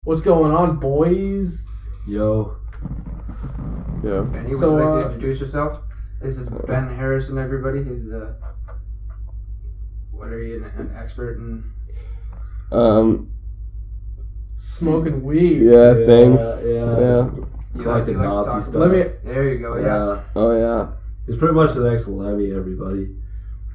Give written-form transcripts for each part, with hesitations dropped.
What's going on, boys? Yo. Yeah. Benny, would you like to introduce yourself? This is Ben Harrison, everybody. He's what are you, an expert in? Smoking weed. Yeah, thanks. Yeah. You Collecting like to Nazi talk stuff. about there you go, Yeah. Oh, yeah. He's pretty much the next Lemmy, everybody.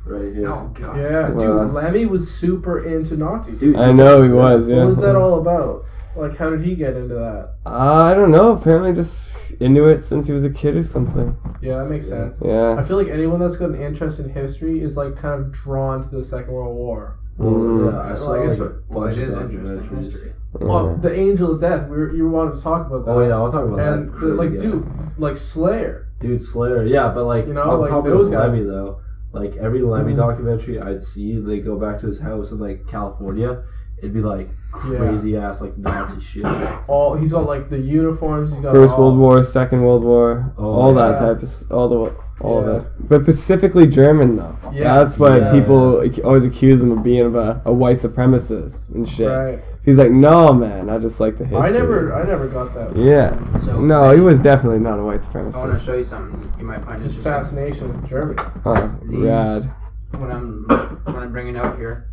Right here. Oh, God. Yeah, dude, Wow. Lemmy was super into Nazis. Dude, I know he was, yeah. What was that all about? Like, how did he get into that? I don't know. Apparently just into it since he was a kid or something. Yeah, that makes sense. Yeah. I feel like anyone that's got an interest in history is, like, kind of drawn to the Second World War. Yeah, I saw Like, like a Well, bunch it is of interesting documentaries. history. Well, the Angel of Death, you wanted to talk about that. Oh yeah, I'll talk about And, that. Crazy like, guy. dude, like Slayer. Dude, Slayer. Yeah, but like, You know, on like, top those of guys- Lemmy though, like every Lemmy documentary I'd see, they go back to his house in like California. It'd be like crazy ass like Nazi shit. He's got, like, the uniforms. He's got First World War, Second World War, Oh, all that yeah. type of, all of it. But specifically German though. Yeah. That's why Yeah. people always accuse him of being a white supremacist and shit. Right. He's like, no man, I just like the history. I never got that. Yeah. So, No, he was definitely not a white I want to supremacist. show you something you might find Just interesting. fascination with Germany. Oh, These- rad. What I'm bringing out here,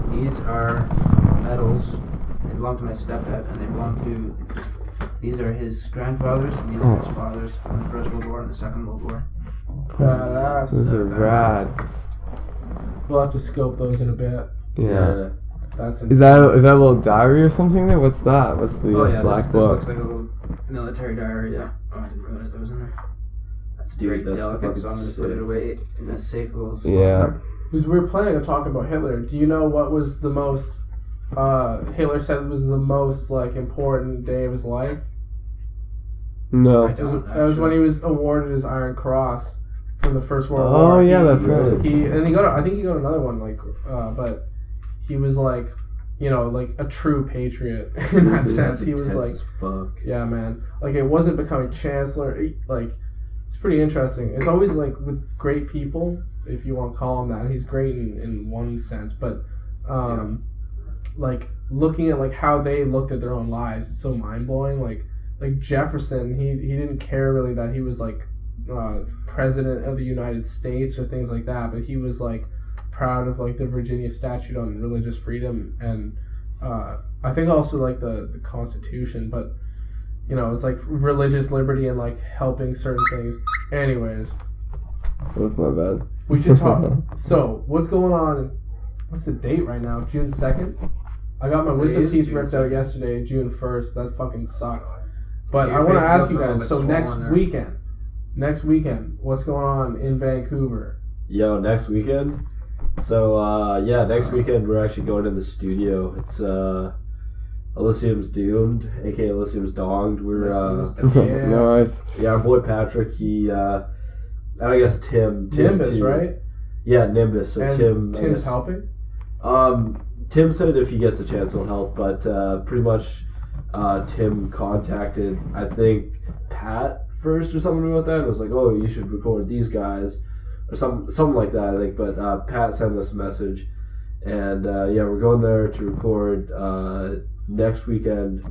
these are medals. They belong to my stepdad, and they belong to. These are his grandfathers, and these are his fathers from the First World War and the Second World War. Badass. Those are rad. We'll have to scope those in a bit. Yeah. That's Is that a little diary or something there? What's that? What's the Oh yeah, black this book? looks like a little military diary. Yeah. Oh, I didn't realize that was in there. That's Dude, very that's delicate, fucking so I'm gonna put sick. it away in a safe little spot. Yeah. Because we were planning on talking about Hitler. Do you know what was the most Hitler said was the most like important day of his life? No. I don't That was when he actually. was awarded his Iron Cross from the First World Oh War. yeah, that's he- right. He got I think he got another one but he was like, you know, like a true patriot in that Dude, sense. that's He was intense like, as fuck. yeah, man. Like it wasn't becoming chancellor. Like it's pretty interesting. It's always like with great people, if you want to call him that. He's great in one sense, but like looking at like how they looked at their own lives, it's so mind blowing. Like Jefferson, he didn't care really that he was like president of the United States or things like that, but he was like proud of like the Virginia Statute on religious freedom and I think also like the Constitution, but you know it's like religious liberty and like helping certain things. Anyways, That's my bad. we should talk. So what's going on? What's the date right now? June 2nd. I got my Today wisdom is teeth June ripped out 2nd. yesterday, June 1st. That fucking sucked. But Your I want to face is ask you looking a little guys. bit So swollen next weekend, what's going on in Vancouver? Yo, next weekend. So next weekend we're actually going to the studio. It's Elysium's Doomed, aka Elysium's Donged. We're Yeah. Nice. our boy Patrick. He and I guess Tim Nimbus, too. right? Yeah, Nimbus. So And Tim. I Tim's guess- helping. Tim said if he gets a chance he'll help, but pretty much Tim contacted I think Pat first or something about that and was like, oh, you should record these guys or something like that I think. But Pat sent us a message and we're going there to record next weekend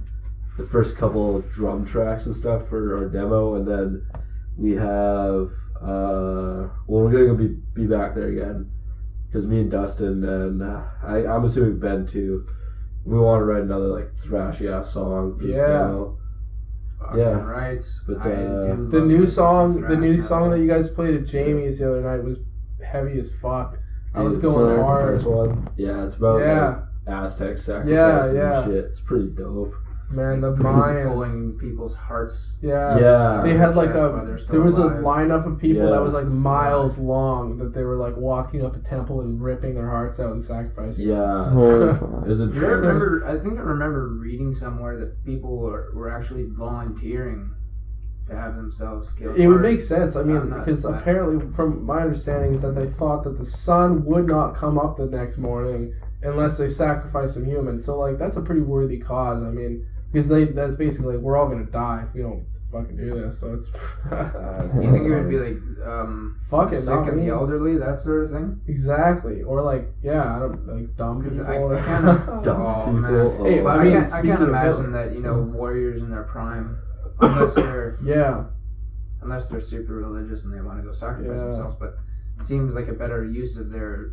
the first couple of drum tracks and stuff for our demo, and then we have we're gonna be back there again. Because me and Dustin and I'm assuming Ben too, we want to write another like thrashy ass song for this Yeah. demo. Fucking Yeah. rights. But, I do The love new me song, some the new thrash song metal. that you guys played at Jamie's the other night was heavy as fuck. I was Dude, going the hard. first one. Yeah, it's about Yeah. like Aztec sacrifices Yeah. and shit. It's pretty dope. Man, the Just Mayans. pulling people's hearts. Yeah. Yeah. They had like Chest while they're still there was a alive. lineup of people Yeah. that was like miles long that they were like walking up a temple and ripping their hearts out and sacrificing. Yeah. Holy fuck. There's a I think I remember reading somewhere that people were actually volunteering to have themselves killed. It would Or- make sense. I mean, I'm not- because apparently, from my understanding, is that they thought that the sun would not come up the next morning unless they sacrificed some humans. So, like, that's a pretty worthy cause. I mean, because that's basically like, we're all gonna die if we don't fucking do this. So it's. Do you think it would be like Fuck the it, sick not and me. the elderly, that sort of thing? Exactly, or like I don't like dumb Because people. I kind of Dumb people. Man. Hey, But I I mean, can't speaking of imagine Hitler- that warriors in their prime, unless they're Yeah. super religious and they want to go sacrifice Yeah. themselves. But it seems like a better use of their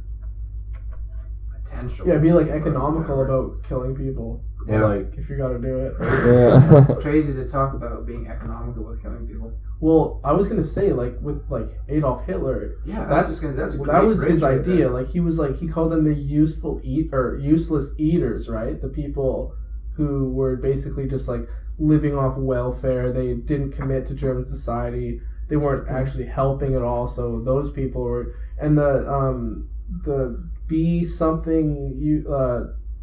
potential. Yeah, be like or economical whatever. about killing people Or Yeah. like, if you gotta do it. Yeah. Crazy to talk about being economical with killing people. Well, I was gonna say like with like Adolf Hitler, Yeah, that's that's a that great was his bridge right idea. there. Like he was like he called them the useless eaters, right? The people who were basically just like living off welfare. They didn't commit to German society. They weren't actually helping at all. So those people were, and the B something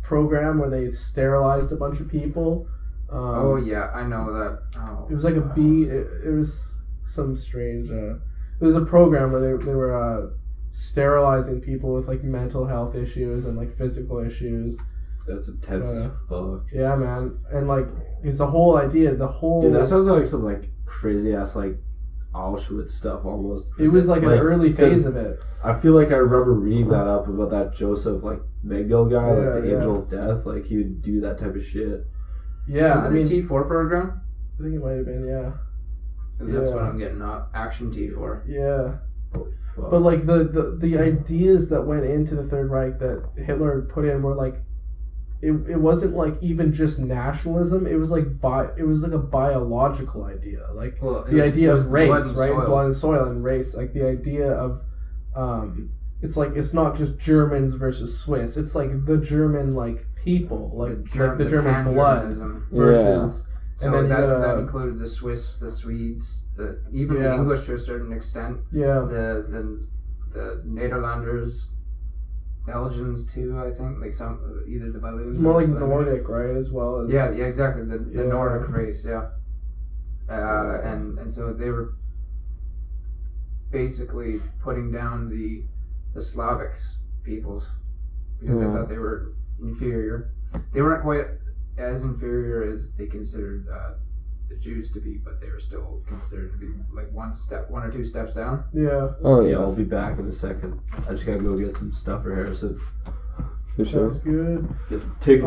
program where they sterilized a bunch of people. Oh yeah, I know that. Oh, It was like a B. It was some strange. It was a program where they were sterilizing people with like mental health issues and like physical issues. that's intense as fuck. Yeah, man, and like it's the whole idea. The whole Dude, that sounds like some like crazy ass like Auschwitz stuff almost. it was like an early phase 'cause of it. I feel like I remember reading that up about that Josef like Mengele guy, Yeah, like the yeah. angel of death. Like he would do that type of shit. Yeah, was it I mean, a T4 program? I think it might have been. Yeah, That's Yeah. what I'm getting. Not action T4. yeah. Holy fuck. But like the ideas that went into the Third Reich that Hitler put in were like, it wasn't like even just nationalism. It was like it was like a biological idea. Like Well, the idea it was of race, blood and right? soil. Blood and soil and race. Like the idea of, it's like it's not just Germans versus Swiss. It's like the German like people, like the German blood Pan-Germanism. versus. So And then that, you gotta, that included the Swiss, the Swedes, even Yeah. the English to a certain extent. yeah, The Nederlanders, Belgians too. I think like some either the Belgians. it's more or like the Flemish. Nordic, right? As well as Yeah, exactly. The Yeah. Nordic race, yeah. And so they were basically putting down the Slavics peoples because they Yeah. thought they were inferior. They weren't quite as inferior as they considered the Jews to be, but they were still considered to be like one or two steps down. Yeah, Oh yeah, yeah, I'll be back in a second. I just gotta go get some stuff for Harrison. for sure. sounds good. Get some tickets.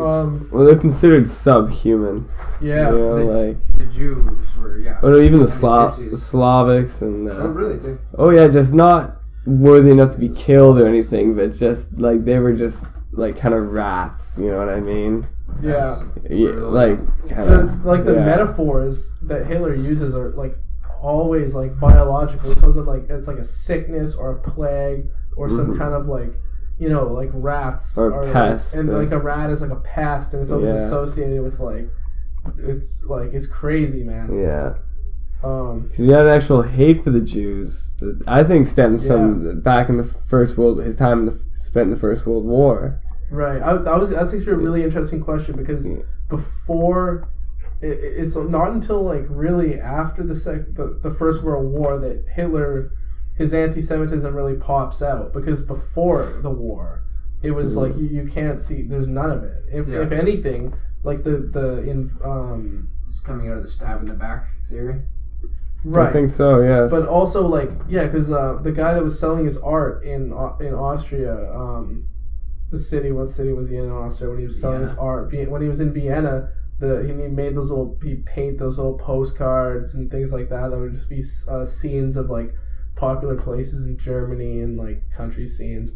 Well, they're considered subhuman. Yeah, You know, the- like, The Jews were, yeah. or even the I mean, gypsies. Slavics and. Oh, really? Too? Oh yeah, just not worthy enough to be killed or anything, but just like they were just like kind of rats. You know what I mean? yeah. Yeah, Really? like kind of. The yeah. metaphors that Hitler uses are like always like biological. He calls them like it's like a sickness or a plague or some Mhm. kind of like like rats Or are like- pest, and or- like a rat is like a pest, and it's always Yeah. associated with like it's crazy, man. Yeah. Um, 'Cause he had an actual hate for the Jews that I think stems from back in the his time spent in the First World War. right. That's actually a really interesting question because Yeah. before it's not until like really after the First World War that Hitler, his anti-Semitism really pops out, because before the war it was like you can't see, there's none of it. If anything, like It's coming out of the stab in the back theory. right. I think so. Yes. But also, like, yeah, because the guy that was selling his art in Austria, what city was he in Austria when he was selling his art? When he was in Vienna, he made he'd paint those little postcards and things like that would just be scenes of like popular places in Germany and like country scenes.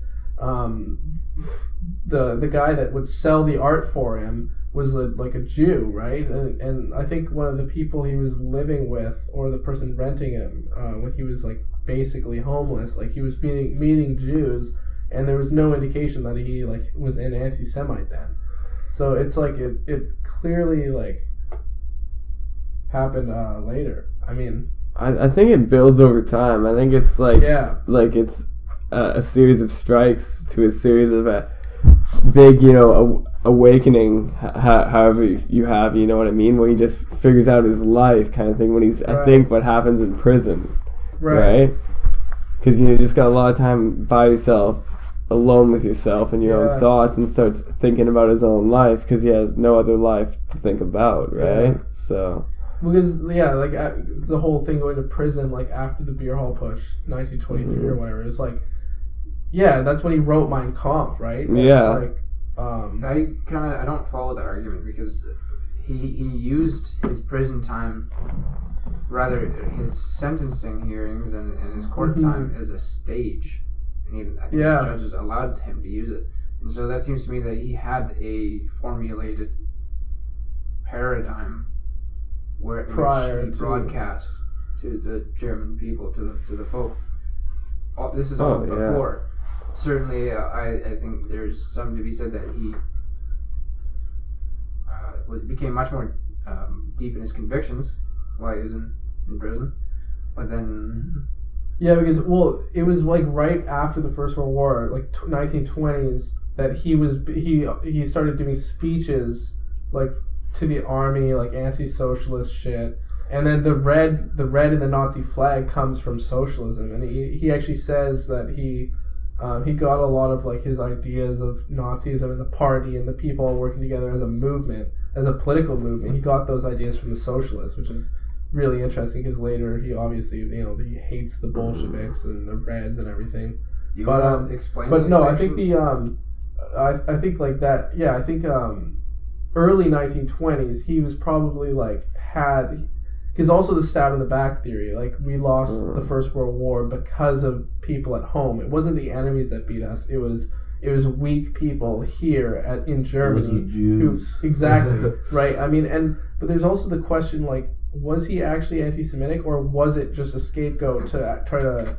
The guy that would sell the art for him was like a Jew, right? And I think one of the people he was living with, or the person renting him, when he was like basically homeless, like he was meeting Jews, and there was no indication that he like was an anti-Semite then. So it's like it clearly like happened later. I mean, I think it builds over time. I think it's like yeah, it's a series of strikes to a series of big, awakening. However you have, you know what I mean, where he just figures out his life kind of thing. When he's, I think, what happens in prison, right? Because you just got a lot of time by yourself, alone with yourself and your own thoughts, and starts thinking about his own life because he has no other life to think about, right? So because like the whole thing going to prison like after the beer hall push, 1923 or whatever. It's like, that's when he wrote Mein Kampf, right? And Yeah. It's like, I don't follow that argument because he used his prison time, rather his sentencing hearings and his court time as a stage, and even I think the judges allowed him to use it, and so that seems to me that he had a formulated paradigm where he broadcast to the German people, to the folk. This is all before. Certainly, I think there's something to be said that he became much more deep in his convictions while he was in prison. But then... Yeah, because, it was like right after the First World War, like 1920s, that he started doing speeches, like, to the army, like anti-socialist shit. And then the red in the Nazi flag comes from socialism. And he actually says that he got a lot of like his ideas of Nazism and the party and the people working together as a movement, as a political movement. He got those ideas from the socialists, which is really interesting because later he obviously, he hates the Bolsheviks and the Reds and everything. You want to explain? But no, I think I think like that. Yeah, I think early 1920s he was probably like because also the stab in the back theory, like we lost the First World War because of people at home. It wasn't the enemies that beat us. It was weak people here in Germany. It was the Jews. Exactly. Right. I mean, but there's also the question, like, was he actually anti-Semitic or was it just a scapegoat to try to?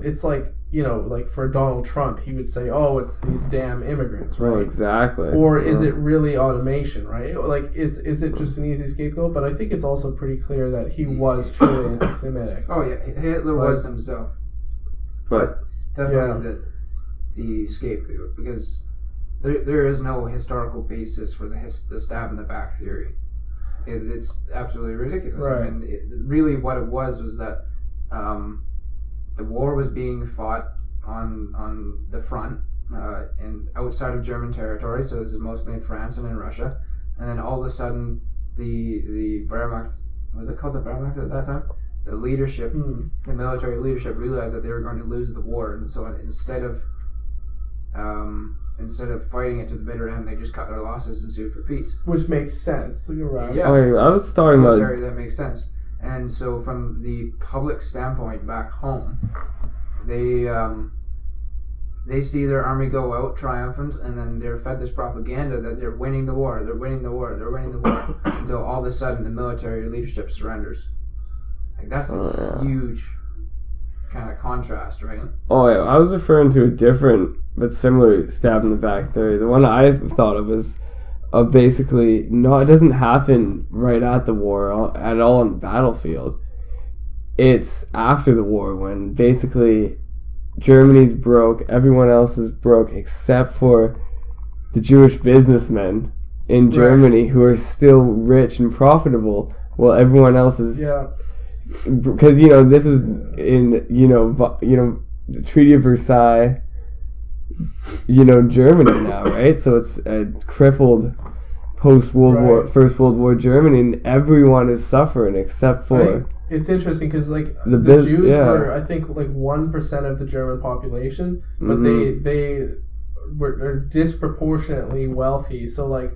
It's like, like for Donald Trump, he would say, "Oh, it's these damn immigrants," right? Oh, exactly. Or is it really automation, right? Like, is it just an easy scapegoat? But I think it's also pretty clear that he was truly anti-Semitic. Oh yeah, Hitler was himself, but definitely the scapegoat, because there is no historical basis for the stab in the back theory. It's absolutely ridiculous. Right. I mean, really what it was that the war was being fought on the front and outside of German territory, so this is mostly in France and in Russia, and then all of a sudden the Wehrmacht, was it called the Wehrmacht at that time? The leadership, the military leadership realized that they were going to lose the war, and so instead of fighting it to the bitter end, they just cut their losses and sued for peace. Which makes sense. Yeah. Okay, I was talking military, about... that makes sense. And so from the public standpoint back home, they see their army go out triumphant, and then they're fed this propaganda that they're winning the war, until all of a sudden the military leadership surrenders. Like, that's a huge kind of contrast, right? Oh, yeah, I was referring to a different but similar stab in the back theory. The one I thought of is basically, no, it doesn't happen right at the war at all on the battlefield. It's after the war when basically Germany's broke, everyone else is broke except for the Jewish businessmen in Germany who are still rich and profitable while everyone else is... Yeah. Because, this is in, the Treaty of Versailles, Germany now, right? So it's a crippled First World War Germany, and everyone is suffering except for... It's interesting because, like, the Jews were, I think, like 1% of the German population, but they were disproportionately wealthy. So, like...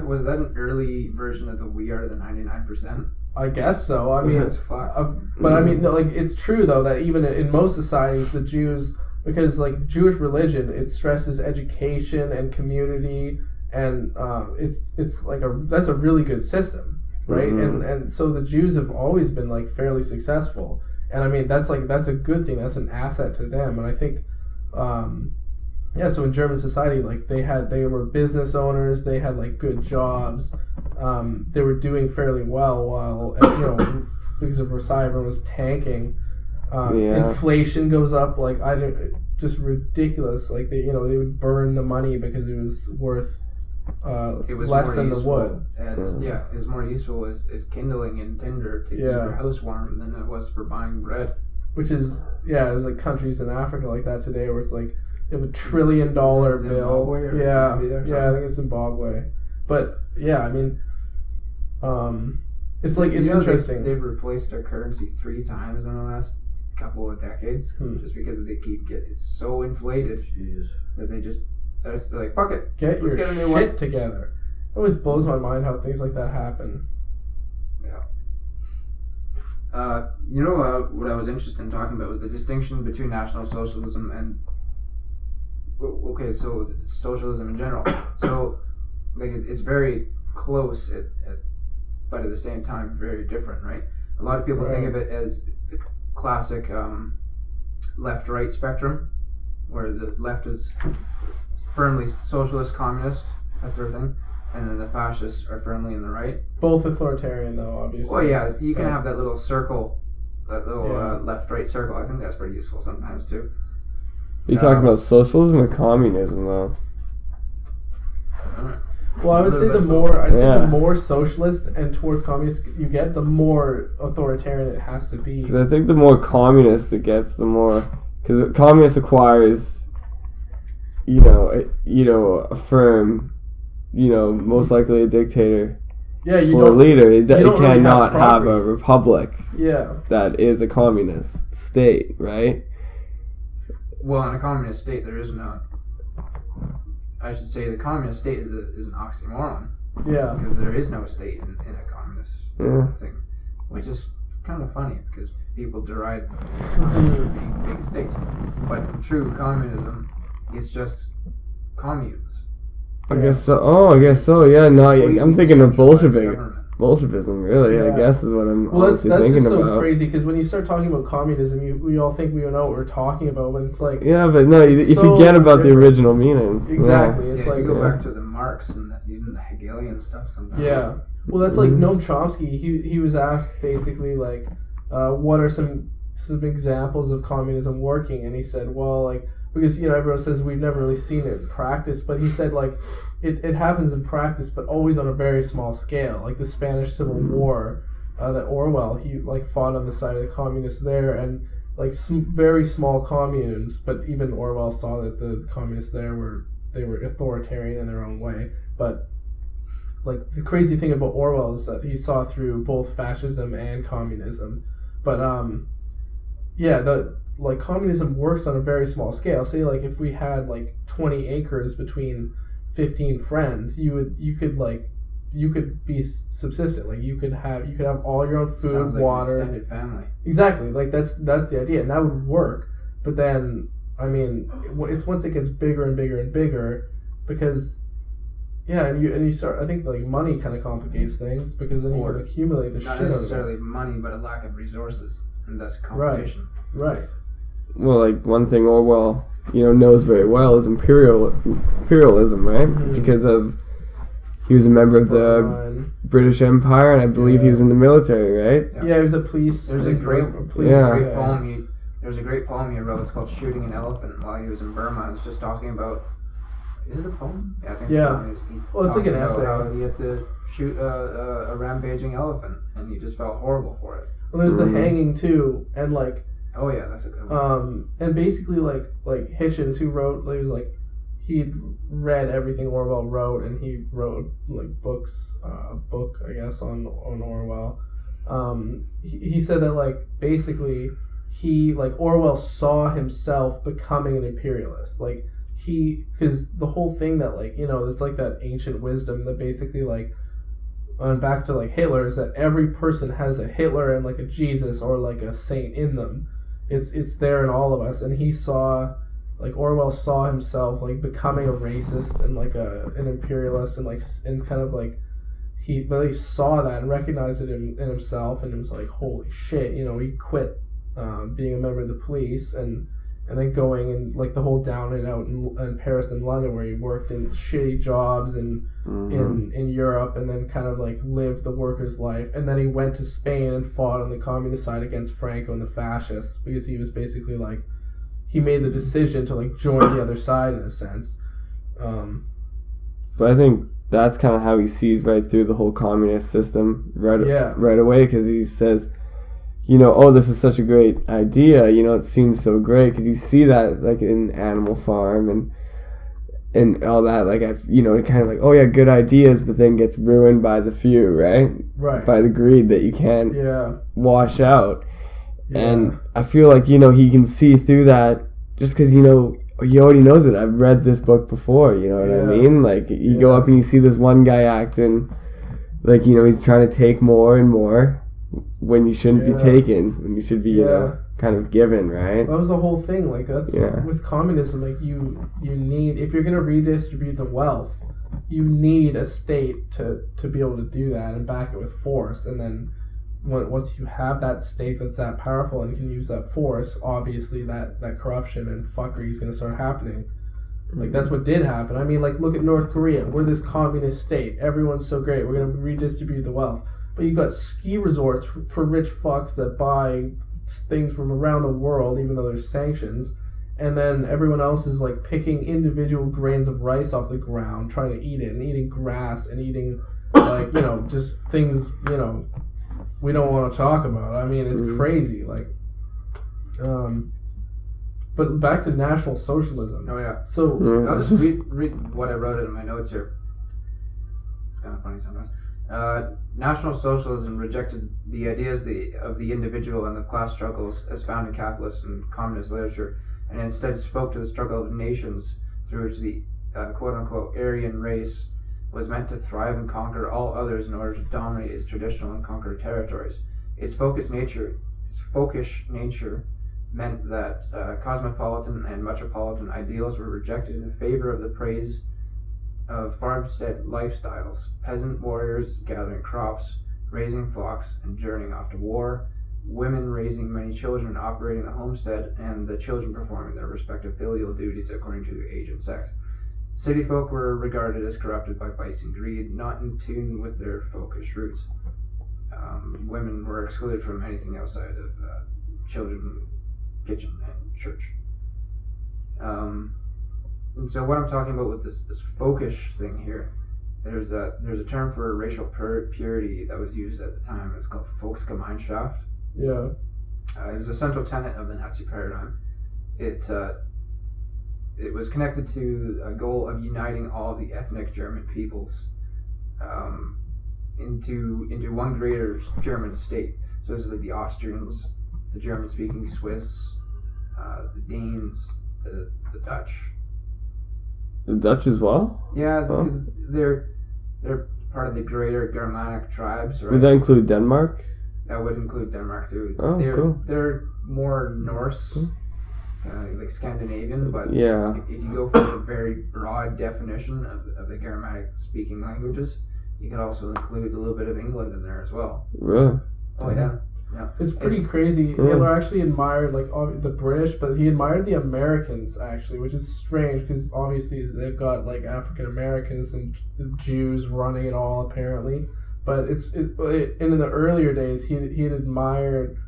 Was that an early version of the We Are the 99%? I guess so. I mean, that's fucked. But I mean, like, it's true though that even in most societies, the Jews, because like Jewish religion, it stresses education and community, and it's like that's a really good system, right? And so the Jews have always been like fairly successful, and I mean that's a good thing. That's an asset to them, and I think. So in German society, like they were business owners, they had like good jobs, they were doing fairly well while because of Versailles everyone was tanking. Inflation goes up just ridiculous. Like they would burn the money because it was worth less than the wood. It was more useful as kindling and tinder to keep your house warm than it was for buying bread. Which is there's like countries in Africa like that today where it's like. They have $1 trillion bill. I think it's Zimbabwe. But yeah, I mean, It's like it's interesting. They've replaced their currency 3 times in the last couple of decades, just because they keep it's so inflated that they're like, fuck it, Let's get a new shit together. It always blows my mind how things like that happen. Yeah. What I was interested in talking about was the distinction between National Socialism and so socialism in general. So like it's very close but at the same time very different, right? A lot of people think of it as the classic left-right spectrum, where the left is firmly socialist, communist, that sort of thing, and then the fascists are firmly in the right. Both authoritarian, though, obviously. Well, yeah, you can have that little circle, that little left-right circle. I think that's pretty useful sometimes, too. Are you talking about socialism or communism, though? Well, I would say the more socialist and towards communist you get, the more authoritarian it has to be. Because I think the more communist it gets, the more... Because communist requires, a firm, most likely a dictator for a leader. It cannot have a republic that is a communist state, right? Well, in a communist state, there is no... I should say the communist state is an oxymoron. Yeah. Because there is no state in a communist thing. Which is kind of funny, because people deride communists from being big states. But true communism is just communes. I guess so. Yeah, no, I'm thinking of Bolshevism, really, I guess is what I'm honestly thinking about. Well, that's just so crazy, because when you start talking about communism, we all think we know what we're talking about, but it's like... Yeah, but no, you forget about the original meaning. Exactly. It's like... You go back to the Marx and even the Hegelian stuff sometimes. Yeah. Well, that's like Noam Chomsky. He was asked, basically, like, what are some examples of communism working? And he said, well, like... Because, everyone says we've never really seen it in practice, but he said, like, it happens in practice, but always on a very small scale. Like the Spanish Civil War, that Orwell, he, like, fought on the side of the communists there, and, like, very small communes, but even Orwell saw that the communists there were authoritarian in their own way. But, like, the crazy thing about Orwell is that he saw through both fascism and communism. But, like, communism works on a very small scale. Say, like, if we had, like, 20 acres between 15 friends, you could be subsistent. Like, you could have all your own food, sounds like water. An extended family. Exactly. Like, that's the idea, and that would work. But then, I mean, it's once it gets bigger and bigger and bigger, because, and you start. I think, like, money kind of complicates things, because then you would accumulate the shit. Not necessarily money, but a lack of resources, and thus competition. Right. Well, like, one thing Orwell, knows very well is imperialism, right? Mm-hmm. Because he was a member of the British Empire, and I believe he was in the military, right? Yeah, he was a police. There's a great poem. There's a great poem he wrote. It's called "Shooting an Elephant" while he was in Burma. It's just talking about. Is it a poem? Yeah, I think it's a poem. It's like an essay. How he had to shoot a rampaging elephant, and he just felt horrible for it. Well, there's the hanging too, and like. Oh yeah, that's a good one. And basically, like Hitchens, who wrote, like, was like, he'd read everything Orwell wrote, and he wrote like book, I guess, on Orwell. He said that, like, basically Orwell saw himself becoming an imperialist, like because the whole thing that, like, it's like that ancient wisdom that basically, like, and back to, like, Hitler, is that every person has a Hitler and, like, a Jesus or, like, a saint in them. It's there in all of us, and Orwell saw himself, like, becoming a racist and, like, an imperialist, and kind of, like, he really saw that and recognized it in himself, and it was like, holy shit, he quit being a member of the police, and then going and, like, the whole down and out in Paris and London, where he worked in shitty jobs and in Europe, and then kind of, like, lived the worker's life. And then he went to Spain and fought on the communist side against Franco and the fascists, because he was basically, like, he made the decision to, like, join the other side in a sense. But I think that's kind of how he sees right through the whole communist system right away, because he says, this is such a great idea, it seems so great, because you see that, like, in Animal Farm, and all that, like, kind of like, oh yeah, good ideas, but then gets ruined by the few, right? Right. By the greed that you can't wash out. Yeah. And I feel like, he can see through that just because, he already knows it. I've read this book before, you know what I mean? Like, you go up and you see this one guy acting like, he's trying to take more and more when you shouldn't be taken, when you should be, kind of given, right? That was the whole thing. Like, that's with communism. Like, you need, if you're gonna redistribute the wealth, you need a state to be able to do that and back it with force. And then once you have that state that's that powerful and can use that force, obviously that corruption and fuckery is gonna start happening. Like, that's what did happen. I mean, like, look at North Korea. We're this communist state. Everyone's so great. We're gonna redistribute the wealth. But you got ski resorts for rich fucks that buy things from around the world, even though there's sanctions, and then everyone else is like picking individual grains of rice off the ground, trying to eat it, and eating grass, and eating like, just things, we don't want to talk about. I mean, it's crazy. Like, but back to National Socialism. Oh yeah. So I'll just read what I wrote in my notes here. It's kind of funny sometimes. National Socialism rejected the ideas of the individual and the class struggles as found in capitalist and communist literature, and instead spoke to the struggle of nations through which the quote-unquote Aryan race was meant to thrive and conquer all others in order to dominate its traditional and conquered territories. Its folkish nature meant that cosmopolitan and metropolitan ideals were rejected in favor of the praise of farmstead lifestyles, peasant warriors gathering crops, raising flocks, and journeying off to war, women raising many children, operating the homestead, and the children performing their respective filial duties according to age and sex. City folk were regarded as corrupted by vice and greed, not in tune with their folkish roots. Women were excluded from anything outside of children, kitchen, and church. And so what I'm talking about with this folkish thing here, there's a term for racial purity that was used at the time. It's called Volksgemeinschaft. Yeah. It was a central tenet of the Nazi paradigm. It was connected to a goal of uniting all the ethnic German peoples into one greater German state. So this is like the Austrians, the German-speaking Swiss, the Danes, the Dutch. The Dutch as well? Yeah, because they're part of the greater Germanic tribes, right? Would that include Denmark? That would include Denmark too. Oh, cool. They're more Norse, like Scandinavian, but if you go for a very broad definition of the Germanic speaking languages, you could also include a little bit of England in there as well. Really? Oh yeah. Yeah. It's pretty crazy. Hitler actually admired the British, but he admired the Americans actually, which is strange because obviously they've got like African Americans and Jews running it all apparently. But in the earlier days he had admired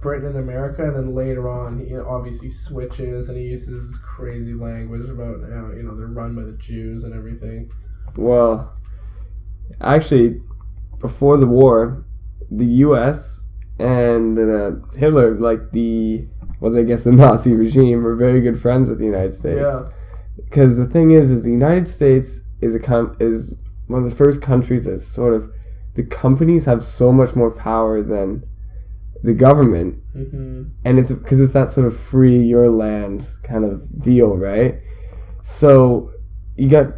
Britain and America, and then later on he obviously switches and he uses this crazy language about how they're run by the Jews and everything. Well, actually, before the war, the U.S. and Hitler, the Nazi regime, were very good friends with the United States. Yeah. Because the thing is the United States is one of the first countries that sort of, the companies have so much more power than the government. Mm-hmm. And it's because it's that sort of free your land kind of deal, right? So you got,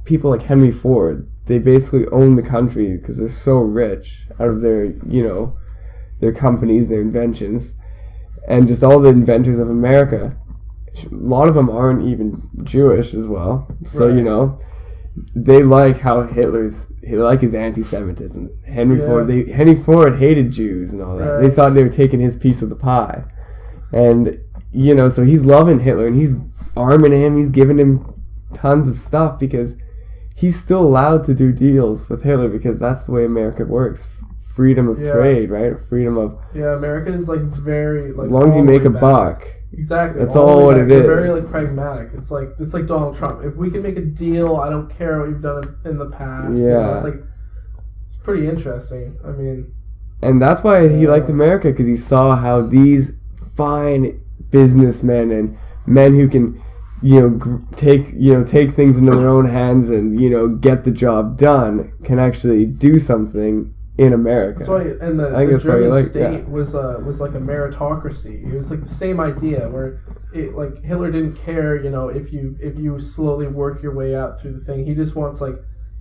people like Henry Ford. They basically own the country because they're so rich out of their, their companies, their inventions, and just all the inventors of America. A lot of them aren't even Jewish as well. So, right. They like how they like his anti-Semitism. Henry Ford hated Jews and all that. Right. They thought they were taking his piece of the pie. And, so he's loving Hitler and he's arming him, he's giving him tons of stuff because he's still allowed to do deals with Hitler because that's the way America works. Freedom of trade, right? Freedom of... Yeah, America is very... as long as you make a buck. Exactly. That's all what it is. They're very pragmatic. It's like Donald Trump. If we can make a deal, I don't care what you've done in the past. Yeah. It's pretty interesting. I mean... And that's why he liked America, because he saw how these fine businessmen and men who can take things into their own hands and get the job done can actually do something in America. That's why, and the German state was like a meritocracy. It was like the same idea where Hitler didn't care, if you slowly work your way up through the thing. He just wants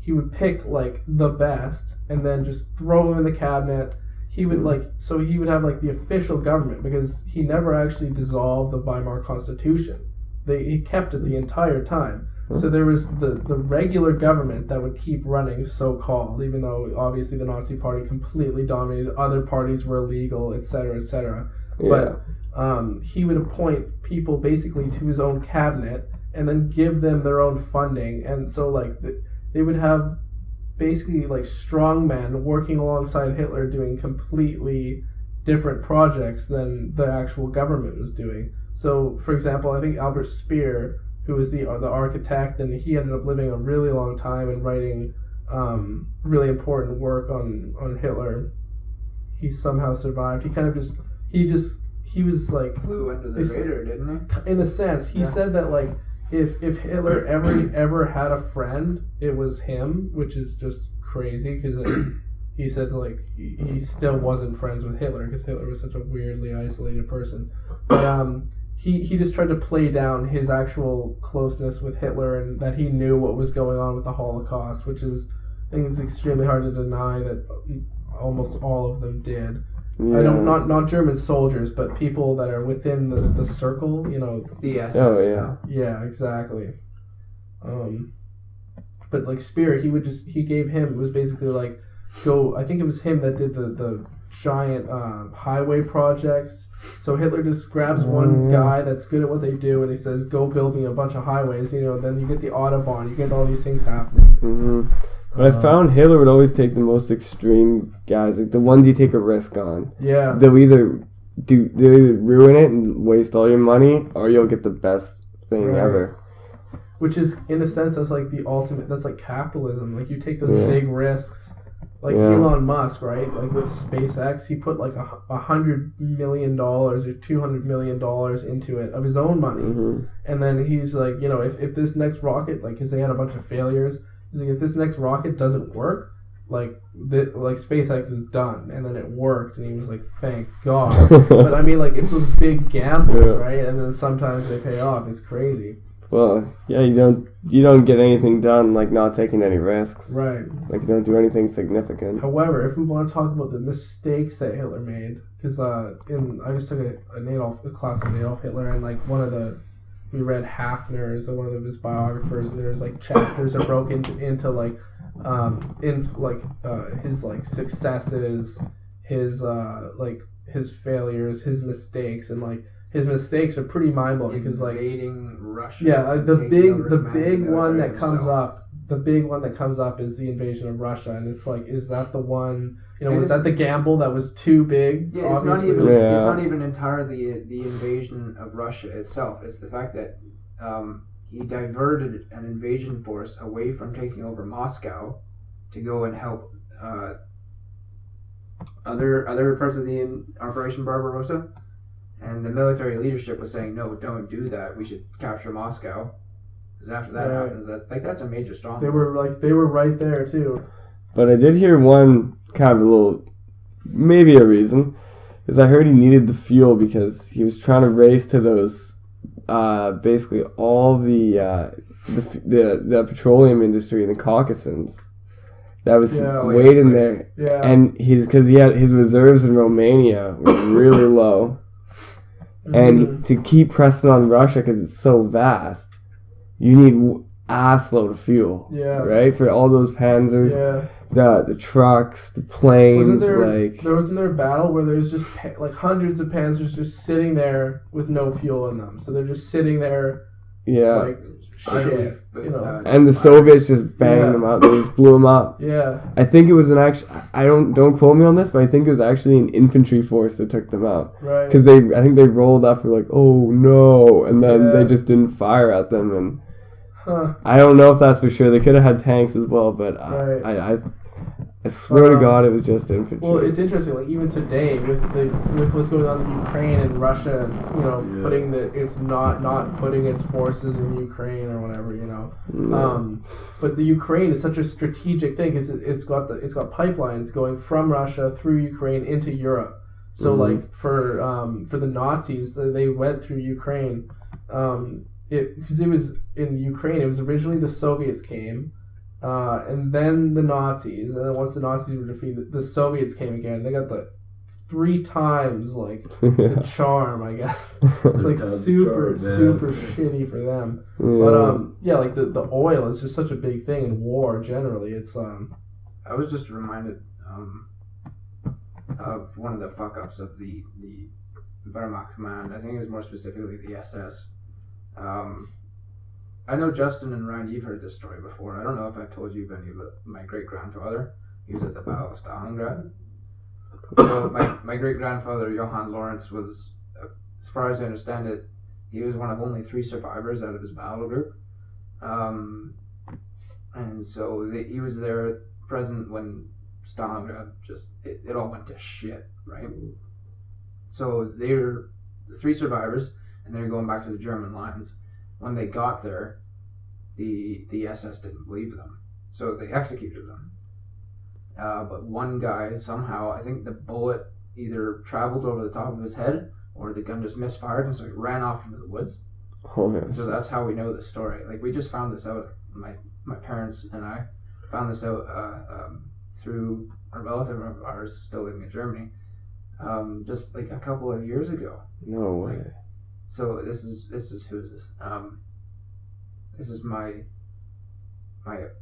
he would pick the best and then just throw them in the cabinet. He would he would have the official government, because he never actually dissolved the Weimar Constitution. He kept it the entire time. So there was the regular government that would keep running, so-called, even though obviously the Nazi Party completely dominated. Other parties were illegal, etc., etc. Yeah. But he would appoint people basically to his own cabinet and then give them their own funding. And so they would have basically strong men working alongside Hitler doing completely different projects than the actual government was doing. So, for example, I think Albert Speer, who was the architect, and he ended up living a really long time and writing really important work on Hitler. He somehow survived. He was flew under the radar, didn't he? In a sense, he said that if Hitler ever had a friend, it was him, which is just crazy, because he said he still wasn't friends with Hitler because Hitler was such a weirdly isolated person. But he just tried to play down his actual closeness with Hitler and that he knew what was going on with the Holocaust, which is, I think it's extremely hard to deny that almost all of them did. Yeah. I don't not German soldiers, but people that are within the circle, The SS. Oh yeah. Yeah, exactly. But Speer, he gave him, it was basically I think it was him that did the giant highway projects. So Hitler just grabs one guy that's good at what they do, and he says, "Go build me a bunch of highways." Then you get the Autobahn, you get all these things happening. Mm-hmm. But I found Hitler would always take the most extreme guys, the ones you take a risk on. Yeah. They'll either ruin it and waste all your money, or you'll get the best thing ever. Which is, in a sense, that's the ultimate. That's capitalism. You take those big risks. Elon Musk, right? With SpaceX, he put $100 million or $200 million into it of his own money, and then he's if this next rocket, because they had a bunch of failures, he's if this next rocket doesn't work, SpaceX is done, and then it worked, and he was thank God. But I mean, it's those big gambles, right? And then sometimes they pay off. It's crazy. Well, yeah, you don't get anything done not taking any risks. Right. You don't do anything significant. However, if we want to talk about the mistakes that Hitler made, because I just took a class on Adolf Hitler, and we read Hafner's, one of his biographers, and there's chapters are broken into his successes, his failures, his mistakes, and his mistakes are pretty mind-blowing because invading Russia. Yeah, the big one that comes up. The big one that comes up is the invasion of Russia, and it's is that the one? Was that the gamble that was too big? Yeah, it's not even entirely the invasion of Russia itself. It's the fact that he diverted an invasion force away from taking over Moscow to go and help other parts of the Operation Barbarossa. And the military leadership was saying, no, don't do that. We should capture Moscow. Because after that happens, that's a major stronghold. They were right there too. But I did hear one kind of a little, maybe a reason, is I heard he needed the fuel because he was trying to race to those, basically all the petroleum industry in the Caucasus. That was waiting there. Yeah. And because he had his reserves in Romania were really low. And to keep pressing on Russia because it's so vast, you need assload of fuel. Yeah. Right? For all those panzers, the trucks, the planes. Wasn't there a battle where there's just hundreds of panzers just sitting there with no fuel in them? So they're just sitting there. Yeah. Shit. And the Soviets just banged them out. They just blew them up. Yeah. I think it was I don't quote me on this, but I think it was actually an infantry force that took them out. Right. Because I think they rolled up and were oh no, and then they just didn't fire at them. And I don't know if that's for sure. They could have had tanks as well, but I swear to God, it was just infantry. Well, it's interesting. Like even today, with what's going on in Ukraine and Russia, putting it's not putting its forces in Ukraine or whatever, But the Ukraine is such a strategic thing. It's got pipelines going from Russia through Ukraine into Europe. So like for the Nazis, they went through Ukraine. Because it was in Ukraine. It was originally the Soviets came. And then the Nazis, and then once the Nazis were defeated, the Soviets came again. They got the 3 times the charm, I guess. It's like super shitty for them. Yeah. But like the oil is just such a big thing in war generally. It's I was just reminded of one of the fuck ups of the Wehrmacht command. I think it was more specifically the SS. I know Justin and Ryan, you've heard this story before. I don't know if I've told you of any, but my great-grandfather, he was at the Battle of Stalingrad. So my great-grandfather, Johann Lawrence, was, as far as I understand it, he was one of only 3 survivors out of his battle group. And so he was there present when Stalingrad it all went to shit, right? So they were the 3 survivors, and they're going back to the German lines. When they got there, the SS didn't believe them, so they executed them. But one guy somehow, I think the bullet either traveled over the top of his head, or the gun just misfired, and so he ran off into the woods. Oh, yes. So that's how we know the story. Like we just found this out. My parents and I found this out through a relative of ours still living in Germany, just like a couple of years ago. No way. So this is who's this? This is my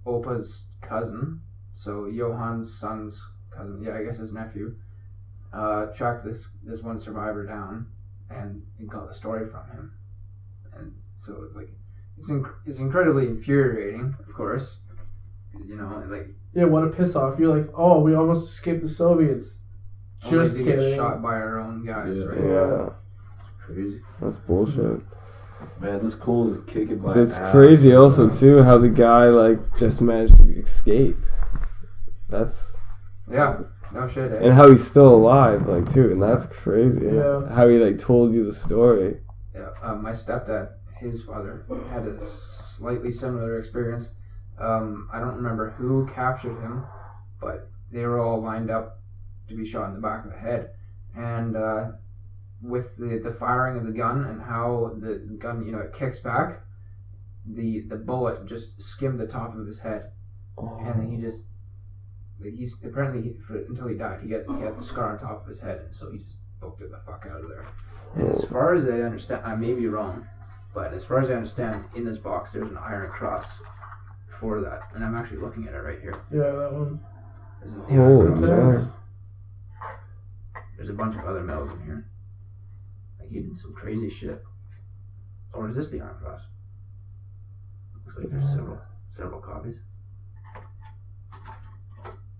opa's cousin. So Johann's son's cousin. Yeah, I guess his nephew. Tracked this one survivor down and got the story from him. And so it's like it's incredibly infuriating, of course. yeah, what a piss off. You're like, oh, we almost escaped the Soviets. Just to kidding. get shot by our own guys, right? Yeah. Crazy. That's bullshit. Man, this cool is kicking my It's ass. crazy also too how the guy just managed to escape. That's Yeah, no shit. and how he's still alive too, and that's crazy. Yeah. How he told you the story. Yeah, my stepdad, his father, had a slightly similar experience. I don't remember who captured him, but they were all lined up to be shot in the back of the head, and with the firing of the gun and how the gun, it kicks back, the bullet just skimmed the top of his head, and then he's apparently until he died, he had the scar on top of his head, and so he just booked it the fuck out of there. And as far as I understand, I may be wrong, but as far as I understand, in this box there's an iron cross for that, and I'm actually looking at it right here. Yeah, that one. This is the iron Holy cross. man. There's a bunch of other medals in here. He did some crazy shit. Or is this the iron cross? Looks like there's several copies.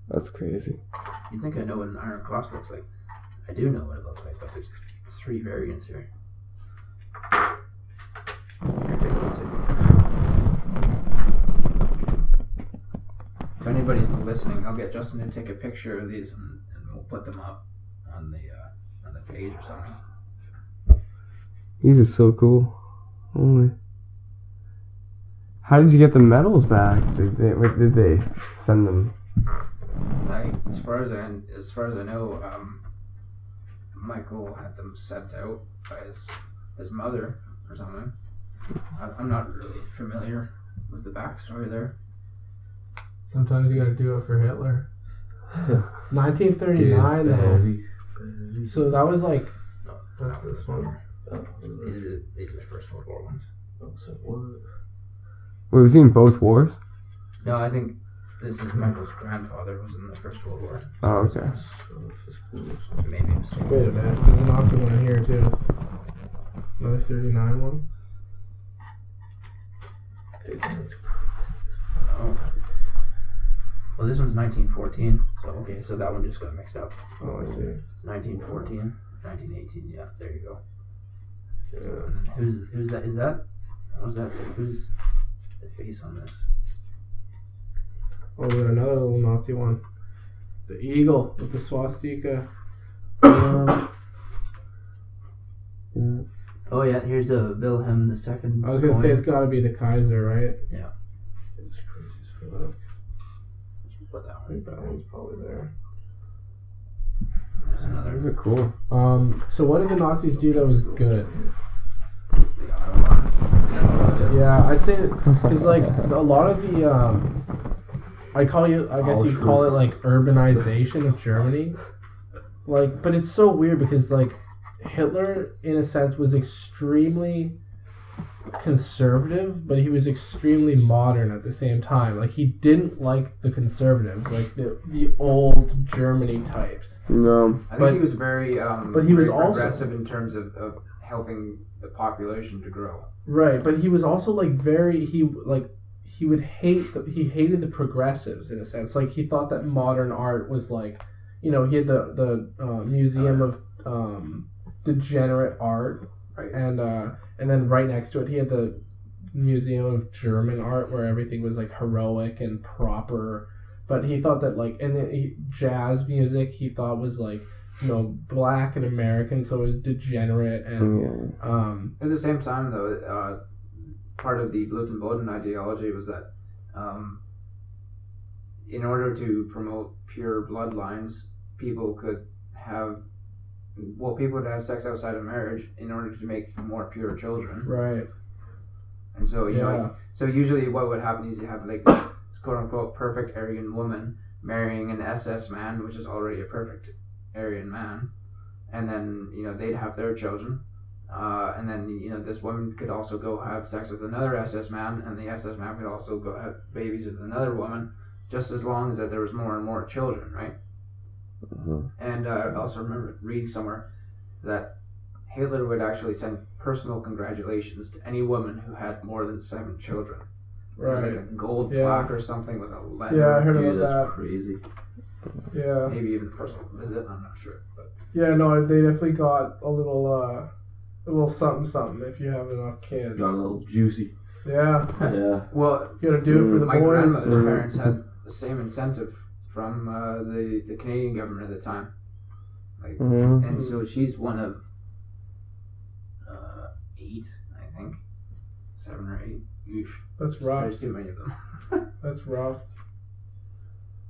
That's crazy. You'd think I know what an iron cross looks like. I do know what it looks like, but there's 3 variants here. Here, take a look, see. If anybody's listening, I'll get Justin to take a picture of these and we'll put them up on the page or something. These are so cool. Holy. How did you get the medals back? Did they send them? As far as I know, Michael had them sent out by his mother or something. I'm not really familiar with the backstory there. Sometimes you gotta do it for Hitler. 1939 though. So that was like, what's this one? These are the First World War ones. Wait, was he in both wars? No, I think this is Michael's grandfather was in the First World War. Oh, okay. Maybe a mistake. Wait a minute, there's an Nazi one here too. Another 39 one. Oh. Well, this one's 1914. So okay, so that one just got mixed up. Oh, I see. It's 1914, 1918. Yeah, there you go. Who's that? Is that? What does that say? Who's the face on this? Oh, we got another little Nazi one. The eagle with the swastika. Oh yeah, here's a Wilhelm II. I was gonna say it's got to be the Kaiser, right? Yeah. It's crazy as fuck. Put that I think that one's probably there. There's another. Those are cool. So what did the Nazis do that was good? The Autobahn. Yeah, I'd say because like a lot of the I guess you'd call it like urbanization of Germany. Like, but it's so weird because like Hitler, in a sense, was extremely conservative, but he was extremely modern at the same time. Like, he didn't like the conservatives, like the old Germany types. No. I think he was very but he was very also progressive in terms of helping the population to grow. Right, but he was also like he hated the progressives in a sense. Like, he thought that modern art was like, he had the museum of degenerate art, right, and then right next to it he had the museum of German art where everything was like heroic and proper. But he thought that like, and jazz music he thought was like, black and American, so it was degenerate. And at the same time though, part of the Blutenboden ideology was that in order to promote pure bloodlines, people would have sex outside of marriage in order to make more pure children. Right. And so, so usually what would happen is you have like this quote unquote perfect Aryan woman marrying an SS man, which is already a perfect Aryan man. And then, they'd have their children. And then, this woman could also go have sex with another SS man, and the SS man could also go have babies with another woman, just as long as that there was more and more children, right? Mm-hmm. And I also remember reading somewhere that Hitler would actually send personal congratulations to any woman who had more than 7 children. Right. Like a gold plaque or something with a letter. Yeah, I heard Dude, about that's that. crazy. Yeah. Maybe even a personal visit, I'm not sure. But Yeah, no, they definitely got a little something if you have enough kids. Got a little juicy. Yeah. Yeah. well, You gotta do it for the my boys. grandmother's parents had the same incentive from the Canadian government at the time. Like, Mm-hmm. and so she's one of 8, I think, 7 or 8. Oof. That's rough. There's too many of them. That's rough.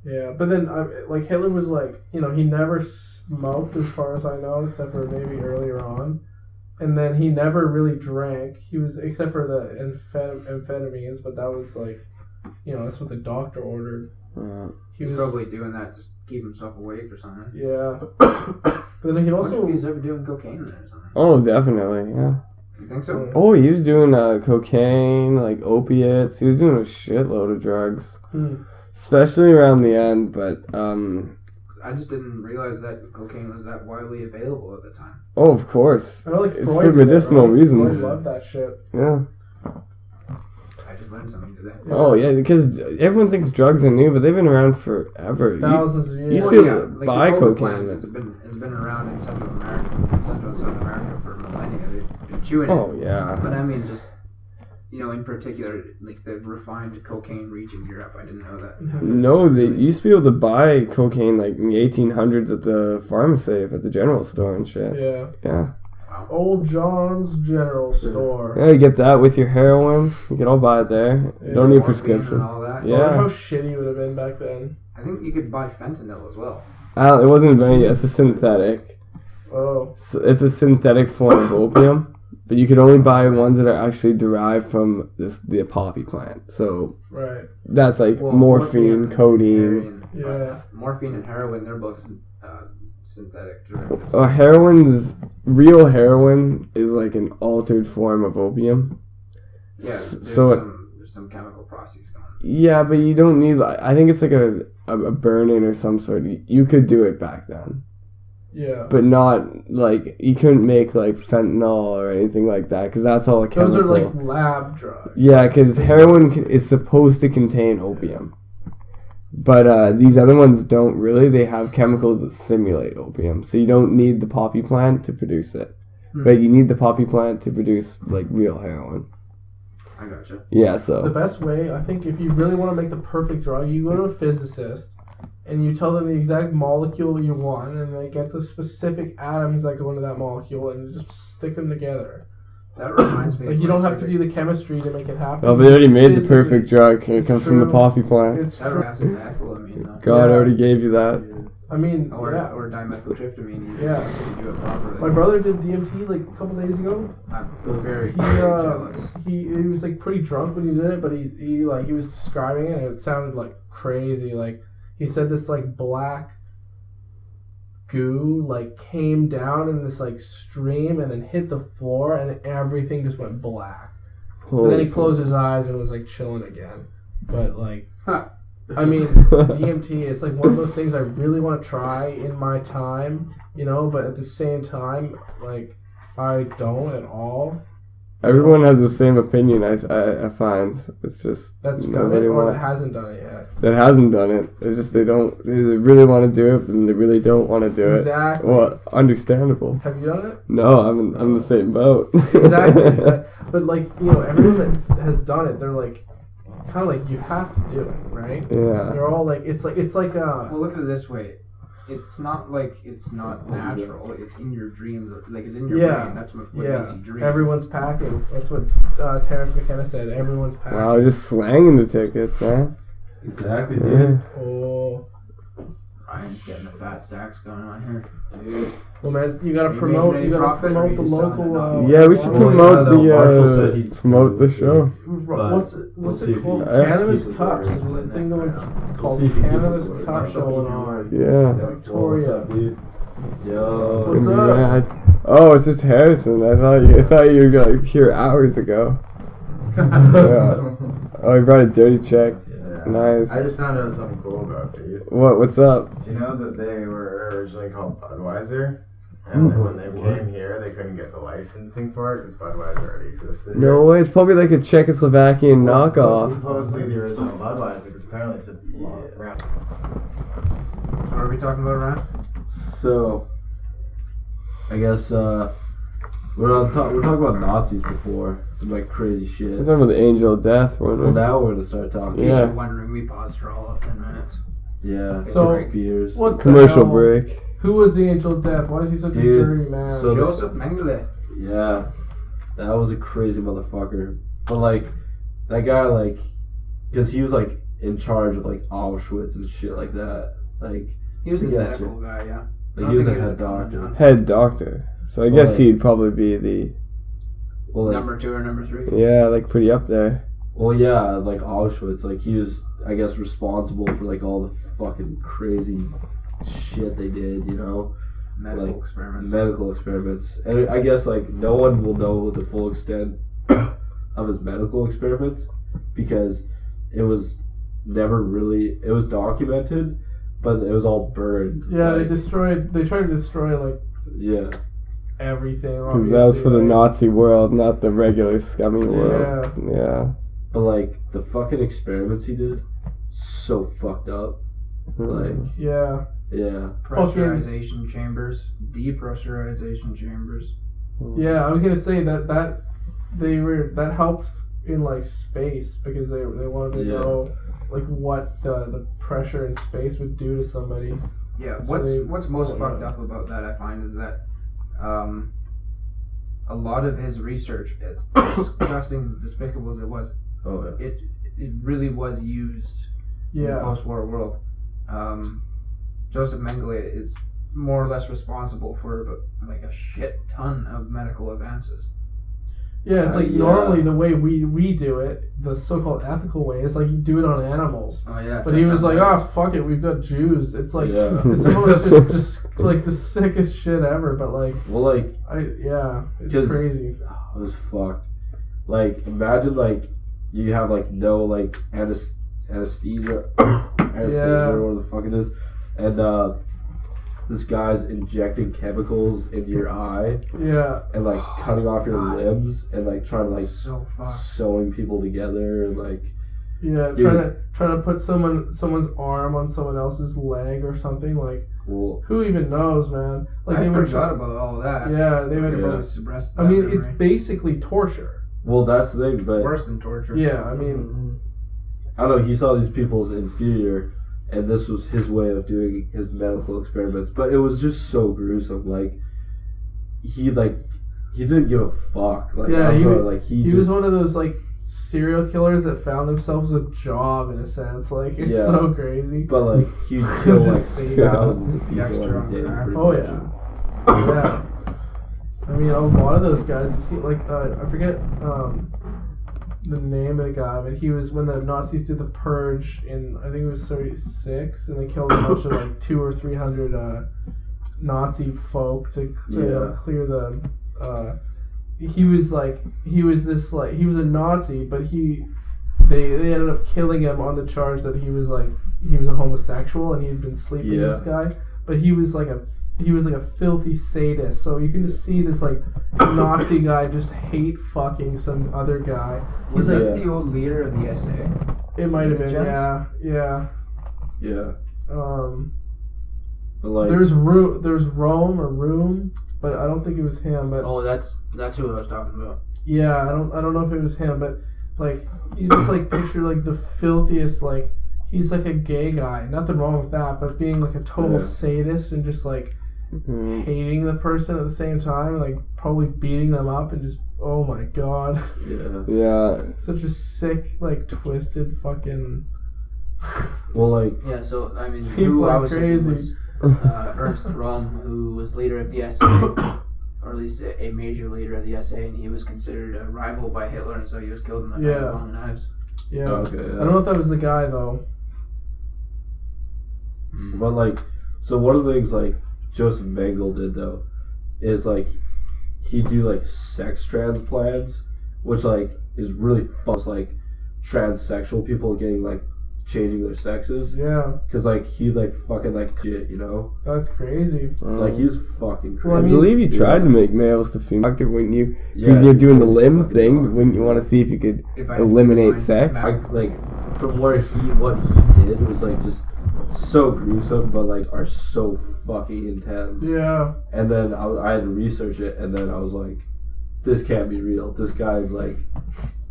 Yeah, but then like Hitler was like, he never smoked as far as I know, except for maybe earlier on, and then he never really drank. He was except for the amphetamines, but that was like, that's what the doctor ordered. He was probably doing that just to keep himself awake or something. Yeah. But then he I also. wonder if he's ever doing cocaine there or something. Oh, definitely, yeah. You think so? Oh, he was doing cocaine, like opiates. He was doing a shitload of drugs, especially around the end. But I just didn't realize that cocaine was that widely available at the time. oh, of course, I know, like it's Freud for did it, medicinal right? reasons. Freud loved that shit. Yeah. I just learned something today. Oh yeah, because everyone thinks drugs are new, but they've been around forever. Thousands of years. used to be able to like buy the coca cocaine. plants, it's been around in Central and South America for millennia. They've been chewing Oh it. yeah. But I mean, just in particular, like the refined cocaine reaching Europe. I didn't know that. No, they used to be able to buy cocaine like in the 1800s at the pharmacy, at the general store and shit. Yeah. Yeah. Old John's General Store. Yeah, you get that with your heroin. You can all buy it there. You don't need a Morphine prescription. and all that. I wonder Yeah. how shitty it would have been back then. I think you could buy fentanyl as well. It wasn't very. It's a synthetic. Oh. So it's a synthetic form of opium, but you could only buy ones that are actually derived from the poppy plant. So Right. that's like Well, morphine, codeine. heroin, Yeah. morphine and heroin, they're both synthetic derivatives. Real heroin is like an altered form of opium. Yeah, there's So some chemical process going on. yeah, but you don't need. I think it's like a burn-in or some sort. You could do it back then, Yeah. but not like you couldn't make like fentanyl or anything like that because that's all a chemical. Those are like lab drugs. Yeah, because heroin is supposed to contain opium. But these other ones don't really. They have chemicals that simulate opium. So you don't need the poppy plant to produce it. But you need the poppy plant to produce, like, real heroin. I gotcha. Yeah, The so... best way, I think, if you really want to make the perfect drug, you go to a physicist and you tell them the exact molecule you want, and they get the specific atoms that go into that molecule, and you just stick them together. That reminds me. Like of you don't my have to do the chemistry to make it happen. Oh, they already made the Physically, perfect drug, and it it's comes from the true. poppy plant. It's That true. acid ethylamine though. God Yeah. already gave you that. I mean, Or yeah. or dimethyltryptamine. Yeah. If you do it properly. My brother did DMT like a couple days ago. I'm very, He very jealous. he was like pretty drunk when he did it, but he was describing it and it sounded like crazy. Like he said this like black goo like came down in this like stream and then hit the floor and everything just went black. But then he closed his eyes and was like chilling again. But like I mean, DMT, it's like one of those things I really want to try in my time, you know, but at the same time, like, I don't at all. Everyone has the same opinion, I find. It's just That's done nobody it or want- that hasn't done it yet. that hasn't done it. It's just they really want to do it, and they really don't want to do Exactly. it. Well, understandable. Have you done it? No, I'm in the same boat. Exactly. but like, you know, everyone that has done it, they're like, kind of like, you have to do it, right? Yeah. They're all like, it's like Well, look at it this way. It's not like it's not natural. It's in your dreams. Like it's in your Yeah. brain. That's what yeah, makes you dream. everyone's packing. That's what Terrence McKenna said. Everyone's packing. Wow, just slanging the tickets, man. Exactly, Yeah. dude. Oh. Ryan's getting the fat stacks going on here, dude. Well, man, you gotta Are you promote. making You any gotta profit, or promote are the you selling it local. now? Yeah, we should Well, promote yeah, no, Marshall said the he'd promote the do it, show. But What's we'll it see if called? he- Cannabis he's Cups. aware. There's a thing going We'll called see if he gives Cannabis us a word. Cup Marshall, going give you a on. word. Yeah. Victoria. What's up, dude? Yo. What's Gonna be up? rad. Oh, it's just Harrison. I thought you were like here hours ago. Yeah. Oh, he brought a dirty check. Yeah. Nice. I just found out something cool about these. What's up? Do you know that they were originally called Budweiser? And then when they came here, they couldn't get the licensing for it because Budweiser already existed. No way. It's probably like a Czechoslovakian Well, it's knockoff. supposedly the original Budweiser because apparently it's been around. What are we talking about, Ryan? So, I guess we're talking about Nazis before. Some like crazy We're shit. talking about the Angel of Death, weren't Well, we? now we're gonna start talking. In case Yeah. you're wondering, we paused for all of 10 minutes. Yeah. So, six beers. What the Commercial hell? break. Who was the Angel of Death? Why is he such a Dude, dirty man? so- Josef Mengele. Yeah, that was a crazy motherfucker. But like, that guy like, because he was like in charge of like Auschwitz and shit like that. Like, He was the Yes, medical guy, yeah. I like don't he was think a head a doctor. commandant. Head doctor. So I Well, guess he'd probably be the Well, like, Number 2 or number 3? yeah, like pretty up there. well, yeah, like Auschwitz. Like he was, I guess, responsible for like all the fucking crazy shit they did. You know. Medical like, experiments. Medical experiments, and I guess like no one will know the full extent of his medical experiments because it was never really, it was documented, but it was all burned. Yeah, like, they tried to destroy like yeah, everything. Because that was for the obviously, Nazi world, not the regular scummy world. Yeah. but like the fucking experiments he did, so fucked up. Like, Yeah. yeah, Pressurization chambers. Depressurization chambers. Yeah, I was gonna say that helped in like space because they wanted to Yeah. know like what the pressure in space would do to somebody. Yeah, So what's most fucked up about that, I find, is that a lot of his research, as disgusting and despicable as it was, oh yeah, it really was used in the Yeah. post-war world. Josef Mengele is more or less responsible for about, like a shit ton of medical advances. Yeah, it's like Yeah. normally the way we do it, the so-called ethical way, is like you do it on animals. Oh yeah, But he was like, "Oh fuck it, we've got Jews." It's like Yeah. it's almost just like the sickest shit ever. But like, well, like it's 'Cause- crazy. it was fucked. Like, imagine like you have like no like anesthesia, Yeah. or whatever the fuck it is, and this guy's injecting chemicals into your eye Yeah, and like cutting off your God. limbs and like trying to like so fucked. sewing people together and like yeah. Dude. Trying to put someone's arm on someone else's leg or something. Like, well, who even knows, man? Like I they were forgot about all that. Yeah, they They would. Yeah. really suppressed that I mean, memory. it's basically torture. well that's the thing, but worse than torture. Yeah, I mean, I don't know. He saw these people as inferior, and this was his way of doing his medical experiments. But it was just so gruesome. Like he didn't give a fuck. Like Yeah, he was just one of those like serial killers that found themselves a job in a sense. Like it's Yeah. so crazy. but like he'd kill like Just say thousands of that. people Extra every day. on pretty Oh much. yeah. Yeah. I mean, a lot of those guys. You see, like I forget the name of the guy, but he was when the Nazis did the purge in, I think it was 36, and they killed a bunch of like 200 or 300 Nazi folk to clear the. He was a Nazi, but they ended up killing him on the charge that he was a homosexual and he had been sleeping with this guy, but he was like a filthy sadist. So you can just see this like Nazi guy just hate fucking some other guy. Was that the old leader of the SA? It might have been, Chance? yeah. But like There's Rome, but I don't think it was him. But Oh, that's who I was talking about. yeah, I don't know if it was him, but like you just like picture like the filthiest, like he's like a gay guy. Nothing wrong with that, but being like a total sadist and just like hating the person at the same time, like probably beating them up and just, oh my god. Yeah. Such a sick, like twisted fucking. well like Yeah, so I mean, People who I are was thinking crazy. was Ernst Röhm, who was leader of the SA, or at least a major leader of the SA, and he was considered a rival by Hitler, and so he was killed in the Yeah. long knives. Yeah. okay, I don't know if that was the guy though. But like, so one of the things like Josef Mengele did though is like he'd do like sex transplants, which like is really fun. Like transsexual people getting like changing their sexes, Yeah, because like he like fucking like shit, you know, that's crazy. like he's fucking crazy. Well, I mean, believe you tried yeah. to make males to female. Wouldn't you? Yeah, Because you're doing the limb fucking thing. dog. Wouldn't you want to see if you could If I eliminate had sex? I like from what he did was like just so gruesome, but like are so fucking intense. Yeah, And then I had to research it, and then I was like, this can't be real. This guy's like,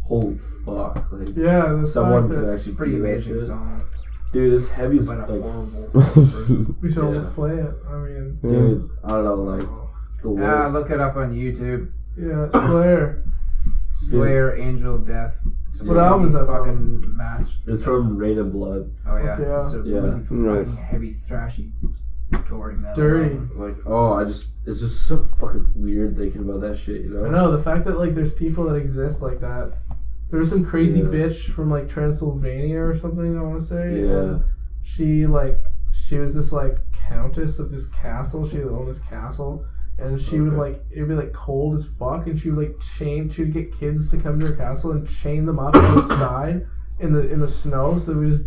holy fuck, like yeah. The someone fact could that actually Pretty do that amazing shit. song, Dude, it's heavy as but a like, horrible person. we should Yeah. almost play it. I mean, dude, I don't know, like the worst. Look it up on YouTube. yeah, Slayer. Slayer, Angel of Death. It's What a album is that from? fucking match. It's from Rain and Blood. Oh yeah, Yeah. it's a Yeah. really fucking Nice. heavy, thrashy, gory metal. Dirty. Like, it's just so fucking weird thinking about that shit, you know? I know the fact that like there's people that exist like that. There was some crazy Yeah. bitch from like Transylvania or something, I want to say. Yeah. And she was this like countess of this castle. She owned this castle, and she would like, it'd be like cold as fuck, and she would like she'd get kids to come to her castle and chain them up outside in the snow, so they would just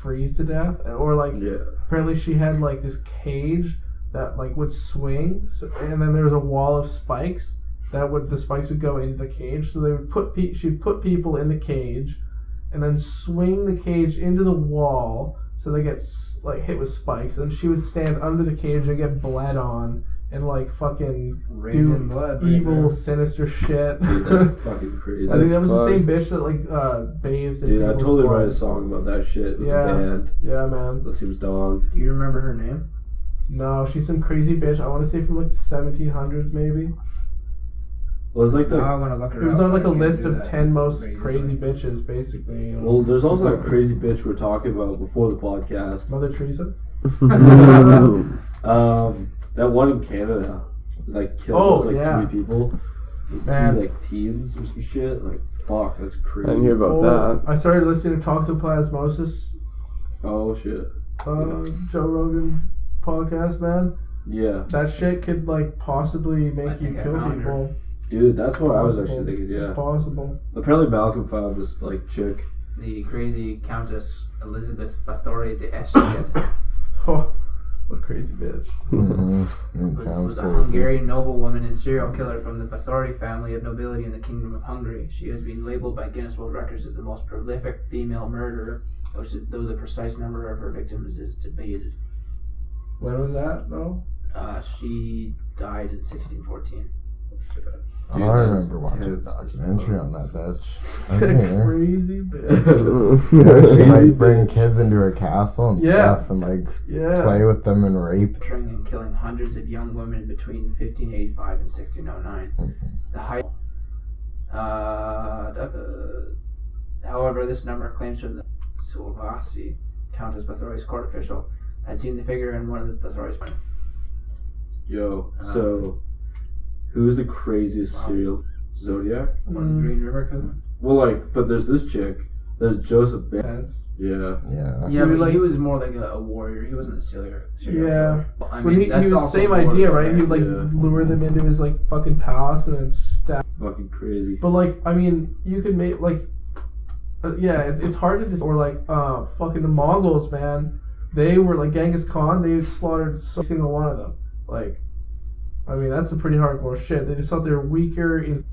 freeze to death. Or like Yeah. apparently she had like this cage that like would swing, and then there was a wall of spikes the spikes would go into the cage. So they would she'd put people in the cage, and then swing the cage into the wall so they get like hit with spikes. And she would stand under the cage and get bled on and like fucking Rain do and Blood, right evil, there. sinister shit. Dude, that's fucking crazy. I think that was the Fuck. same bitch that like bathed in Dude, I'd people's totally blood. write a song about that shit with Yeah. the band. Yeah, man. That seems donged. Do you remember her name? No, she's some crazy bitch. I want to say from like the 1700s maybe. Well, it's like the I'm gonna look her It was up, on like but a I can't list do of that 10 most very crazy easily. bitches, basically. You know? well, there's also that crazy bitch we were talking about before the podcast. Mother Teresa. That one in Canada, like killed Oh, those, like yeah. 3 people. Those Man. 3 like teens or some shit. Like fuck, that's crazy. I didn't hear about that. I started listening to Toxoplasmosis, Oh shit. Joe Rogan podcast, man. Yeah, That shit could like possibly I make you think I kill found her. people. dude, that's what I was Possible. actually thinking. Yeah, It's possible. apparently Malcolm found this like chick. The crazy Countess Elizabeth Bathory de Eschiet Oh, what a crazy bitch. It sounds was a crazy. Hungarian noblewoman and serial killer from the Bathory family of nobility in the Kingdom of Hungary. She has been labeled by Guinness World Records as the most prolific female murderer, though the precise number of her victims is debated. When was that though? She died in 1614. I Dude, remember watching a that's- documentary on that bitch. I think here. Crazy bitch. Yeah, she Crazy like bring bitch. kids into her castle and Yeah. stuff and like Yeah. play with them and rape. Torturing and killing hundreds of young women between 1585 and 1609. The height. However, this number claims from the Sulvasi, Countess Bathory's court official, had seen the figure in one of the Bathory's men. Yo, so who's the craziest serial Zodiac? One of the Green River cousin. Well, like, but there's this chick. There's Josef Mengele. Sense. Yeah. Yeah. Yeah, He but like- he was more like a warrior. He wasn't a serial Yeah. killer. I When he was the also same war, idea, right? He'd like Yeah. lure them into his like fucking palace and then stab. Fucking crazy. But like, I mean, you could make like, yeah, it's hard to just or like, fucking the Mongols, man. They were like Genghis Khan. They slaughtered every single one of them. Like, I mean, that's a pretty hardcore shit. They just thought they were weaker in.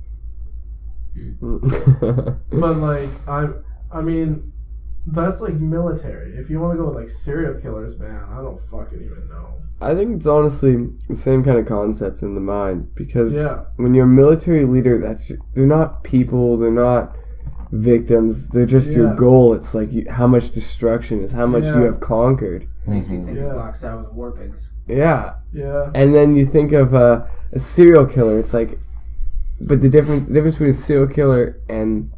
But like, I mean, that's like military. If you want to go with like serial killers, man, I don't fucking even know. I think it's honestly the same kind of concept in the mind because Yeah. when you're a military leader, they're not people, they're not victims, they're just your Yeah. goal. It's like how much destruction is how much Yeah. you have conquered. Makes me think Yeah. of Black Sabbath War Pigs. Yeah, Yeah. and then you think of a serial killer. It's like, but the difference between a serial killer and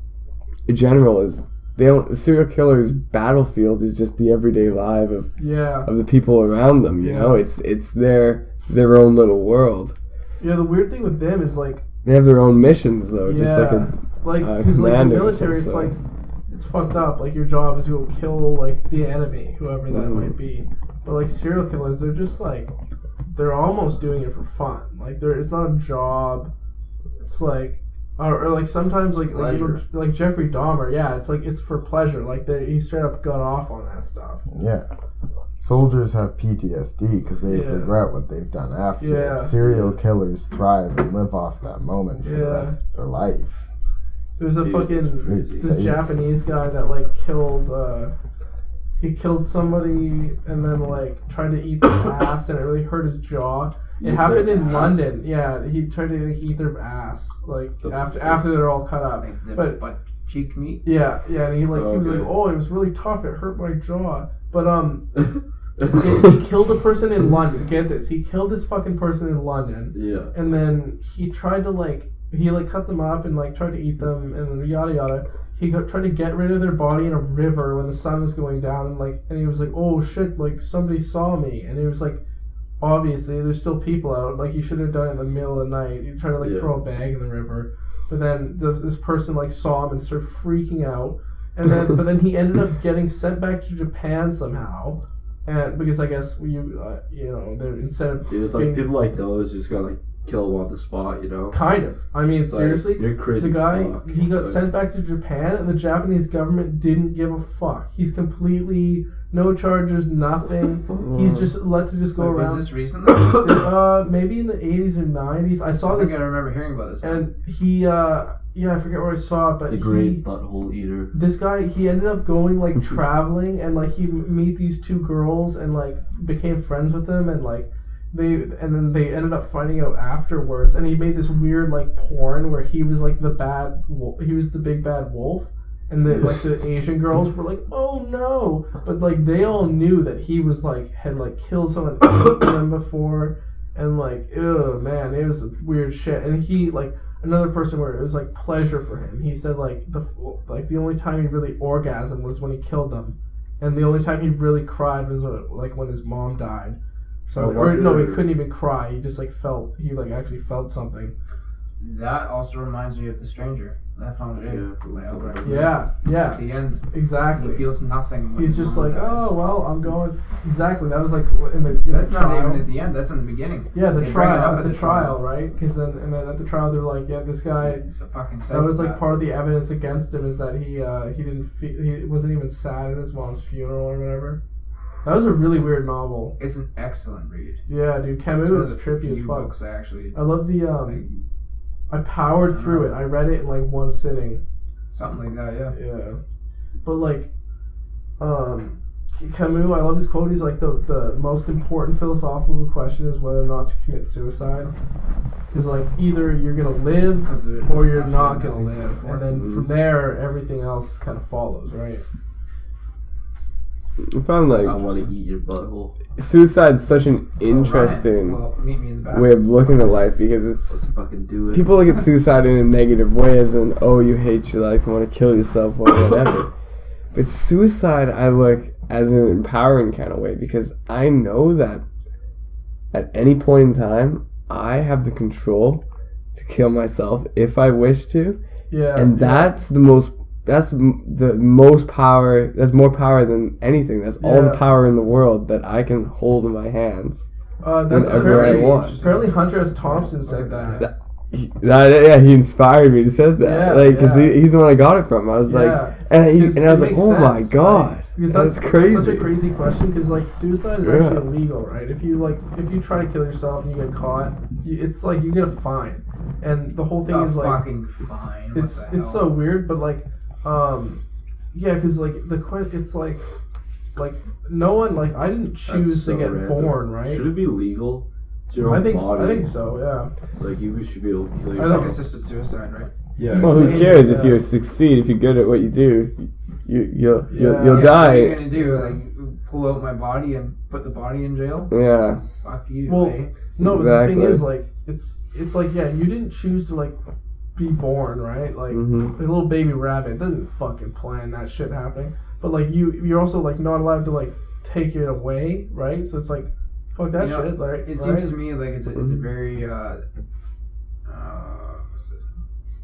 a general is the serial killer's battlefield is just the everyday life of Yeah. the people around them. You Yeah. know, it's their own little world. Yeah. The weird thing with them is like, They have their own missions though, just like yeah, because like the commander or military, it's something. like it's fucked up. Like your job is to go kill like the enemy, whoever that Mhm. might be. But like serial killers, they're just like they're almost doing it for fun. Like it's not a job. It's like. Or like sometimes like you know, Pleasure. like Jeffrey Dahmer, yeah, it's like it's for pleasure. Like he straight up got off on that stuff. Yeah. Soldiers have PTSD because they Yeah. regret what they've done after. Yeah. Serial killers thrive and live off that moment for the Yeah. rest of their life. There's a Dude, fucking it's crazy. this Insane. Japanese guy that like killed he killed somebody and then like tried to eat their ass and it really hurt his jaw. It Eat happened their in ass? London. Yeah, he tried to like, eat their ass like The after fuck? they're all cut up. Like the But- butt cheek meat. Yeah, and he was Okay. like, oh, it was really tough. It hurt my jaw. But he killed a person in London. Get this, he killed this fucking person in London. Yeah. And then he tried to he cut them up and like tried to eat them and yada yada. He tried to get rid of their body in a river when the sun was going down and he was like, oh shit, like somebody saw me, and he was like, obviously there's still people out, like you should have done it in the middle of the night. You try to Yeah. throw a bag in the river, but then this person like saw him and started freaking out, and then but then he ended up getting sent back to Japan somehow, and because I guess they're instead of Dude, it's like being- people like those just gotta like kill them on the spot, you know? kind of. I mean, It's like, seriously. you're crazy. The guy, fuck. he got It's like- sent back to Japan, and the Japanese government didn't give a fuck. He's completely no charges, nothing. He's just let to just go Wait, was around. this recently? Maybe in the 80s or 90s. I saw I this, think I remember hearing about this. and he, I forget where I saw it, but The great butthole eater. this guy, he ended up going like traveling, and like he meet these two girls, and like became friends with them, and like. Then they ended up finding out afterwards, and he made this weird like porn where he was like the bad wolf, he was the big bad wolf, and the Asian girls were like, oh no, but like they all knew that he was had killed someone and eaten them before, and like ew man, it was weird shit. And he another person where it was like pleasure for him. He said the only time he really orgasmed was when he killed them, and the only time he really cried was when his mom died. So, he couldn't even cry. He just actually felt something. That also reminds me of The Stranger. That's how it is. By Albert. Yeah, At the end, exactly. he feels nothing. When He's his just mom like, dies. oh well, I'm going. Exactly. That was like in the That's not trial. even at the end. That's in the beginning. Yeah, the They bring it up trial. at The the trial, trial. right? Because then at the trial they're like, yeah, this guy. It's a fucking That was like psychopath. part of the evidence against him is that he wasn't even sad at his mom's funeral or whatever. That was a really weird novel. It's an excellent read. Yeah, dude, It's Camus one is of the trippy as few fuck. books I actually I love the I powered through it. I read it in like one sitting. something like that. Yeah. Yeah, but Camus, I love his quote. He's like the most important philosophical question is whether or not to commit suicide. Because like either you're gonna live or you're not gonna live, and then from there everything else kind of follows, right? If I'm like, I want to eat your butthole. suicide's such an interesting Well, meet me in the back. way of looking at life because Let's it's fucking do it. people look at suicide in a negative way as in, oh, you hate your life, you want to kill yourself or whatever. But suicide I look as an empowering kind of way because I know that at any point in time I have the control to kill myself if I wish to, Yeah. and that's the most power. That's more power than anything. That's all the Yeah. power in the world that I can hold in my hands. That's whenever I want. apparently Hunter S. Thompson said that. He inspired me to say that. Yeah, because yeah. he's the one I got it from. I was like, Yeah. and I was It like, makes oh my sense, god, right? Because that's crazy. That's such a crazy question because like suicide is Yeah. actually illegal, right? If you try to kill yourself and you get caught, it's like you get a fine, and the whole thing is like fucking fine. What it's the hell? it's so weird, but like yeah, because like it's like no one like I didn't choose so to get random. born, right? Should it be legal? It's your own I think body. so. Yeah. It's like you should be able to kill I It's yourself. like assisted suicide, right? Yeah. Well, who Yeah. cares if you succeed? If you're good at what you do, you'll Yeah. What are die. you gonna do? Like pull out my body and put the body in jail? Yeah. Fuck you, Well, eh? No, but the thing Exactly. is like it's like yeah, you didn't choose to like be born, right? Like Mhm. a little baby rabbit doesn't fucking plan that shit happening. But like you're also like not allowed to like take it away, right? So it's like fuck that You know, shit, like It right? seems to me like it's a very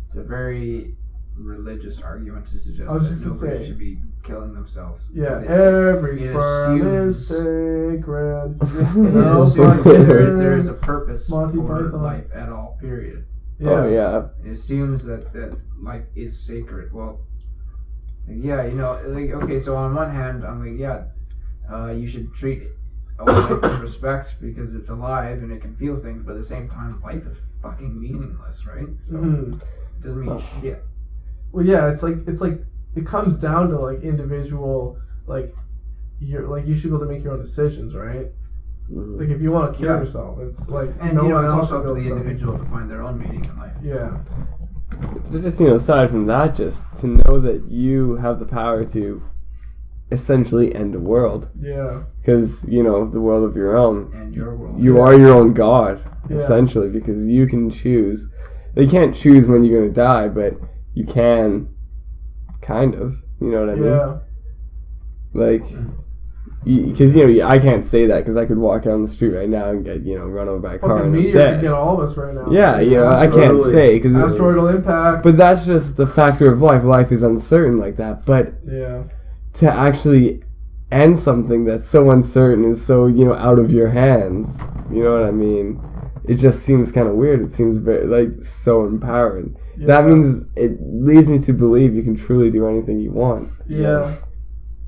it's a very religious argument to suggest I was that just gonna nobody say. should be killing themselves. Yeah, Because every it sperm is assumes- sacred. It No assumes that fucking- there is a purpose Monty for Python. life at all. Period. Oh yeah. It assumes that life is sacred. Well, yeah, you know, like okay. So on one hand, I'm like, yeah, you should treat a life with respect because it's alive and it can feel things. But at the same time, life is fucking meaningless, right? So Mhm. it doesn't mean shit. Well, yeah, it's like it comes down to like individual like you should be able to make your own decisions, right? Like if you want to kill Yeah. yourself, it's like And no you know, one it's else also should up to be the able to- individual to find their own meaning in life. Yeah. Just aside from that, just to know that you have the power to essentially end the world, Yeah. because the world of your own. And your world. You are your own god, Yeah. essentially, because you can choose. They can't choose when you're gonna die, but you can, kind of. You know what I mean? Yeah. Like, because I can't say that because I could walk down the street right now and get run over by a car Fucking and I'm meteor could dead. get all of us right now. Yeah, I can't Asteroid. say because. Asteroidal impact. But that's just the factor of life. Life is uncertain like that. But yeah. to actually end something that's so uncertain and so out of your hands, you know what I mean? It just seems kind of weird. It seems very so empowering. Yeah. That means it leads me to believe you can truly do anything you want. Yeah.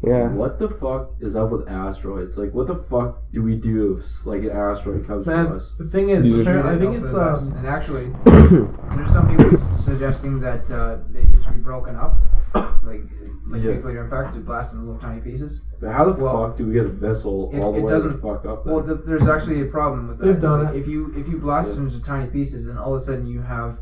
Yeah. What the fuck is up with asteroids? Like, what the fuck do we do if like an asteroid comes Man, to us? the thing is, You just- I think it's And actually, there's some people suggesting that they need to be broken up, like Yeah. nuclear impact to blast in little tiny pieces. But how the Well, fuck do we get a vessel all the it way doesn't- to fuck up Well, that? there's actually a problem with that. They've It's done like it. If you blast it into tiny pieces, then all of a sudden you have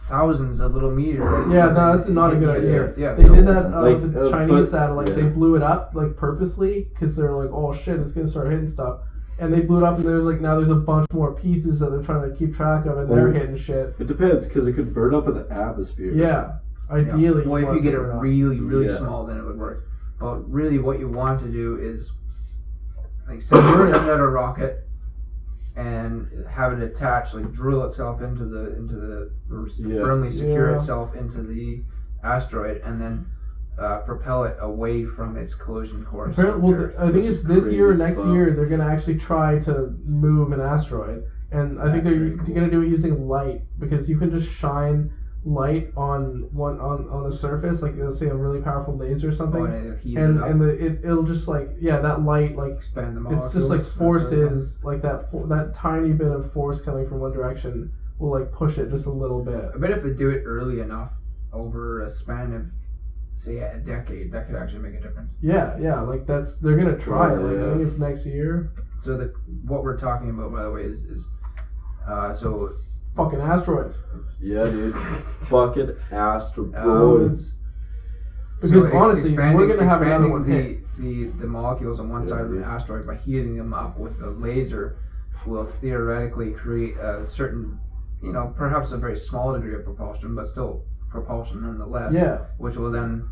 thousands of little meteorites. Yeah, no, that's not a good hitting the idea. Earth. Yeah, They so- did that like, with the Chinese but- satellite. yeah. They blew it up like purposely because they're like, oh shit, it's gonna start hitting stuff. And they blew it up, and there's like now there's a bunch more pieces that they're trying to keep track of, and they're Well, hitting shit. It depends because it could burn up in the atmosphere. Yeah, Yeah. ideally. Well, if want you get it burn up. really, really Yeah. small, then it would work. But really, what you want to do is like send out a rocket and have it attach, like drill itself into the Yeah. firmly secure Yeah. itself into the asteroid, and then propel it away from its collision course. Apparently, with well, the Earth. I think which it's is this year or crazy as next fuck. year they're gonna actually try to move an asteroid, and I think That's they're very cool. gonna do it using light because you can just shine light on a surface, like let's say a really powerful laser or something, Oh, and it'll heat and it up, it'll just like that light like expand the it's molecules. just like that sort of thing. forces like that tiny bit of force coming from one direction will like push it just a little bit. I bet if they do it early enough, over a span of say a decade, that could actually make a difference. Yeah, like they're gonna try it. Like I Yeah. think it's next year. So what we're talking about, by the way, is so fucking asteroids. Yeah, dude. Fucking asteroids. Because So honestly, we're gonna have another one hit. the molecules on one side of an asteroid by heating them up with a laser will theoretically create a certain, perhaps a very small degree of propulsion, but still propulsion nonetheless. Yeah. Which will then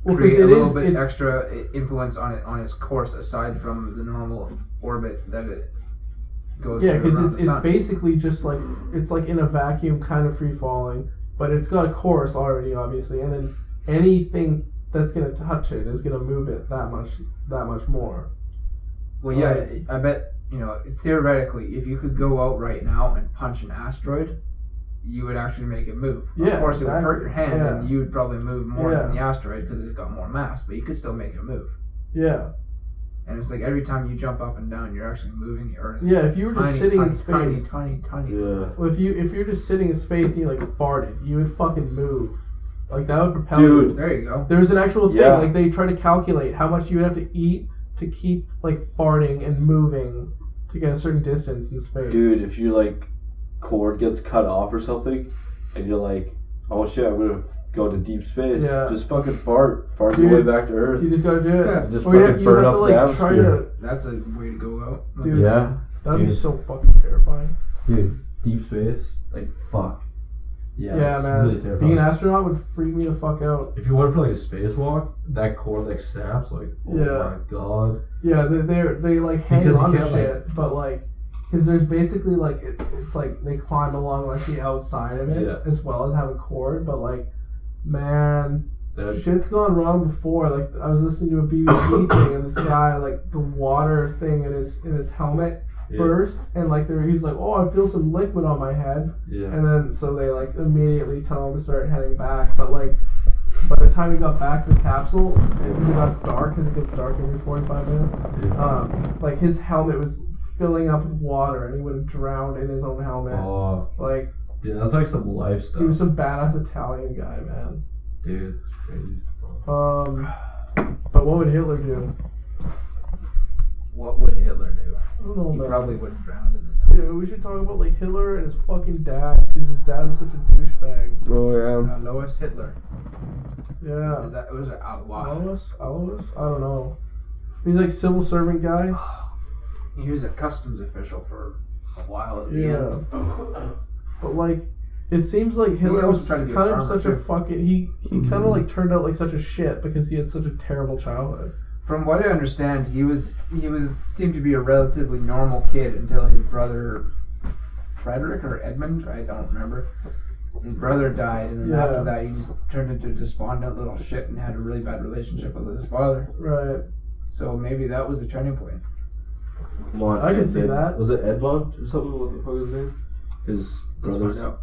Well, create a it little is- bit it's- extra influence on its course aside from the normal orbit that it goes Yeah, through because around it's the sun. basically just like it's like in a vacuum, kind of free falling, but it's got a course already, obviously, and then anything that's gonna touch it is gonna move it that much more. Well, yeah, I bet, theoretically, if you could go out right now and punch an asteroid, you would actually make it move. Yeah, of course, it would hurt your hand, exactly. and you would probably move more Yeah. than the asteroid because it's got more mass, but you could still make it move. Yeah, And it's like every time you jump up and down, you're actually moving the Earth. yeah. If you were just Tiny, sitting tiny, in space, tiny. Yeah. well, if you're just sitting in space and you like farted, you would fucking move. Like that would propel Dude. you. There you go. There's an actual thing. Yeah. Like they try to calculate how much you would have to eat to keep like farting and moving to get a certain distance in space. Dude, if you like cord gets cut off or something, and you're like, oh shit, I'm gonna go to deep space. Yeah. Just fucking fart your Dude, way back to Earth. You just gotta do it. Yeah, just Or you fucking burn have up to the like try atmosphere. to. That's a way to go out. Dude, Yeah. That'd be Dude. so fucking terrifying. Dude, deep space, like fuck. Yeah, it's man. really terrifying. Being an astronaut would freak me the fuck out. If you went for like a spacewalk, that cord like snaps, like oh Yeah. my god. Yeah, they like hang Because you on to can't, shit, but like, because there's basically like it's like they climb along like the outside of it Yeah. as well as have a cord, but like, man, That, shit's gone wrong before. Like I was listening to a BBC thing, and this guy like the water thing in his helmet yeah, burst, and like he's like, oh, I feel some liquid on my head. yeah. And then, so they like immediately tell him to start heading back. But like, by the time he got back to the capsule, it got dark because it gets dark every 45 minutes. Yeah. Like his helmet was filling up with water, and he would have drowned in his own helmet. Oh, Like dude, that's like some life stuff. he was some badass Italian guy, man. Dude, it's crazy. But what would Hitler do? What would Hitler do? I don't know, He man. probably would have drowned in this. Yeah, we should talk about like Hitler and his fucking dad, because his dad was such a douchebag. Oh yeah. Lois Hitler. Yeah. Is that was it? Wow. Alois? I don't know. He's like civil servant guy. He was a customs official for a while at the Yeah. end. But like, it seems like Hitler also was tried to be a kind of farmer, such a too. fucking. He kind of like turned out like such a shit because he had such a terrible childhood. From what I understand, he seemed to be a relatively normal kid until his brother Frederick or Edmund, I don't remember. His brother died, and then Yeah. after that, he just turned into a despondent little shit and had a really bad relationship with his father. Right. So maybe that was the turning point. Come on, I can see Edmund. that. Was it Edmund or something? What the fuck is his name? His Let's brother's. find out.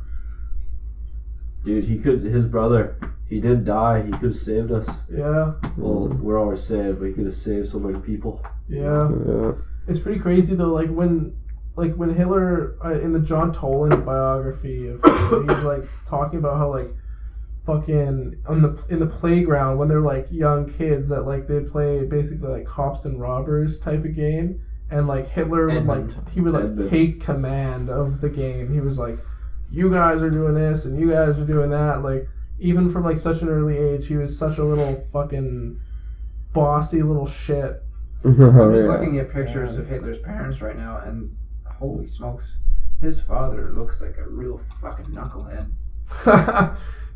Dude, his brother, he didn't die. He could have saved us. Yeah. Well, we're always saved, but he could have saved so many people. Yeah. Yeah. It's pretty crazy though. Like when Hitler in the John Toland biography, he was like talking about how like fucking in the playground when they're like young kids that like they play basically like cops and robbers type of game, and like Hitler would Edmund. Edmund. take command of the game. He was like, you guys are doing this and you guys are doing that. Like even from like such an early age, he was such a little fucking bossy little shit. I'm Oh, just yeah. looking at pictures of Hitler's parents right now, and holy smokes, his father looks like a real fucking knucklehead.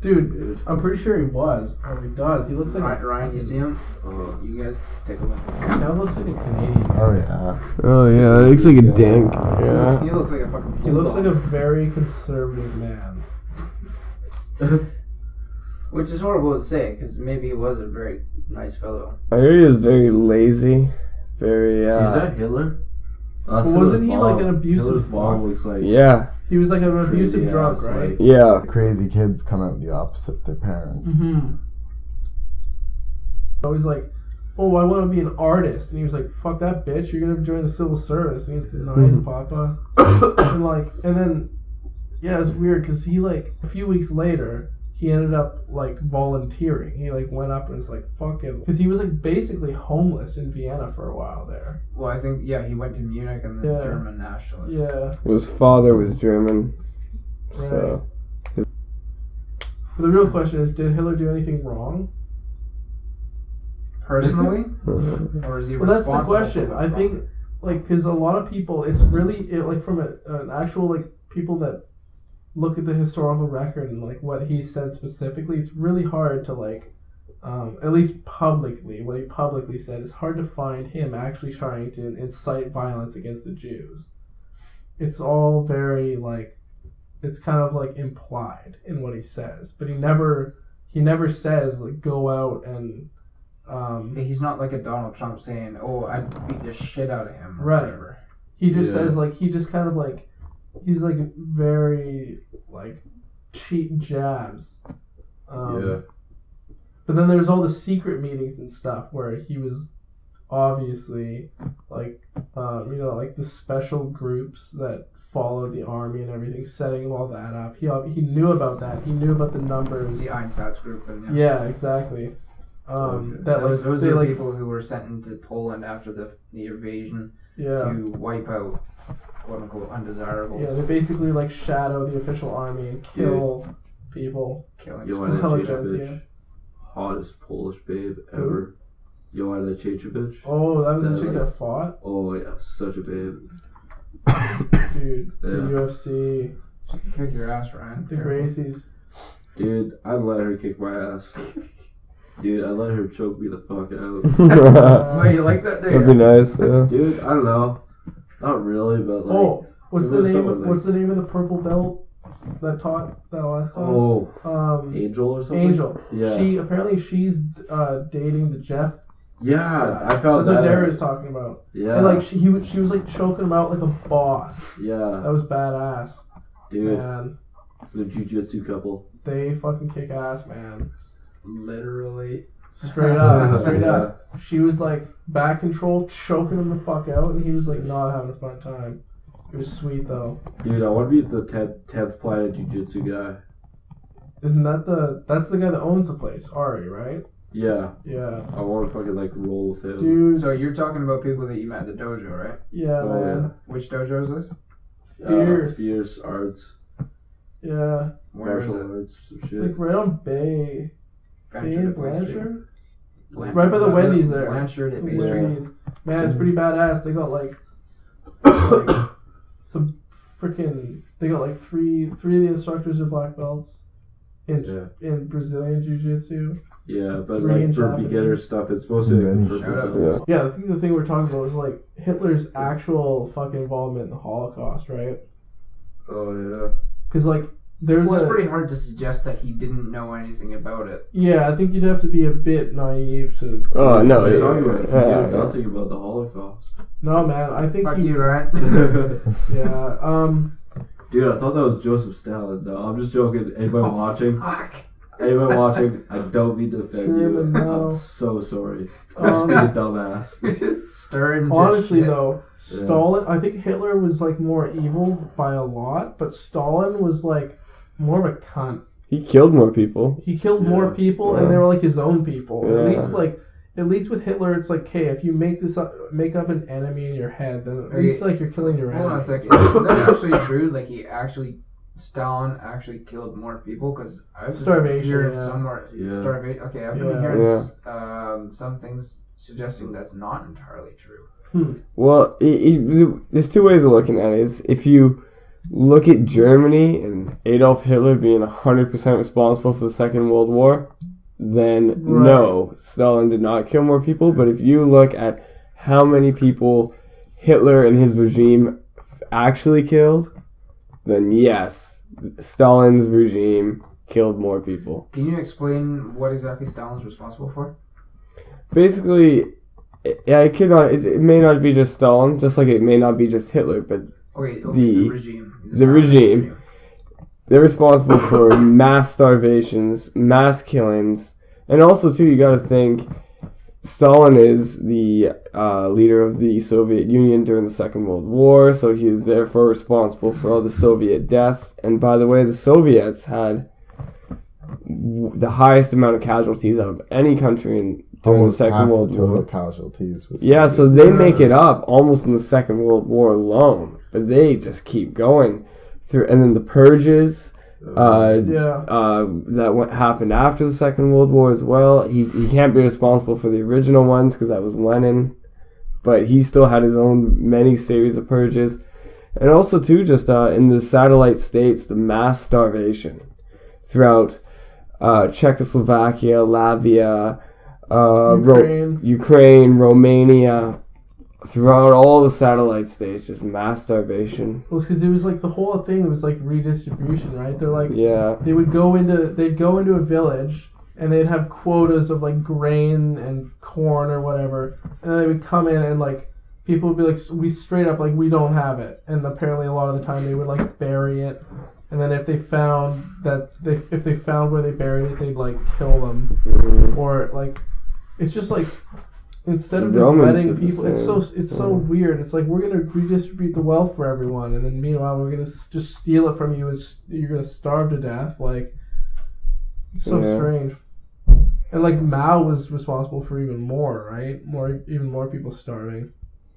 Dude, I'm pretty sure he was, or he does. He looks like Ryan, you see him? You guys take a look. That looks like a Canadian. Oh yeah. Oh yeah, it looks like a dink. Yeah. He looks like a fucking. He looks like a very conservative man. Which is horrible to say, because maybe he was a very nice fellow. I heard he was very lazy. Very Is that Hitler? That's Wasn't Hitler's he, like, mom. an abusive Hitler's mom fuck? looks like Yeah. He was like an abusive Crazy drunk, ass, right? like- Yeah. Crazy kids come out the opposite of their parents. Mm-hmm. Always like, oh, I want to be an artist, and he was like, fuck that bitch, you're gonna join the civil service. And he's nine, Papa, and then yeah, it was weird because he like a few weeks later he ended up like volunteering. He like went up and was like, fuck it, because he was like basically homeless in Vienna for a while there. Well, I think he went to Munich and then German nationalist. Yeah. His father was German, Right. so. But the real question is, did Hitler do anything wrong? Personally, or is he Well, that's the responsible question. for I what's think, wrong? like, because a lot of people, it's really like from an actual like people that look at the historical record and like what he said specifically, it's really hard to like, at least publicly, what he publicly said, it's hard to find him actually trying to incite violence against the Jews. It's all very like, it's kind of like implied in what he says, but he never says like go out and. He's not like a Donald Trump saying, "Oh, I'd beat the shit out of him," or Right. whatever. He just says like he just kind of like he's like very like cheap jabs. Yeah. But then there's all the secret meetings and stuff where he was obviously like like the special groups that followed the army and everything, setting all that up. He knew about that. He knew about the numbers. The Einsatz group, and Yeah, exactly. That like those they are like people who were sent into Poland after the invasion yeah. to wipe out quote unquote undesirables. Yeah, they basically like shadow the official army and kill people. Killing Joanna Intelligentsia. Chechevich, hottest Polish babe ever. Joanna Chechevich. Oh, that was the That, chick like- that fought? Oh yeah, such a babe. Dude, the Yeah. UFC, She can kick your ass, Ryan. the Gracies. Dude, I'd let her kick my ass. Dude, I'd let her choke me the fuck out. Oh, you like that? There That'd be nice, yeah. Dude, I don't know. Not really, but like. Oh, what's there the was name? someone, like- What's the name of the purple belt that taught that last class? Oh, Angel or something? Angel. Yeah. She's dating the Jeff. Yeah, I found That's that. what Darius talking about. Yeah. And like she was like choking him out like a boss. Yeah. That was badass. Dude, Man, the jiu-jitsu couple. they fucking kick ass, man. Literally. Straight up, Yeah. straight up. She was like back control, choking him the fuck out, and he was like not having a fun time. It was sweet though. Dude, I want to be the 10th planet jiu-jitsu guy. Isn't that that's the guy that owns the place, Ari, right? Yeah. Yeah. I want to fucking like roll with him. Dude, So you're talking about people that you met at the dojo, right? yeah, Oh, man. Which dojo is this? Fierce. Fierce arts. Yeah. Where is Martial it? arts. Some It's shit. like right on Bay. Bay Blanchard and at Bay Street. Blanchard? Blan- Right by the Wendy's there. Blanchard at Bay The Street. Wendy's. Man, it's pretty badass. They got like some freaking. They got like three of the instructors are black belts in Brazilian Jiu-Jitsu. Yeah, but Three in like for Japanese. beginner stuff, it's mostly like purple Shout out. belts. Yeah, I think the thing we're talking about is like Hitler's actual fucking involvement in the Holocaust, right? Oh yeah. Because like there's Well, it's pretty hard to suggest that he didn't know anything about it. yeah, I think you'd have to be a bit naive to. Oh, no. What are you talking about? He yeah, knew nothing about the Holocaust. No, man, I think Fuck he's you, Ryan. yeah. Dude, I thought that was Joseph Stalin. No, I'm just joking. Anybody watching? Fuck. Anyone watching? I don't mean to offend you. Truman, no. I'm so sorry. I'm just being a dumbass. You're just stirring. Honestly, shit. though, Yeah. Stalin. I think Hitler was like more evil by a lot, but Stalin was like more of a cunt. He killed more people. He killed more Yeah. people, Yeah. and they were like his own people. Yeah. At least with Hitler, it's like, okay, if you make up an enemy in your head, then at Okay. least like you're killing your Hold on a enemies. second. Is that actually true? Like Stalin actually killed more people? Because I've Starvation, heard yeah. somewhere Yeah. starvation. Okay, I've been Yeah. hearing some things suggesting that's not entirely true. Well, there's two ways of looking at it. Is if you look at Germany and Adolf Hitler being 100% responsible for the Second World War, then Right. no, Stalin did not kill more people. But if you look at how many people Hitler and his regime actually killed, then yes, Stalin's regime killed more people. Can you explain what exactly Stalin's responsible for? Basically, it may not be just Stalin, just like it may not be just Hitler, but Okay, The- the regime. the regime. They're responsible for mass starvations, mass killings, and also too, you gotta think, Stalin is the leader of the Soviet Union during the Second World War, so he is therefore responsible for all the Soviet deaths. And by the way, the Soviets had the highest amount of casualties out of any country during the Second World War. Casualties. Was Yeah, so they make it up almost in the Second World War alone, but they just keep going through. And then the purges, that happened after the Second World War as well. He can't be responsible for the original ones because that was Lenin, but he still had his own many series of purges. And also too, just in the satellite states, the mass starvation throughout Czechoslovakia, Latvia, Ukraine, Romania, throughout all the satellite states, just mass starvation. Well, because it was like the whole thing was like redistribution, right? They're like, they'd go into a village and they'd have quotas of like grain and corn or whatever, and then they would come in and like people would be like, we straight up like we don't have it, and apparently a lot of the time they would like bury it, and then if they found where they buried it, they'd like kill them, or like it's just like. Instead of just letting people, it's so weird. It's like we're gonna redistribute the wealth for everyone, and then meanwhile we're gonna just steal it from you. As you're gonna starve to death. Like it's so strange. And like Mao was responsible for even more, right? Even more people starving.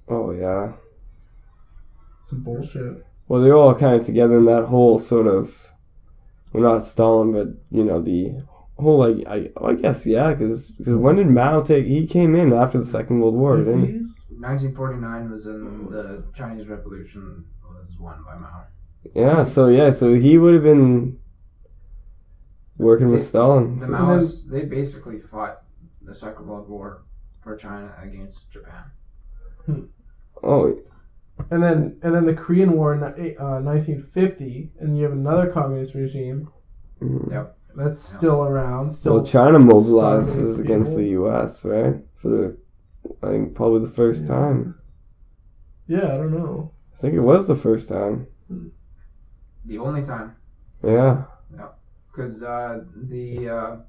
Oh yeah. Some bullshit. Well, they're all kind of together in that whole sort of, well, not Stalin, but the whole I guess because when did Mao he came in after the Second World War, didn't he? 1949 was in the Chinese Revolution was won by Mao. Yeah, so he would have been working with Stalin. The Maoists, they basically fought the Second World War for China against Japan. Oh. And then the Korean War in 1950, and you have another communist regime. Mm-hmm. Yep. That's still around. Well, China mobilizes against the U.S., right? I think probably the first time. Yeah, I don't know. I think it was the first time. The only time. Yeah. Yeah. Because the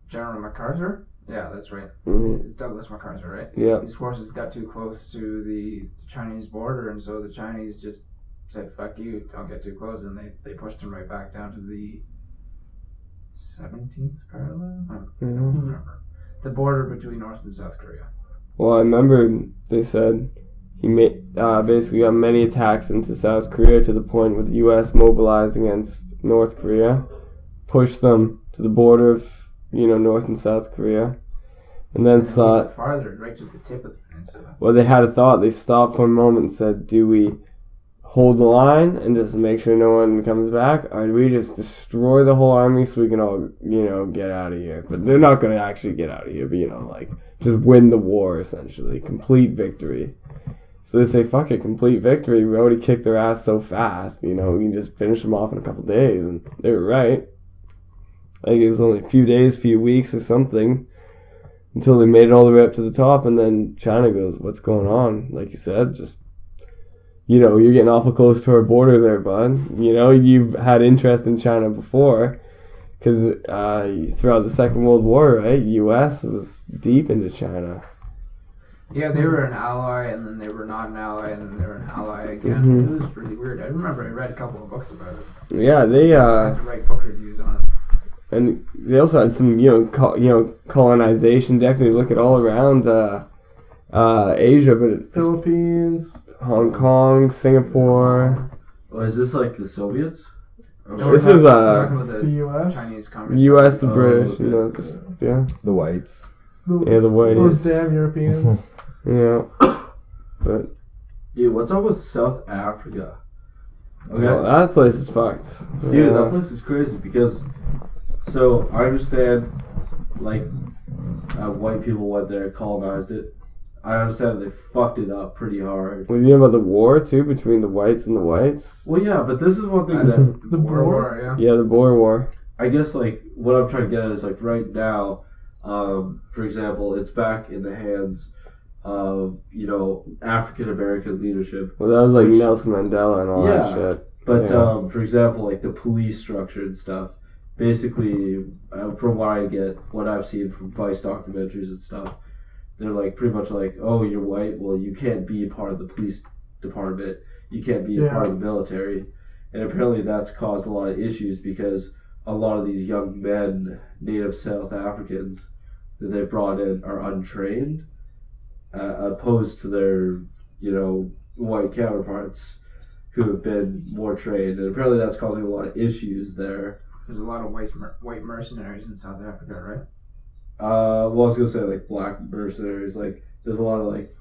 General MacArthur. Yeah, that's right. Mm-hmm. Douglas MacArthur, right? Yeah. His forces got too close to the Chinese border, and so the Chinese just said, "Fuck you! Don't get too close," and they pushed him right back down to the 17th parallel? I don't remember. The border between North and South Korea. Well, I remember they said he basically got many attacks into South Korea to the point where the U.S. mobilized against North Korea, pushed them to the border of, North and South Korea, and then thought... farther, right to the tip of the peninsula. Well, they had a thought. They stopped for a moment and said, do we hold the line and just make sure no one comes back, or do we just destroy the whole army so we can all, get out of here? But they're not going to actually get out of here, but, just win the war, essentially. Complete victory. So they say, fuck it, complete victory. We already kicked their ass so fast, we can just finish them off in a couple days. And they were right. I think it was only a few days, few weeks or something, until they made it all the way up to the top, and then China goes, what's going on? Like you said, just... you're getting awful close to our border there, bud. You've had interest in China before, because throughout the Second World War, right, U.S. was deep into China. Yeah, they were an ally, and then they were not an ally, and then they were an ally again. Mm-hmm. It was really weird. I remember I read a couple of books about it. Yeah, they I had to write book reviews on it. And they also had some, colonization. Definitely look at all around Asia, but Philippines, Hong Kong, Singapore. Oh, is this like the Soviets? This is the U.S. Chinese Communist U.S. the British, okay. The whites. the whiteys. Those damn Europeans. Yeah, but Dude, what's up with South Africa? Okay. well, that place is fucked. Dude, Yeah. that place is crazy because, so I understand, white people went there, colonized it. I understand they fucked it up pretty hard. Well, you know about the war too between the whites and the whites? Well, yeah, but this is one thing that The Boer War, yeah. Yeah, the Boer War. I guess what I'm trying to get at is right now, for example, it's back in the hands of African American leadership. Well, that was Which- Nelson Mandela and all that shit. But Yeah. for example, the police structure and stuff. Basically, from what I've seen from Vice documentaries and stuff, they're pretty much oh, you're white, well, you can't be part of the police department, you can't be a part of the military, and apparently that's caused a lot of issues because a lot of these young men, native South Africans, that they brought in are untrained, opposed to their, white counterparts who have been more trained. And apparently that's causing a lot of issues there. There's a lot of white mercenaries in South Africa, right? I was going to say, like, black mercenaries. Like, there's a lot of, like,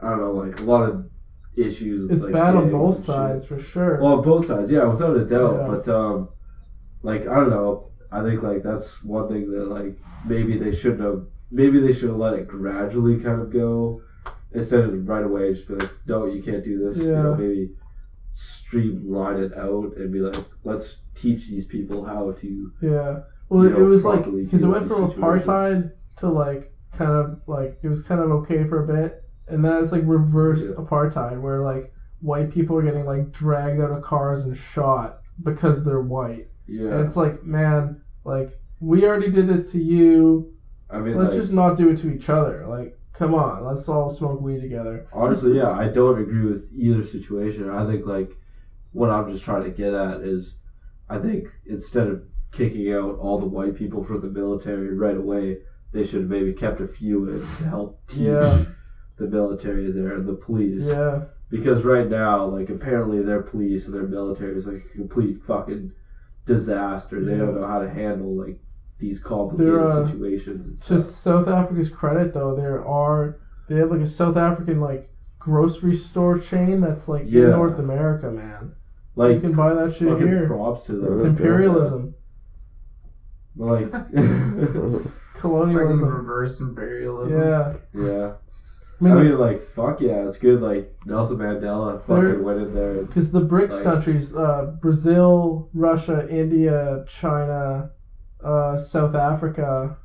I don't know, like, a lot of issues with, It's like, bad on gangs both and sides shit. for sure. Well, on both sides, yeah, without a doubt. Yeah. But, like, I don't know. I think, like, that's one thing that, like, maybe they should have let it gradually kind of go instead of right away just be like, no, you can't do this. Yeah. Maybe streamline it out and be like, let's teach these people how to. Yeah. Well, it was like, properly because it deal went with from these situations. apartheid to like, kind of like, it was kind of okay for a bit. And then it's like reverse apartheid, where like white people are getting like dragged out of cars and shot because they're white. Yeah. And it's like, man, like, we already did this to you. I mean, Let's like, just not do it to each other. Like, come on, let's all smoke weed together. honestly, yeah, I don't agree with either situation. I think, like, what I'm just trying to get at is, I think instead of kicking out all the white people from the military right away, they should have maybe kept a few in to help teach the military there and the police. Yeah. Because right now, like, apparently their police and their military is like a complete fucking disaster. They don't know how to handle, like, these complicated situations and To stuff. South Africa's credit, though, they have like a South African like grocery store chain that's like in North America, man. Like, you can buy that shit fucking here. props to them. It's imperialism, Like, colonialism. Fucking reverse imperialism. Yeah. yeah. I mean, I mean, like, fuck yeah, it's good. Like, Nelson Mandela fucking went in there. because the BRICS like, countries, Brazil, Russia, India, China, South Africa,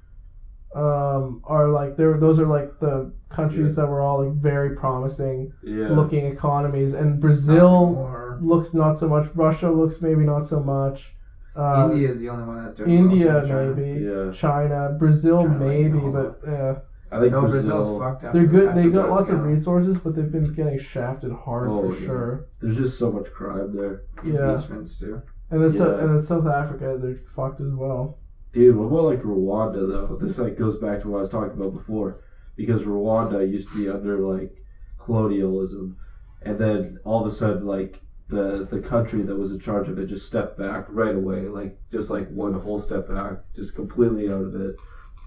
are like those are like the countries that were all like very promising looking economies, and Brazil looks not so much. Russia looks maybe not so much. India is the only one that's doing India well, so maybe. Yeah. China, Brazil China might maybe, go but yeah, I think no, Brazil, Brazil's fucked up. they're good. They got Petrobras lots of account. resources, but they've been getting shafted hard for yeah. sure. There's just so much crime there. Yeah. Impeachments too. And then South Africa, they're fucked as well. Dude, what about, like, Rwanda, though? This, like, goes back to what I was talking about before. Because Rwanda used to be under, like, colonialism. And then, all of a sudden, like, the country that was in charge of it just stepped back right away. Like, just, like, one whole step back. Just completely out of it.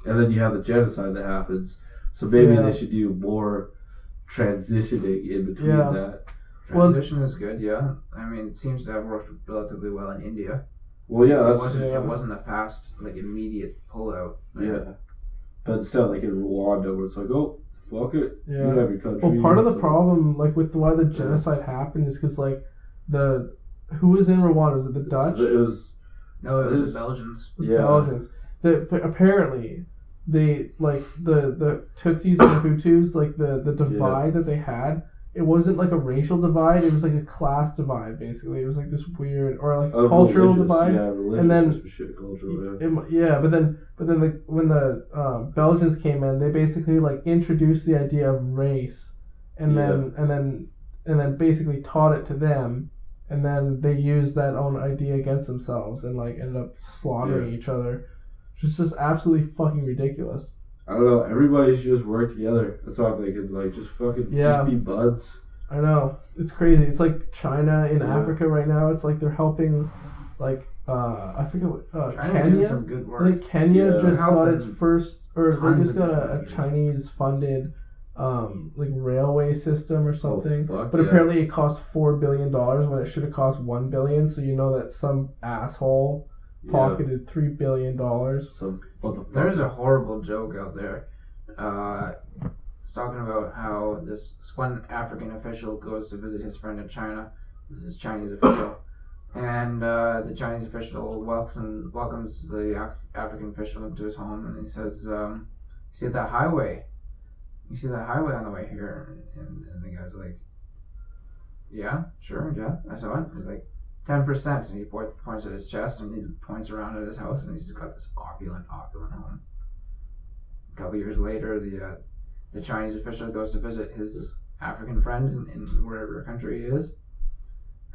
And then you have the genocide that happens. So maybe they should do more transitioning in between that. Transition is good, yeah. I mean, it seems to have worked relatively well in India. Well, yeah, It wasn't a fast, like, immediate pullout. Yeah. But still, like, in Rwanda, where it's like, oh, fuck it. Yeah. You have your country. Well, part of the so- problem, like with why the genocide happened, is because like who was in Rwanda? Was it the Dutch? It was, No, it was the Belgians. The yeah. Belgians. Apparently, they like the Tutsis and Hutus, like the divide that they had. It wasn't like a racial divide. It was like a class divide, basically. It was like this weird, or like cultural religious, divide. Yeah, religious And then- was some shit cultural, yeah. But then when the Belgians came in, they basically like introduced the idea of race, and then basically taught it to them, and then they used that own idea against themselves and like ended up slaughtering each other. Just absolutely fucking ridiculous. I don't know. Everybody should just work together. That's all I'm thinking. Like, just fucking just be buds. I know, it's crazy. It's like China in Africa right now. It's like they're helping, like I forget what China Kenya. did some good work. I think Kenya just got helping its first, or they tons just of got a countries. Chinese funded, like railway system or something. fuck But yeah. apparently it cost $4 billion when it should have cost $1 billion. So you know that some asshole pocketed $3 billion. So, what the fuck? There's a horrible joke out there. It's talking about how this one African official goes to visit his friend in China. This is Chinese official. And the Chinese official welcomes the African official into his home, and he says, "You see that highway? You see that highway on the way here?" And the guy's like, "Yeah, sure, yeah, I saw it." He's like, 10%, and he points at his chest, and he points around at his house, and he's got this opulent home. A couple years later, the Chinese official goes to visit his African friend in wherever country he is,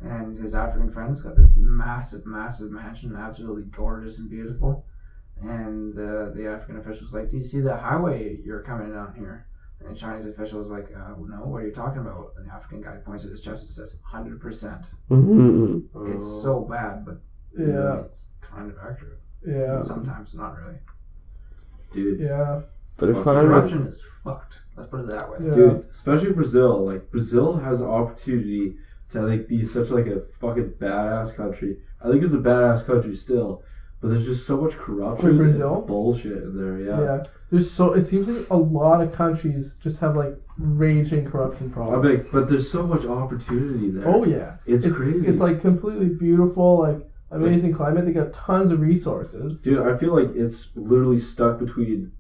and his African friend's got this massive mansion, absolutely gorgeous and beautiful. And the African official's like, "Do you see the highway you're coming down here?" And the Chinese official is like, "No, what are you talking about?" And the African guy points at his chest and says, 100%. Mm-hmm. It's so bad, but Yeah. it's kind of accurate. Yeah. And sometimes not really. Dude. Yeah. But if Fucking I'm Corruption is fucked. Let's put it that way. Yeah. Dude, especially Brazil. Like, Brazil has an opportunity to, like, be such, like, a fucking badass country. I think it's a badass country still, but there's just so much corruption For Brazil? and bullshit in there, Yeah. It seems like a lot of countries just have like raging corruption I problems. mean, but there's so much opportunity there. Oh yeah. It's crazy. It's like completely beautiful, like amazing climate. They got tons of resources. Dude, I feel like it's literally stuck between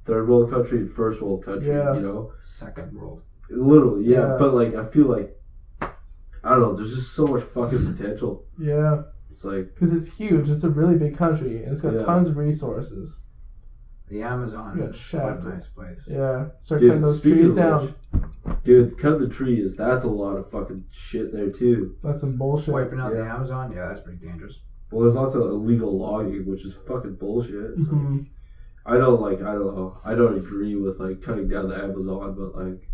third world country and first world country, Yeah. you know? Second world. Literally, yeah. Yeah. But, like, I feel like, I don't know, there's just so much fucking potential. Yeah. It's like, Because it's huge. It's a really big country, and it's got Yeah. tons of resources. The Amazon Yeah, is shafted. a nice place. Yeah. Start dude, cutting those speaking trees of down. which, dude, cut the trees, that's a lot of fucking shit there, too. That's some bullshit. Wiping out the Yeah. Amazon, yeah, that's pretty dangerous. Well, there's lots of illegal logging, which is fucking bullshit. It's like, Mhm. I don't know. I don't agree with, like, cutting down the Amazon, but, like,